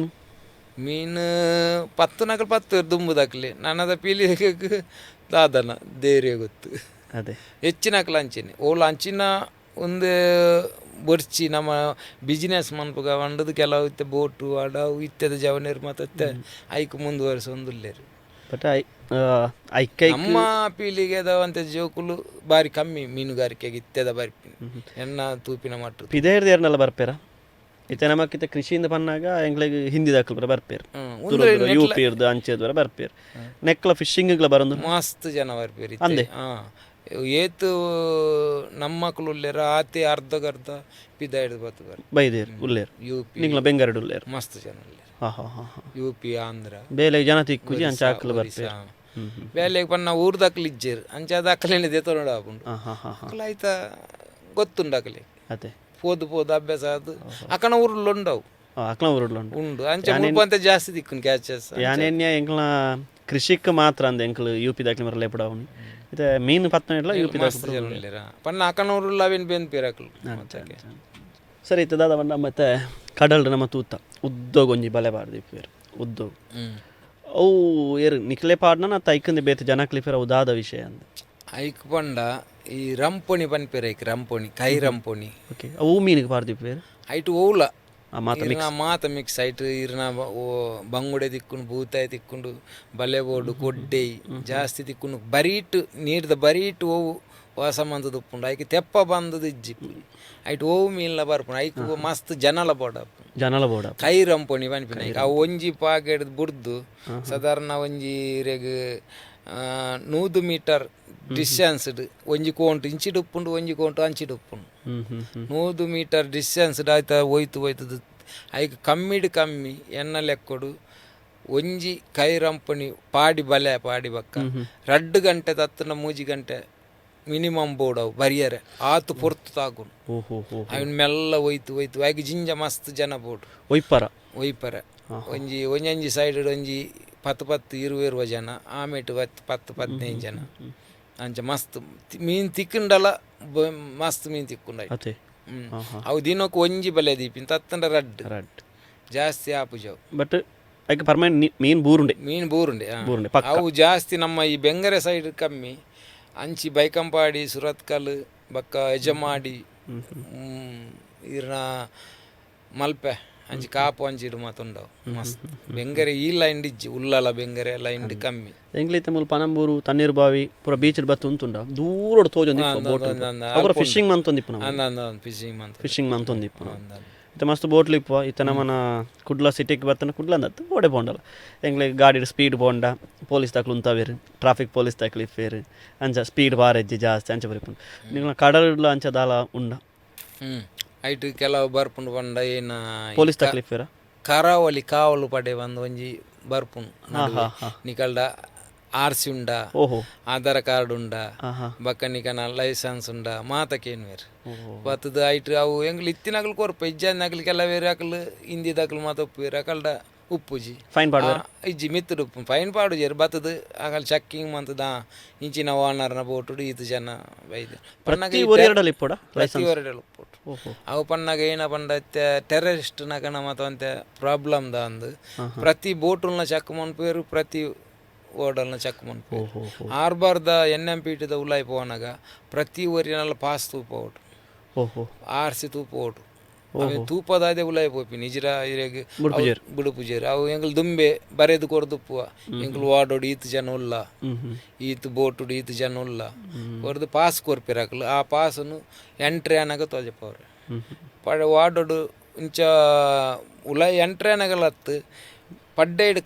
ಮೀನು 10 ನಕಲು 10 ದುಂಬುದಾಕ್ಲೆ ನನ್ನದ ಪೀಳಿಗೆ ದಾದನ ದೇರೆ ಗೊತ್ತು ಅದೇ ಹೆಚ್ಚಿನ ಅಕ್ಲ ಅಂಚಿನ ಓಳು ಅಂಚಿನ ಒಂದು ಬರ್ಚಿ ನಮ್ಮ ಬಿಸ್ನೆಸ್ ಮನ್ಪುಗ ಒಂಡದು ಕೆಲವು ಇತ್ತೆ ಬೋಟು ಅಡವು ಇತ್ಯದ ಜವನೇರು ಮತ್ತೆ ಐಕ್ ಮುಂದುವರಿಸೊಂದುಲ್ಲೇರು ಬಟ್ ನಮ್ಮ ಪೀಳಿಗೆ ಅದಾವಂತ ಜೋಕುಲು ಬಾರಿ ಕಮ್ಮಿ ಮೀನುಗಾರಿಕೆಗೆ ಇತ್ಯದ ಬರ್ಪಿ ಎನ್ನ ತೂಪಿನ ಮಟ್ಟು ಪಿದೇರ್ದೇರ್ನೆಲ್ಲ ಬರ್ಪೇರ ಇತ್ತೆ ನಮಕ್ಕಿಂತ ಕೃಷಿಯಿಂದ ಬಂದಾಗ ಎಂಗ್ಳಿಗೆ ಹಿಂದಿ ದಾಖಲು ಬರ್ಪೇರು UP ಇರ್ದು ಅಂಚೆದವರ ಬರ್ಪೇರು ನೆಕ್ಲ ಫಿಶಿಂಗ್ಗಳ ಬರೋದು ಮಸ್ತ್ ಜನ ಬರ್ಪೇರು ಅಂದೆ ಏತು ನಮ್ಮ ಮಕ್ಕಳು ಉಲ್ಲೇರ ಆತಿ ಅರ್ಧಗರ್ಧ ಪಿದಾಯ್ದು ಬರ್ತದಾರೆ ಬೈದೇರು ಉಲ್ಲೇರು UP ನಿಂಗ್ಲ ಬೆಂಗಾರೆಡು ಉಲ್ಲೇರು ಮಸ್ತ್ ಜನ ಉಲ್ಲೇರು UP ಆಂಧ್ರ ಬೇಲೆ ಜನ ತಿಕ್ಕುಜಿ ಅಂಚ ಹಾಕಲು ಬರ್ಪೇರು ಬೇಲೆಗೆ ಪನ್ನ ಊರ್ದಾಕ್ಲು ಇಜ್ಜೇರು ಅಂಚ ಅದು ಅಕ್ಕಲೇನೆ ದೇತ ನೋಡಾಪುಂಡು ಅಕ್ಕಲ ಆಯ್ತಾ ಗೊತ್ತುಂಡು ಅಕ್ಕಲೆ ಅದೇ ಪೋದು ಅಭ್ಯಾಸ ಅದು ಅಕ್ಕನ ಊರ್ಲು ಉಂಡವು ಅಕ್ಲ ಊರುಡ್ಲ ಉಂಡು ಅಂಚ ಅಂತ ಜಾಸ್ತಿ ದಿಕ್ಕುನ್ ಕ್ಯಾಚಸ್ ಯಾನೆನ್ಯ ಎಂಕ್ಲ ಕೃಷಿಕ್ ಮಾತ್ರ ಅಂದ ಎಂಕ್ಲು UP ದಾಖಲೆ ಮರಲೇ ಪಡಾವನಿ ಇದು ಮೀನು ಪತ್ತನೆಲ್ಲ UP ದಾಖಲೆ ಪನ್ನ ಅಕ್ಕನ ಊರ್ಲು ಅವೇನು ಬೇನ್ ಪೇರಾಕ್ಲು ಸರಿ ಇತ್ತು ದಾದ ಬಂದ ಮತ್ತೆ ಕಡಲ್ಡು ನಮ್ಮ ತೂತ ಉದ್ದೋಗೊಂಜಿ ಬಲೆ ಬಾರ್ದು ಇಪ್ಪೇರು ಉದ್ದೋಗು ಅವು ಏರು ನಿಕ್ಲೆ ಪಾಡ್ನ ತೈಕಂದು ಬೇತೆ ಜನಕ್ಲಿ ಫೇರ ಅವು ದಾದ ವಿಷಯ ಅಂದ ಐಕ್ ಪಂಡ ಈ ರಂಪೊಣಿ ಪನ್ಪೆರೈಕ್ ರಂಪೊಣಿ ಕೈ ರಂಪೊಣಿ ಓಕೆ ಅವು ಮೀನಿಗೆ ಪಾರ್ದಿಪ್ಪೇರು ಐಟು ಓಲ ಮಾತ ಮಾತ ಮಿಕ್ಸ್ ಐಟು ಇರ್ನ ಬಂಗುಡೆ ತಿಕ್ಕೊಂಡು ಭೂತಾಯಿ ತಿಕ್ಕೊಂಡು ಬಲೆಬೋಡು ಕೊಡ್ಡೆ ಜಾಸ್ತಿ ತಿಕ್ಕೊಂಡು ಬರೀಟು ನೀರ್ದ ಬರೀಟು ಓವು ವಾಸ ಮಂದದ ಉಪ್ಪುಂಡು ಐಕೆ ತೆಪ್ಪ ಬಂದದ ಇಜ್ಜಿ ಐಟು ಓವು ಮೀನ್ಲ ಬರ್ಪುಂಡು ಐಕು ಮಸ್ತ್ ಜನಲ ಬೋಡ ಕೈ ರಂಪೊಣಿ ಪನ್ಪಿನ ಆ ಒಂಜಿ ಪಾಕೆಟ್ ಬುಡ್ದು ಸಾಧಾರಣ ಒಂಜಿ ರೆಗ್ 100 ಮೀಟರ್ ಡಿಸ್ಟೆನ್ಸ್ಡ್ ಒಂಜಿ ಕೋಂಟು ಇಂಚಿಡು ಉಪ್ಪುಂಡು ಒಂಜಿ ಕೋಂಟು ಅಂಚಿಡು ಉಪ್ಪುಂಡು 100 ಮೀಟರ್ ಡಿಸ್ಟೆನ್ಸ್ಡ್ ಆಯ್ತಾ ಹೋಯ್ತದ ಐಕ್ ಕಮ್ಮಿ ಎನ್ನ ಲೆಕ್ಕೊಡು ಒಂಜಿ ಕೈ ರಂಪಣಿ ಪಾಡಿ ಬಕ್ಕ 2 ಗಂಟೆ ತತ್ತನ 3 ಗಂಟೆ ಮಿನಿಮಮ್ ಬೋರ್ಡ್ ಅವು ಬರಿಯರೆ ಆತು ಪೊರ್ತು ತಾಗುಂಡು ಅವನ್ ಮೆಲ್ಲ ಹೋಯ್ತು ಐಕ್ ಜಿಂಜ ಮಸ್ತ್ ಜನ ಬೋಡು ಒಯ್ಪರ ಒಂಜಿ ಸೈಡ್ ಒಂಜಿ 10-20 ಜನ ಆಮೇಟು 10-15 ಜನ ಅಂಚ ಮಸ್ತ್ ಮೀನು ತಿಕ್ಕಂಡಲ್ಲ ಮಸ್ತ್ ಮೀನು ತಿಕ್ಕೊಂಡು ಅವು ದಿನಕ್ಕೆ ಒಂಜಿ ಬಲೆ ದೀಪಿನ ತತ್ತಂಡ ರಡ್ ಜಾಸ್ತಿ ಆಪುಜವು ಬಟ್ ಐಕೆ ಪರ್ಮನೆಂಟ್ ಮೀನು ಬೂರುಂಡೆ ಅವು ಜಾಸ್ತಿ ನಮ್ಮ ಈ ಬೆಂಗರೆ ಸೈಡ್ ಕಮ್ಮಿ ಅಂಚಿ ಬೈಕಂಪಾಡಿ ಸುರತ್ಕಲ್ ಬಕ್ಕ ಯಜಮಾಡಿ ಇರ್ನ ಮಲ್ಪೆ ಅಂಚಿ ಕಾಪು ಅಂಚಿಡು ಮಾತುಂಡವು ಮಸ್ತ್ ಬೆಂಗರೆ ಈ ಲೈಂಡ್ ಇಜ್ಜಿ ಉಲ್ಲಲ ಬೆಂಗರೆ ಲೈಂಡ್ ಕಮ್ಮಿ ಎಂಗ್ಲೈತೆ ಮುಲ್ ಪನಂಬೂರು ತಣ್ಣೀರು ಬಾವಿ ಪೂರ ಬೀಚ್ ಬತ್ತು ಉಂತುಂಡ ದೂರ ತೋಜೊಂದು ಫಿಶಿಂಗ್ ಮಂತೊಂದಿಪ್ಪು ಫಿಶಿಂಗ್ ಮಂತೊಂದಿಪ್ಪು ಇತ್ತ ಮಸ್ತ್ ಬೋಟ್ಲು ಇಪ್ಪು ಇತ್ತ ನಮ್ಮನ ಕುಡ್ಲ ಸಿಟಿಗೆ ಬರ್ತಾನೆ ಕುಡ್ಲ ಅಂದತ್ತು ಓಡೆ ಬೋಂಡಲ್ಲ ಎಂಗ್ಲೆ ಗಾಡಿ ಸ್ಪೀಡ್ ಬೋಂಡ ಪೊಲೀಸ್ ತಕ್ಲು ಉಂತವೇರು ಟ್ರಾಫಿಕ್ ಪೊಲೀಸ್ ತಕ್ಲು ಇಪ್ಪೇರು ಅಂಚ ಸ್ಪೀಡ್ ಬಾರೆಜ್ಜಿ ಜಾಸ್ತಿ ಅಂಚ ಬರಿಪುಂಡು ನಿಂಗಳ ಕಡಲ ಅಂಚ ದಾಲ ಉಂಡ ಐಟು ಕೆಲವು ಬರ್ಪುಂಡು ಪಂಡ ಏನ ಪೊಲೀಸ್ ತಕ್ಲಿಫೇರ ಕರಾವಳಿ ಕಾವಲು ಪಡೆ ಬಂದು ಒಂಜಿ ಬರ್ಪುಂಡು ನಿಕಲ್ಡ ಆರ್ಸಿ ಉಂಡ ಆಧಾರ್ ಕಾರ್ಡ್ ಉಂಡ ಬಕ್ಕ ನಿಕನ ಲೈಸೆನ್ಸ್ ಉಂಡ ಮಾತಕೇನು ಬೇರೆ ಬತ್ತದ ಐಟು ಅವು ಎಂಗ್ಲು ಇತ್ತಿನಗ್ಲು ಕೊರ್ಪ ಇಜ್ಜಾನಗ್ಲು ಕೆಲವೇರು ಅಕಲು ಹಿಂದಿದಕ್ಲು ಮಾತ ಉಪ್ಪು ಅಕಲ್ಡ ಉಪ್ಪುಜಿ ಫೈನ್ ಪಾಡು ಇಜ್ಜಿ ಮಿತ್ತುಡು ಉಪ್ಪು ಫೈನ್ ಪಾಡು ಜೇರು ಬತ್ತದ ಆಗಲ್ ಚೆಕ್ಕಿಂಗ್ ಮಂತದ ಇಂಚಿನ ಓನರ್ನ ಬೋಟುಡು ಈತು ಜನ ಬೈದು ಅವು ಪನ್ನಾಗ ಏನ ಪಂಡ ಟೆರರಿಸ್ಟ್ ನಗನ ಮತ್ತ ಪ್ರಾಬ್ಲಮ್ ದ ಅಂದು ಪ್ರತಿ ಬೋಟುಲ್ನ ಚೆಕ್ ಮನ್ಪೇರು ಪ್ರತಿ ಓಡಲ್ನ ಚೆಕ್ ಮನ್ಪೇರು ಆರ್ಬಾರ್ದ NMPT ಉಲಾಯಿ ಪೋನಾಗ ಪ್ರತಿ ಊರಿನೆಲ್ಲ ಪಾಸ್ ತೂಪ ಓಟು ಆರ್ಸಿ ತೂಪ ಓಟು ತೂಪದಾದೆ ಉಲಾಯಿ ಪೋಪಿ ನಿಜರ ಇರೆಗ್ ಬುಡುಪುಜೇರು ಅವು ಎಂಗ್ಲು ದುಂಬೆ ಬರೆದು ಕೊರ್ದುಪ್ಪುವ ಎಂಗ್ಲು ವಾಡೋಡು ಈತು ಜನ ಉಲ್ಲ ಈತು ಬೋಟುಡು ಈತು ಜನ ಉಲ್ಲ ಕೊರ್ದು ಪಾಸ್ ಕೊರ್ಪಿರಾಕಲು ಆ ಪಾಸನ್ನು ಎಂಟ್ರಿ ಅನ್ನಾಗ ತೋಜಪ್ಪವ್ರೆ ಪಡೆ ವಾಡೋಡು ಇಂಚ ಉಲಾಯಿ ಎಂಟ್ರಿ ಅನ್ನಗಲತ್ತು ಪಡ್ಡೈಡ್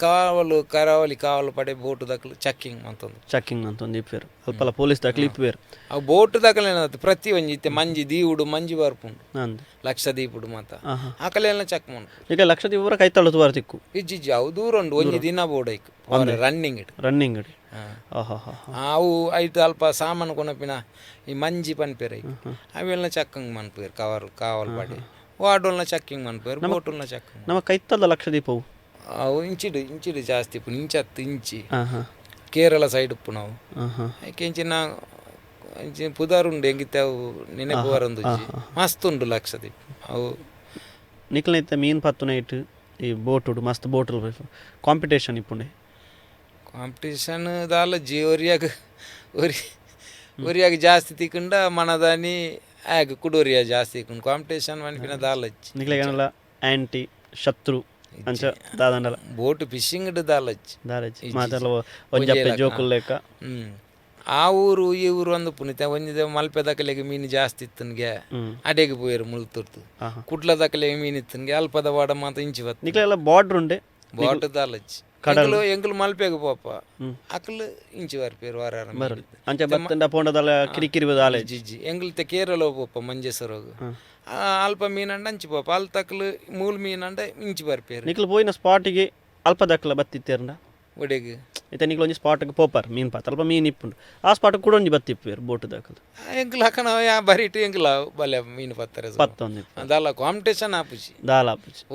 ಕರಾವಳಿ ಕಾವಲು ಪಡೆ ಬೋಟು ದಕ್ಲು ಚೆಕ್ಕಿಂಗ್ ಅಂತೊಂದು ಇಪ್ಪೇರು ಅಲ್ಪಲ್ಲ ಪೊಲೀಸ್ ದಕ್ಲು ಇಪ್ಪೇರು ಅವು ಬೋಟು ದಕ್ಲು ಏನತ್ತು ಪ್ರತಿ ಒಂಜಿ ಇತ್ತೆ ಮಂಜಿ ದೀವುಡು ಮಂಜಿ ಬರ್ಪುಂಡು ಲಕ್ಷದೀಪುಡು ಮಾತ ಆಕಲೆಲ್ಲ ಚೆಕ್ ಮಾಡು ಈಗ ಲಕ್ಷದೀಪ ಕೈತಳು ತುವಾರ ತಿಕ್ಕು ಇಜ್ಜಿಜ್ಜಿ ಅವು ದೂರ ಉಂಡು ಒಂಜಿ ದಿನ ಬೋರ್ಡ್ ಐಕು ರನ್ನಿಂಗ್ ಅವು ಐಟು ಅಲ್ಪ ಸಾಮಾನು ಕೊನಪಿನ ಈ ಮಂಜಿ ಪನ್ಪೇರು ಐಕು ಅವೆಲ್ಲ ಚೆಕ್ಕಿಂಗ್ ಮನ್ಪೇರು ಕಾವಲು ಪಡೆ ವಾಡೋಲ್ನ ಚೆಕ್ಕಿಂಗ್ ಮನ್ಪೇರು ಬೋಟುಲ್ನ ಚೆಕ್ಕಿಂಗ್ ನಮ್ಮ ಕೈತಲ್ಲ ಲಕ್ಷದೀಪವು ಅವು ಇಂಚಿಡು ಜಾಸ್ತಿ ಇಪ್ಪು ಇಂಚತ್ತು ಇಂಚಿ ಕೇರಳ ಸೈಡ್ ಉಪ್ಪು ನಾವು ಯಾಕೆ ಇಂಚಿನ ಪುದಾರುಂಡು ಹೆಂಗಿತ್ತೆ ಅವು ನೆನಪು ಬರಂದು ಮಸ್ತ್ ಉಂಡು ಲಕ್ಷದೀಪ ಅವು ನಿಕ್ಲೈತೆ ಮೀನು ಪತ್ತು ನೈಟ್ ಈ ಬೋಟುಡು ಮಸ್ತ್ ಬೋಟು ಕಾಂಪಿಟೇಷನ್ ಇಪ್ಪುಂಡೆ ಕಾಂಪಿಟೇಷನ್ ದಾಲಜ್ಜಿ ಒರಿಯಾಗ ಜಾಸ್ತಿ ತಿಕ್ಕೊಂಡ ಮನದಾನಿ ಆಗ ಕುಡೋರಿಯ ಜಾಸ್ತಿ ತಿಕ್ಕೊಂಡು ಕಾಂಪಿಟೇಷನ್ ಮನ್ಪಿನ ದಾಲಜ್ಜಿ ನಿಕ್ಲೆಗನಲ್ಲ ಆಂಟಿ ಶತ್ರು ಅಂಚ ದಾದಂಡಲ ಬೋಟ್ ಫಿಶಿಂಗ್ ದಾಲಜ್ಜಿ ಮಾತಲ್ಲ ಒಂಜಪ್ಪೆ ಜೋಕುಲ್ ಲೆಕ್ಕ ಆ ಊರು ಈ ಊರು ಒಂದು ಪುನಿತ ಒಂದಿದೆ ಮಲ್ಪೆ ದಕಲೆಗೆ ಮೀನು ಜಾಸ್ತಿ ಇತ್ತನ್ಗೆ ಅಡೆಗೆ ಪೋಯರು ಮುಳ್ತುರ್ತು ಕುಡ್ಲ ದಕಲೆಗೆ ಮೀನು ಇತ್ತನ್ಗೆ ಅಲ್ಪದ ವಾಡ ಮಾತ ಇಂಚಿ ಬತ್ತು ನಿಕ್ಲೆಲ್ಲ ಬಾರ್ಡ್ರ್ ಉಂಡೆ ಬಾಟ್ ದಾಲಜ್ಜಿ ಎಂಕಲು ಮಲ್ಪೆಗೆ ಪೋಪ ಅಕ್ಲು ಇಂಚಿ ಬರ್ಪೇರು ವಾರ ಅಂಚ ಬತ್ತಂಡ ಪೋಂಡದಲ್ಲ ಕಿರಿಕಿರಿ ಜಿಜ್ಜಿ ಎಂಗ್ಲತೆ ಕೇರಳ ಪೋಪ ಮಂಜೇಶ್ವರೋಗ ಅಲ್ಪ ಮೀನಂಡ ಅಂಚಿ ಪೋಪ ಅಲ್ಲಿ ತಕ್ಲು ಮೂಲ್ ಮೀನಂಡ ಇಂಚಿ ಬರ್ಪೇರು ನಿಕ್ಲು ಪೋಯಿನ ಸ್ಪಾಟಿಗೆ ಅಲ್ಪ ದಕ್ಕಲ ಬತ್ತಿತ್ತೇರಂಡ ಒಡೆಗೆ ಇತ್ತ ನಿಕ್ಲು ಒಂಜಿ ಸ್ಪಾಟ್ಗೆ ಪೋಪಾರ್ ಮೀನು ಪಾತ ಅಲ್ಪ ಮೀನು ಇಪ್ಪುಂಡು ಆ ಸ್ಪಾಟ್ ಕೂಡ ಒಂಜಿ ಬತ್ತಿಪ್ಪೇರು ಬೋಟ್ ದಕ್ಕಲು ಎಂಕ್ಲು ಹಾಕನ ಬರೀಟು ಎಂಕ್ಲ ಬಲೆ ಮೀನು ಪತ್ತಾರೆ ಪತ್ತೊಂದು ದಾಲ ಕಾಂಪಿಟೇಷನ್ ಆಪುಜಿ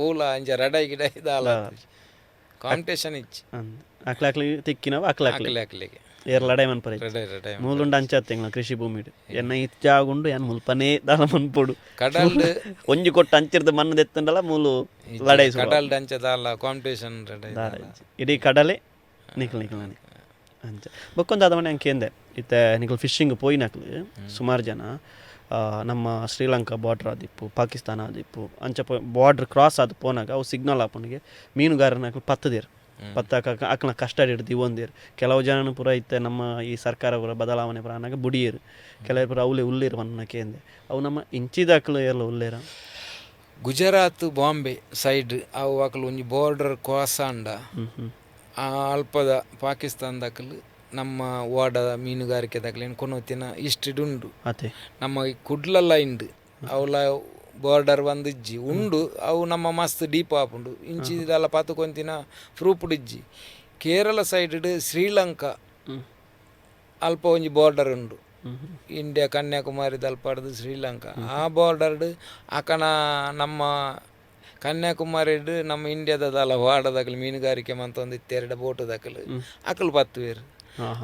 ಓಲ ಅಂಜ ರಡೈ ಗಿಡೈ ದಾಲ ಕಾಂಪಿಟೇಷನ್ ಇಚ್ಚಿ ಅಕ್ಲಾಕ್ಲಿ ತಿಕ್ಕಿನವ ಅಕ್ಲಾಕ್ಲಿಗೆ ಏರ್ ಲಡೈ ಮನ್ಪರೆ ಮೂಲುಂಡು ಅಂಚತ್ತೆಂಗ್ಲ ಕೃಷಿ ಭೂಮಿಡು ಎನ್ನ ಇಚ್ಚಾಗುಂಡು ಎನ್ ಮುಲ್ಪನೇ ದಾಲ ಮನ್ಪೊಡು ಕಡಲ್ ಒಂಜಿ ಕೊಟ್ಟು ಅಂಚಿರ್ದ ಮಣ್ಣು ದೆತ್ತಂಡಲ ಮೂಲು ಲಡೈ ಕಡಲ್ ಅಂಚ ದಾಲ ಕಾಂಪಿಟೇಷನ್ ಇಡೀ ಕಡಲೆ ನಿಕ್ಲ ಅಂಚ ಬೊಕ್ಕೊಂದು ಆದ ಮನೆ ಅಂಕೆ ಎಂದೆ ಇತ್ತೆ ನಿಕಲು ಫಿಶಿಂಗ್ ಪೋಯಿನಕ್ಲು ಸುಮಾರು ಜನ ನಮ್ಮ ಶ್ರೀಲಂಕಾ ಬಾರ್ಡ್ರ್ ಆದಿಪ್ಪು ಪಾಕಿಸ್ತಾನ ಆದಿಪ್ಪು ಅಂಚ ಬಾರ್ಡ್ರ್ ಕ್ರಾಸ್ ಆದ ಪೋನಾಗ ಅವು ಸಿಗ್ನಲ್ ಆಪನಿಗೆ ಮೀನುಗಾರನಕ್ಲು ಪತ್ತದೇರು ಪತ್ತಾಕ ಅಕ್ಲ ಕಷ್ಟ ಹಿಡ್ದು ಒಂದೇರು ಕೆಲವು ಜನನು ಪೂರ ಇತ್ತೆ ನಮ್ಮ ಈ ಸರ್ಕಾರ ಪೂರ ಬದಲಾವಣೆ ಪ್ರಾಣಾಗ ಬುಡಿಯೇರು ಕೆಲವರು ಪೂರ ಅವಲೇ ಉಳ್ಳೇರು ಅನ್ನಕ್ಕೆ ಎಂದೆ ಅವು ನಮ್ಮ ಇಂಚಿದಾಕ್ಲು ಎಲ್ಲ ಉಳ್ಳೇರ ಗುಜರಾತ್ ಬಾಂಬೆ ಸೈಡ್ ಅವು ಅಕಲು ಒಂಜಿ ಬಾರ್ಡರ್ ಕ್ರಾಸ್ ಆಂಡ ಅಲ್ಪದ ಪಾಕಿಸ್ತಾನದಾಕಲು ನಮ್ಮ ಓಡದ ಮೀನುಗಾರಿಕೆ ದಾಖಲೆ ಕೊನೊತ್ತಿನ ಇಷ್ಟಿಡುಂಡು ಅದೇ ನಮ್ಮ ಈ ಕುಡ್ಲಲ್ಲ ಇಂಡು ಅವಲ ಬಾರ್ಡರ್ ಬಂದಿಜ್ಜಿ ಉಂಡು ಅವು ನಮ್ಮ ಮಸ್ತ್ ಡೀಪ್ ಆಪುಂಡು ಇಂಚಿದೆಲ್ಲ ಪಾತುಕೊಂತಿನ ಫ್ರೂಪುಡಿಜ್ಜಿ ಕೇರಳ ಸೈಡ್ ಶ್ರೀಲಂಕಾ ಅಲ್ಪ ಒಂಜಿ ಬಾರ್ಡರ್ ಉಂಡು ಇಂಡಿಯಾ ಕನ್ಯಾಕುಮಾರಿ ದಲ್ಪಾಡ್ದು ಶ್ರೀಲಂಕಾ ಆ ಬಾರ್ಡರ್ಡ್ ಅಕನ ನಮ್ಮ ಕನ್ಯಾಕುಮಾರಿ ನಮ್ಮ ಇಂಡಿಯಾದಲ್ಲ ವಾಡದಾಕಲು ಮೀನುಗಾರಿಕೆ ಮಂತೊಂದು ಇತ್ತೆರಡು ಬೋಟುದಾಕಲು ಅಕಲು ಪತ್ತುವೇರು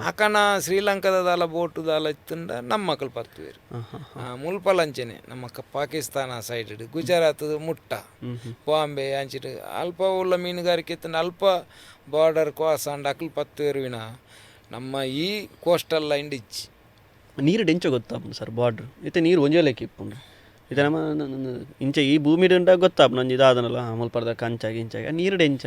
ಅಕನ ಶ್ರೀಲಂಕಾದಲ್ಲ ಬೋಟುದಾಲ ಇತ್ತುಂಡ ನಮ್ಮ ಮಕ್ಕಳು ಪತ್ತುವೇರು ಮುಲ್ಪಲಂಚನೆ ನಮ್ಮ ಪಾಕಿಸ್ತಾನ ಸೈಡ್ ಗುಜರಾತ್ ಮುಟ್ಟ ಬಾಂಬೆ ಅಂಚಿಟ್ಟು ಅಲ್ಪ ಉಳ್ಳ ಮೀನುಗಾರಿಕೆ ಇತ್ತಂಡ ಅಲ್ಪ ಬಾರ್ಡರ್ ಕ್ರಾಸ್ ಅಂಡ್ ಅಕಲು ಪತ್ತುವೇರು ವಿನ ನಮ್ಮ ಈ ಕೋಸ್ಟಲ್ ಲೈನ್ ಇಚ್ಚಿ ನೀರು ಡೆಂಚ ಗೊತ್ತಾಪುಂಡು ಸರ್ ಬಾರ್ಡ್ರ್ ಇತ್ತೆ ನೀರು ಒಂಜೋಲೆಕ್ಕೆ ಇಪ್ಪುಂಡು ಇದು ನಮ್ಮ ಇಂಚ ಈ ಭೂಮಿ ಉಂಟಾಗ ಗೊತ್ತಾಪು ನಂದು ಇದಾದನಲ್ಲ ಮುಲ್ಪರ್ದ ಕಂಚಾಗಿ ಇಂಚಾಗಿ ನೀರು ಡೆಂಚ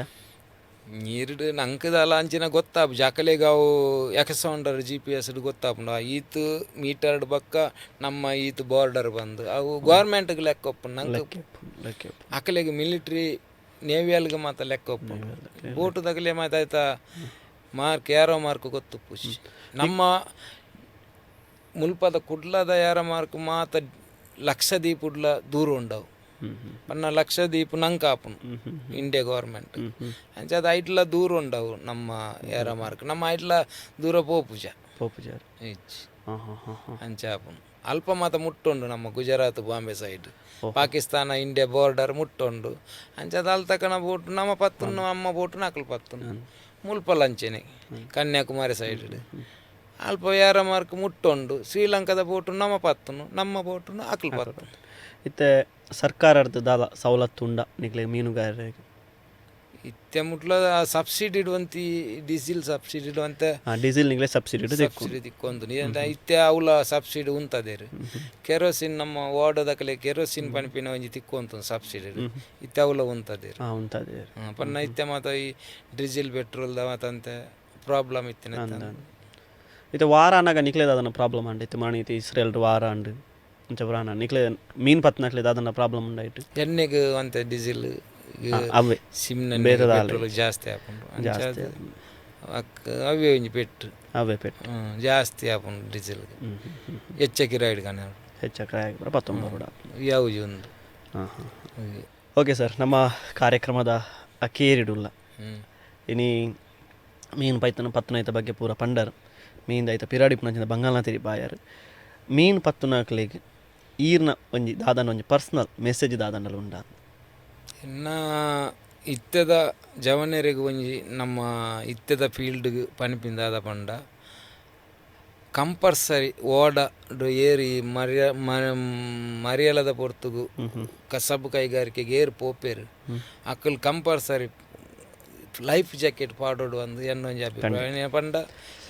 ನೀರು ನಂಕದಲ್ಲ ಅಂಚಿನ ಗೊತ್ತಾಪು ಜಾಕಲೆಗಾವು ಎಕಸೌಂಡರ್ GPS ಗೊತ್ತಾಪುಂಡು ಈತು ಮೀಟರ್ಡ್ ಬಕ್ಕ ನಮ್ಮ ಈತು ಬಾರ್ಡರ್ ಬಂದು ಅವು ಗೌರ್ಮೆಂಟ್ಗೆ ಲೆಕ್ಕ ಒಪ್ಪುಂಡು ನಂಗೆ ಅಕಲೆಗೆ ಮಿಲಿಟ್ರಿ ನೇವಿಯಲ್ಗೆ ಮಾತ್ರ ಲೆಕ್ಕ ಒಪ್ಪುಂಡು ಬೋಟುದಾಗಲೇ ಮಾತಾಯ್ತಾ ಮಾರ್ಕ್ ಯಾರೋ ಮಾರ್ಕ್ ಗೊತ್ತು ಪುಷ್ ನಮ್ಮ ಮುಲ್ಪದ ಕುಡ್ಲದ ಯಾರ ಮಾರ್ಕ್ ಮಾತ ಲಕ್ಷದೀಪ್ ಉಡ್ಲ ದೂರ ಉಂಡವು ಪನ್ನ ಲಕ್ಷದೀಪ್ ನಂಗೆ ಆಪುನು ಇಂಡಿಯಾ ಗೌರ್ಮೆಂಟ್ ಅಂಚ ಅದು ಐಟ್ಲ ದೂರ ಉಂಡವು ನಮ್ಮ ಯಾರ ಮಾರ್ಕ್ ನಮ್ಮ ಐಟ್ಲ ದೂರ ಪೋಪುಜ ಅಂಚ ಆಪುನು ಅಲ್ಪ ಮಾತ ಮುಟ್ಟುಂಡು ನಮ್ಮ Gujarat Bombay side Pakistan India border ಮುಟ್ಟುಂಡು ಅಂಚದ ಅಲ್ಲಿ ತಕನ ಬೋಟು ನಮ್ಮ ಪತ್ತುನು ಅಮ್ಮ ಬೋಟು ನಕಲು ಪತ್ತುನು ಮುಲ್ಪಲಂಚೆನೆ ಕನ್ಯಾಕುಮಾರಿ ಸೈಡ್ ಅಲ್ಪ ಯಾರ ಮಾರ್ಕ್ ಮುಟ್ಟುಂಡು ಶ್ರೀಲಂಕಾದ ಬೋಟು ನಮ್ಮ ಪತ್ತುನು ನಮ್ಮ ಬೋಟು ಅಕಲು ಪತ್ತುನು ಇತ್ತೆ ಸರ್ಕಾರದ ದಾಲ ಸವಲತ್ತು ಉಂಡ ನಿಕ್ಲೆ ಮೀನುಗಾರರಿಗೆ ಇತ್ತೆ ಮುಟ್ಲ ಸಬ್ಸಿಡಿ ಇಡುವಂತಿ ಡೀಸೆಲ್ ಸಬ್ಸಿಡಿ ಇಡುವಂತೆ ಡೀಸೆಲ್ ನಿಕ್ಲೆ ಸಬ್ಸಿಡಿ ದಿಕ್ಕೊಂದು ಇತ್ತೆ ಅವಲ ಸಬ್ಸಿಡಿ ಉಂತದೇರು ಕೆರೋಸಿನ್ ನಮ್ಮ ಓಡೋದಕಲೆ ಕೆರೋಸಿನ್ ಪಣಿಪಿನ ಒಂಜಿ ತಿಕ್ಕೊಂತ ಸಬ್ಸಿಡಿ ಇತ್ತೆ ಅವಲ ಉಂತದೇರು ಪನ್ನ ಇತ್ತೆ ಮಾತ ಈ ಡೀಸೆಲ್ ಪೆಟ್ರೋಲ್ ಮಾತಂತೆ ಪ್ರಾಬ್ಲಮ್ ಇತ್ತಿನ ಇತ್ತೆ ವಾರ ಅನ್ನಾಗ ನಿಕ್ಲೇದ ಅದನ್ನ ಪ್ರಾಬ್ಲಮ್ ಅಂಡ್ ಇತ್ತು ಮಾಣಿತಿ ಇಸ್ರೇಲ್ ವಾರ ಅಂಡ್ ಇಂಚ ಪುರಾಣ ನಿಕ್ಲೆ ಮೀನು ಪತ್ನಕ್ಲೇದ ಅದನ್ನ ಪ್ರಾಬ್ಲಮ್ ಉಂಡಾಯ್ತು ಎಣ್ಣೆಗೆ ಅಂತ ಡೀಸೆಲ್ ಅವೇ ಸಿಮ್ನ ಜಾಸ್ತಿ ಹಾಕೊಂಡು ಅವೇ ಒಂಜಿ ಪೆಟ್ಟು ಅವೇ ಪೆಟ್ಟು ಜಾಸ್ತಿ ಹಾಕೊಂಡು ಡೀಸೆಲ್ ಹೆಚ್ಚಕ್ಕೆ ರೈಡ್ ಕಾಣ ಹೆಚ್ಚಕ್ಕೆ ಪತ್ತೊಂಬತ್ತು ಯಾವುದು ಒಂದು ಓಕೆ ಸರ್ ನಮ್ಮ ಕಾರ್ಯಕ್ರಮದ ಅಕೇರಿಡುಲ್ಲ ಇನಿ ಮೀನು ಪೈತನ ಪತ್ತನೈತ ಬಗ್ಗೆ ಪೂರ ಪಂಡರ್ ಮೀನ್ದೈತ ಪಿರಾಡಿಪುನಂಚಿನ ಬಂಗಾಲ್ನ ತಿರಿ ಬಾಯರ್ ಮೀನು ಪತ್ತುನಾಕ್ಲೆಗ್ ಈರ್ನ ಒಂಜಿ ದಾದನ ಒಂಜಿ ಪರ್ಸ್ನಲ್ ಮೆಸೇಜ್ ದಾದನಲ್ಲ ಉಂಡ ಇನ್ನ ಇತ್ತೆದ ಜವನೆರೆಗೆ ಒಂಜಿ ನಮ್ಮ ಇತ್ತೆದ ಫೀಲ್ಡ್ಗೆ ಪನಿಪಿಂದಾದ ಪಂಡ ಕಂಪಲ್ಸರಿ ಓಡ ಏರಿ ಮರಿಯಲದ ಪೊರ್ತುಗು ಕಸಬು ಕೈಗಾರಿಕೆಗೆ ಏರು ಪೋಪೇರು ಅಕ್ಕಲ್ ಕಂಪಲ್ಸರಿ ಲೈಫ್ ಜಾಕೆಟ್ ಪಾಡೋಡು ಅಂದು ಎನ್ನೊಂಜಿ ಅಭಿಪ್ರಾಯ ಪಂಡ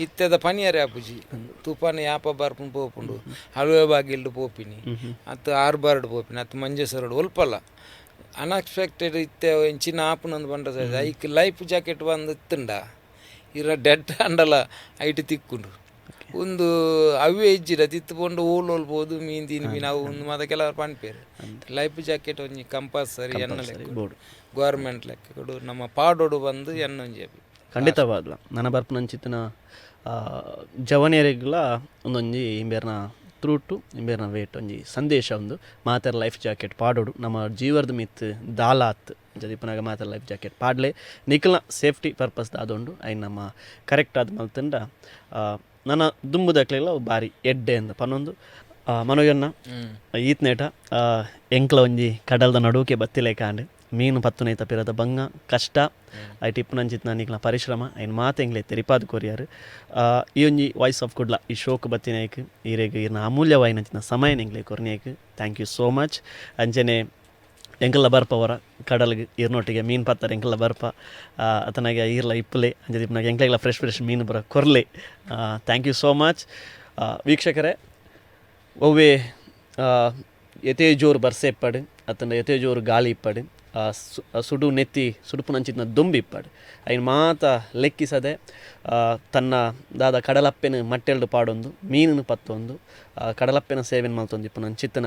ಇತ್ತೆದ ಪನಿಯರೆ ಆಪುಜಿ ತುಫಾನಿ ಯಾಪ ಬರ್ಪುಂಡು ಪೋಪುಂಡು ಹಲ್ವೆ ಬಾಗಿಲ್ಡು ಪೋಪಿನಿ ಅತ್ತು ಆರ್ಬಾರ್ಡ್ ಪೋಪಿನಿ ಅತ್ತು ಮಂಜೇಶ್ವರಡು ಒಲ್ಪಲ್ಲ ಅನ್ಎಕ್ಸ್ಪೆಕ್ಟೆಡ್ ಇತ್ತೆ ಚಿನ್ನ ಆಪುನಂದು ಬಂಡ ಐಕ್ ಲೈಫ್ ಜಾಕೆಟ್ ಬಂದು ಇತ್ತುಂಡ ಇರ ಡೆಡ್ ಅಂಡಲ ಐಟ್ ತಿಕ್ಕೊಂಡು ಒಂದು ಅವೇ ಇಜ್ಜಿರ ತಿತ್ತುಕೊಂಡು ಓಲ್ಬೋದು ಮೀನು ತಿಂದು ಮೀನು ಅವು ಒಂದು ಮಾತ ಕೆಲವರು ಪನ್ಪೇರು ಲೈಫ್ ಜಾಕೆಟ್ ಒಂಜಿ ಕಂಪಲ್ಸರಿ ಎನ್ನ ಲೆಕ್ಕ ಗೌರ್ಮೆಂಟ್ ಲೆಕ್ಕ ಕೊಡು ನಮ್ಮ ಪಾಡೋಡು ಬಂದು ಎನ್ನೊಂಜಿ ಖಂಡಿತವಾಗ್ಲ ನನ್ನ ಬರ್ಪುನಂಚಿತ್ತಿನ ಜವನಿಯರಿಗೆಲ್ಲ ಒಂದೊಂಜಿ ಇಂಬೇರ್ನ ತ್ರೂಟು ಇಂಬೇರ್ನ ವೇಟ್ ಒಂಜಿ ಸಂದೇಶ ಒಂದು ಮಾತೆರ ಲೈಫ್ ಜಾಕೆಟ್ ಪಾಡೋಡು ನಮ್ಮ ಜೀವರದ ಮಿತ್ ದಾಲಾತ್ ಜದಿಪನಾಗ ಮಾತೆರ ಲೈಫ್ ಜಾಕೆಟ್ ಪಾಡ್ಲೆ ನಿಖಲ್ನ ಸೇಫ್ಟಿ ಪರ್ಪಸ್ ದಾದೊಂಡು ಐನ್ ನಮ್ಮ ಕರೆಕ್ಟ್ ಆದ ಮಲ್ತಂಡ ನನ್ನ ದುಂಬುದಕ್ಲೆಲ್ಲ ಬಾರಿ ಎಡ್ಡೆ ಅಂತ ಪನ್ನೊಂದು ಮನೋಯನ್ನ ಈತ್ನೇಟ ಎಂಕ್ಲ ಒಂಜಿ ಕಡಲ್ದ ನಡುಕೆ ಬತ್ತಿಲೆ ಕಾಂಡ್ ಮೀನು ಪತ್ತುನೈತ ಪಿರದ ಬಂಗ ಕಷ್ಟ ಐ ಟಿಪ್ಪು ನಂಚಿತ್ನ ನಿಕ್ಲ ಪರಿಶ್ರಮ ಐನ್ ಮಾತು ಎಂಗ್ಲೆ ತೆರಿಪಾದು ಕೊರಿಯಾರು ಈ ಒಂಜಿ ವಾಯ್ಸ್ ಆಫ್ ಕುಡ್ಲ ಈ ಶೋಕ್ ಬತ್ತಿನೇಕ್ ಈರೆಗ್ ಇರ್ನ ಅಮೂಲ್ಯವಾಯಿನಂಚಿನ ಸಮಯ ಎಂಗ್ಲೆ ಕೊರ್ನೇಕ್ ಥ್ಯಾಂಕ್ ಯು ಸೋ ಮಚ್ ಅಂಚನೆ ಎಂಕಲ್ಲ ಬರ್ಪವರ ಕಡಲಿಗೆ ಈರ್ನೊಟ್ಟಿಗೆ ಮೀನು ಪತ್ತಾರೆ ಎಂಕಲ್ಲ ಬರ್ಪ ಅತನಾಗೆ ಈರ್ಲ ಇಪ್ಪಲೆ ಅಂಜೆ ದಿಪ್ಪನಾಗ ಎಂಕ್ಲೆಲ್ಲ ಫ್ರೆಶ್ ಮೀನು ಬರ ಕೊರ್ಲೆ. ಥ್ಯಾಂಕ್ ಯು ಸೋ ಮಚ್ ವೀಕ್ಷಕರೇ. ಒವ್ವೇ ಎತೇ ಜೋರು ಬರ್ಸೆ ಇಪ್ಪಡು ಅತಂಡ ಎತೇ ಜೋರು ಗಾಳಿ ಇಪ್ಪಡು ಸುಡು ನೆತ್ತಿ ಸುಡುಪುನಂಚಿನ ದುಂಬಿ ಇಪ್ಪಡು ಅಯ್ನು ಮಾತ ಲೆಕ್ಕಿಸದೆ ತನ್ನ ದಾದ ಕಡಲಪ್ಪೆನ ಮಟ್ಟೆಲ್ಡು ಪಾಡೊಂದು ಮೀನನ್ನು ಪತ್ತೊಂದು ಕಡಲಪ್ಪೆನ ಸೇವೆನ್ ಮಲ್ತೊಂದು ಇಪ್ಪು ನನ್ನ ಚಿತ್ತನ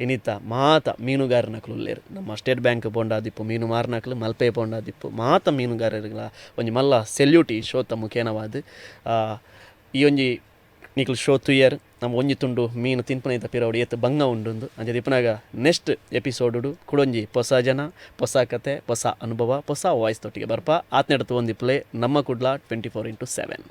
ಇನಿತ ಮಾತ ಮೀನುಗಾರನಕಲು ಉಲ್ಲೇರು. ನಮ್ಮ ಸ್ಟೇಟ್ ಬ್ಯಾಂಕ್ ಪೋಂಡಾದಿಪ್ಪು ಮೀನು ಮಾರನಕಲು ಮಲ್ಪೆ ಪೋಂಡಾದಿಪ್ಪು ಮಾತ ಮೀನುಗಾರರಿಗಳ ಒಂಜಿ ಮಲ್ಲ ಸೆಲ್ಯೂಟ್ ಈ ಶೋತ ಮುಖೇನವಾದ ಈ ಒಂಜಿ ನಿಕ್ಲು ಶೋ ತುಯ್ಯರ್ ನಮ್ಮ ಒಂಜಿ ತುಂಡು ಮೀನು ತಿನ್ಪನೈತ ಪಿರವಡಿ ಎತ್ತು ಬಂಗ ಉಂಡು ಅಂಚೆ ದಿಪ್ಪನಾಗ ನೆಕ್ಸ್ಟ್ ಎಪಿಸೋಡು ಕುಡೊಂಜಿ ಹೊಸ ಜನ ಹೊಸ ಕತೆ ಹೊಸ ಅನುಭವ ಹೊಸ ವಾಯ್ಸ್ ತೊಟ್ಟಿಗೆ ಬರ್ಪ ಆತ್ನೆಡ್ತು ಒಂದಿಪ್ಪಲೆ ನಮ್ಮ ಕುಡ್ಲ 24/7.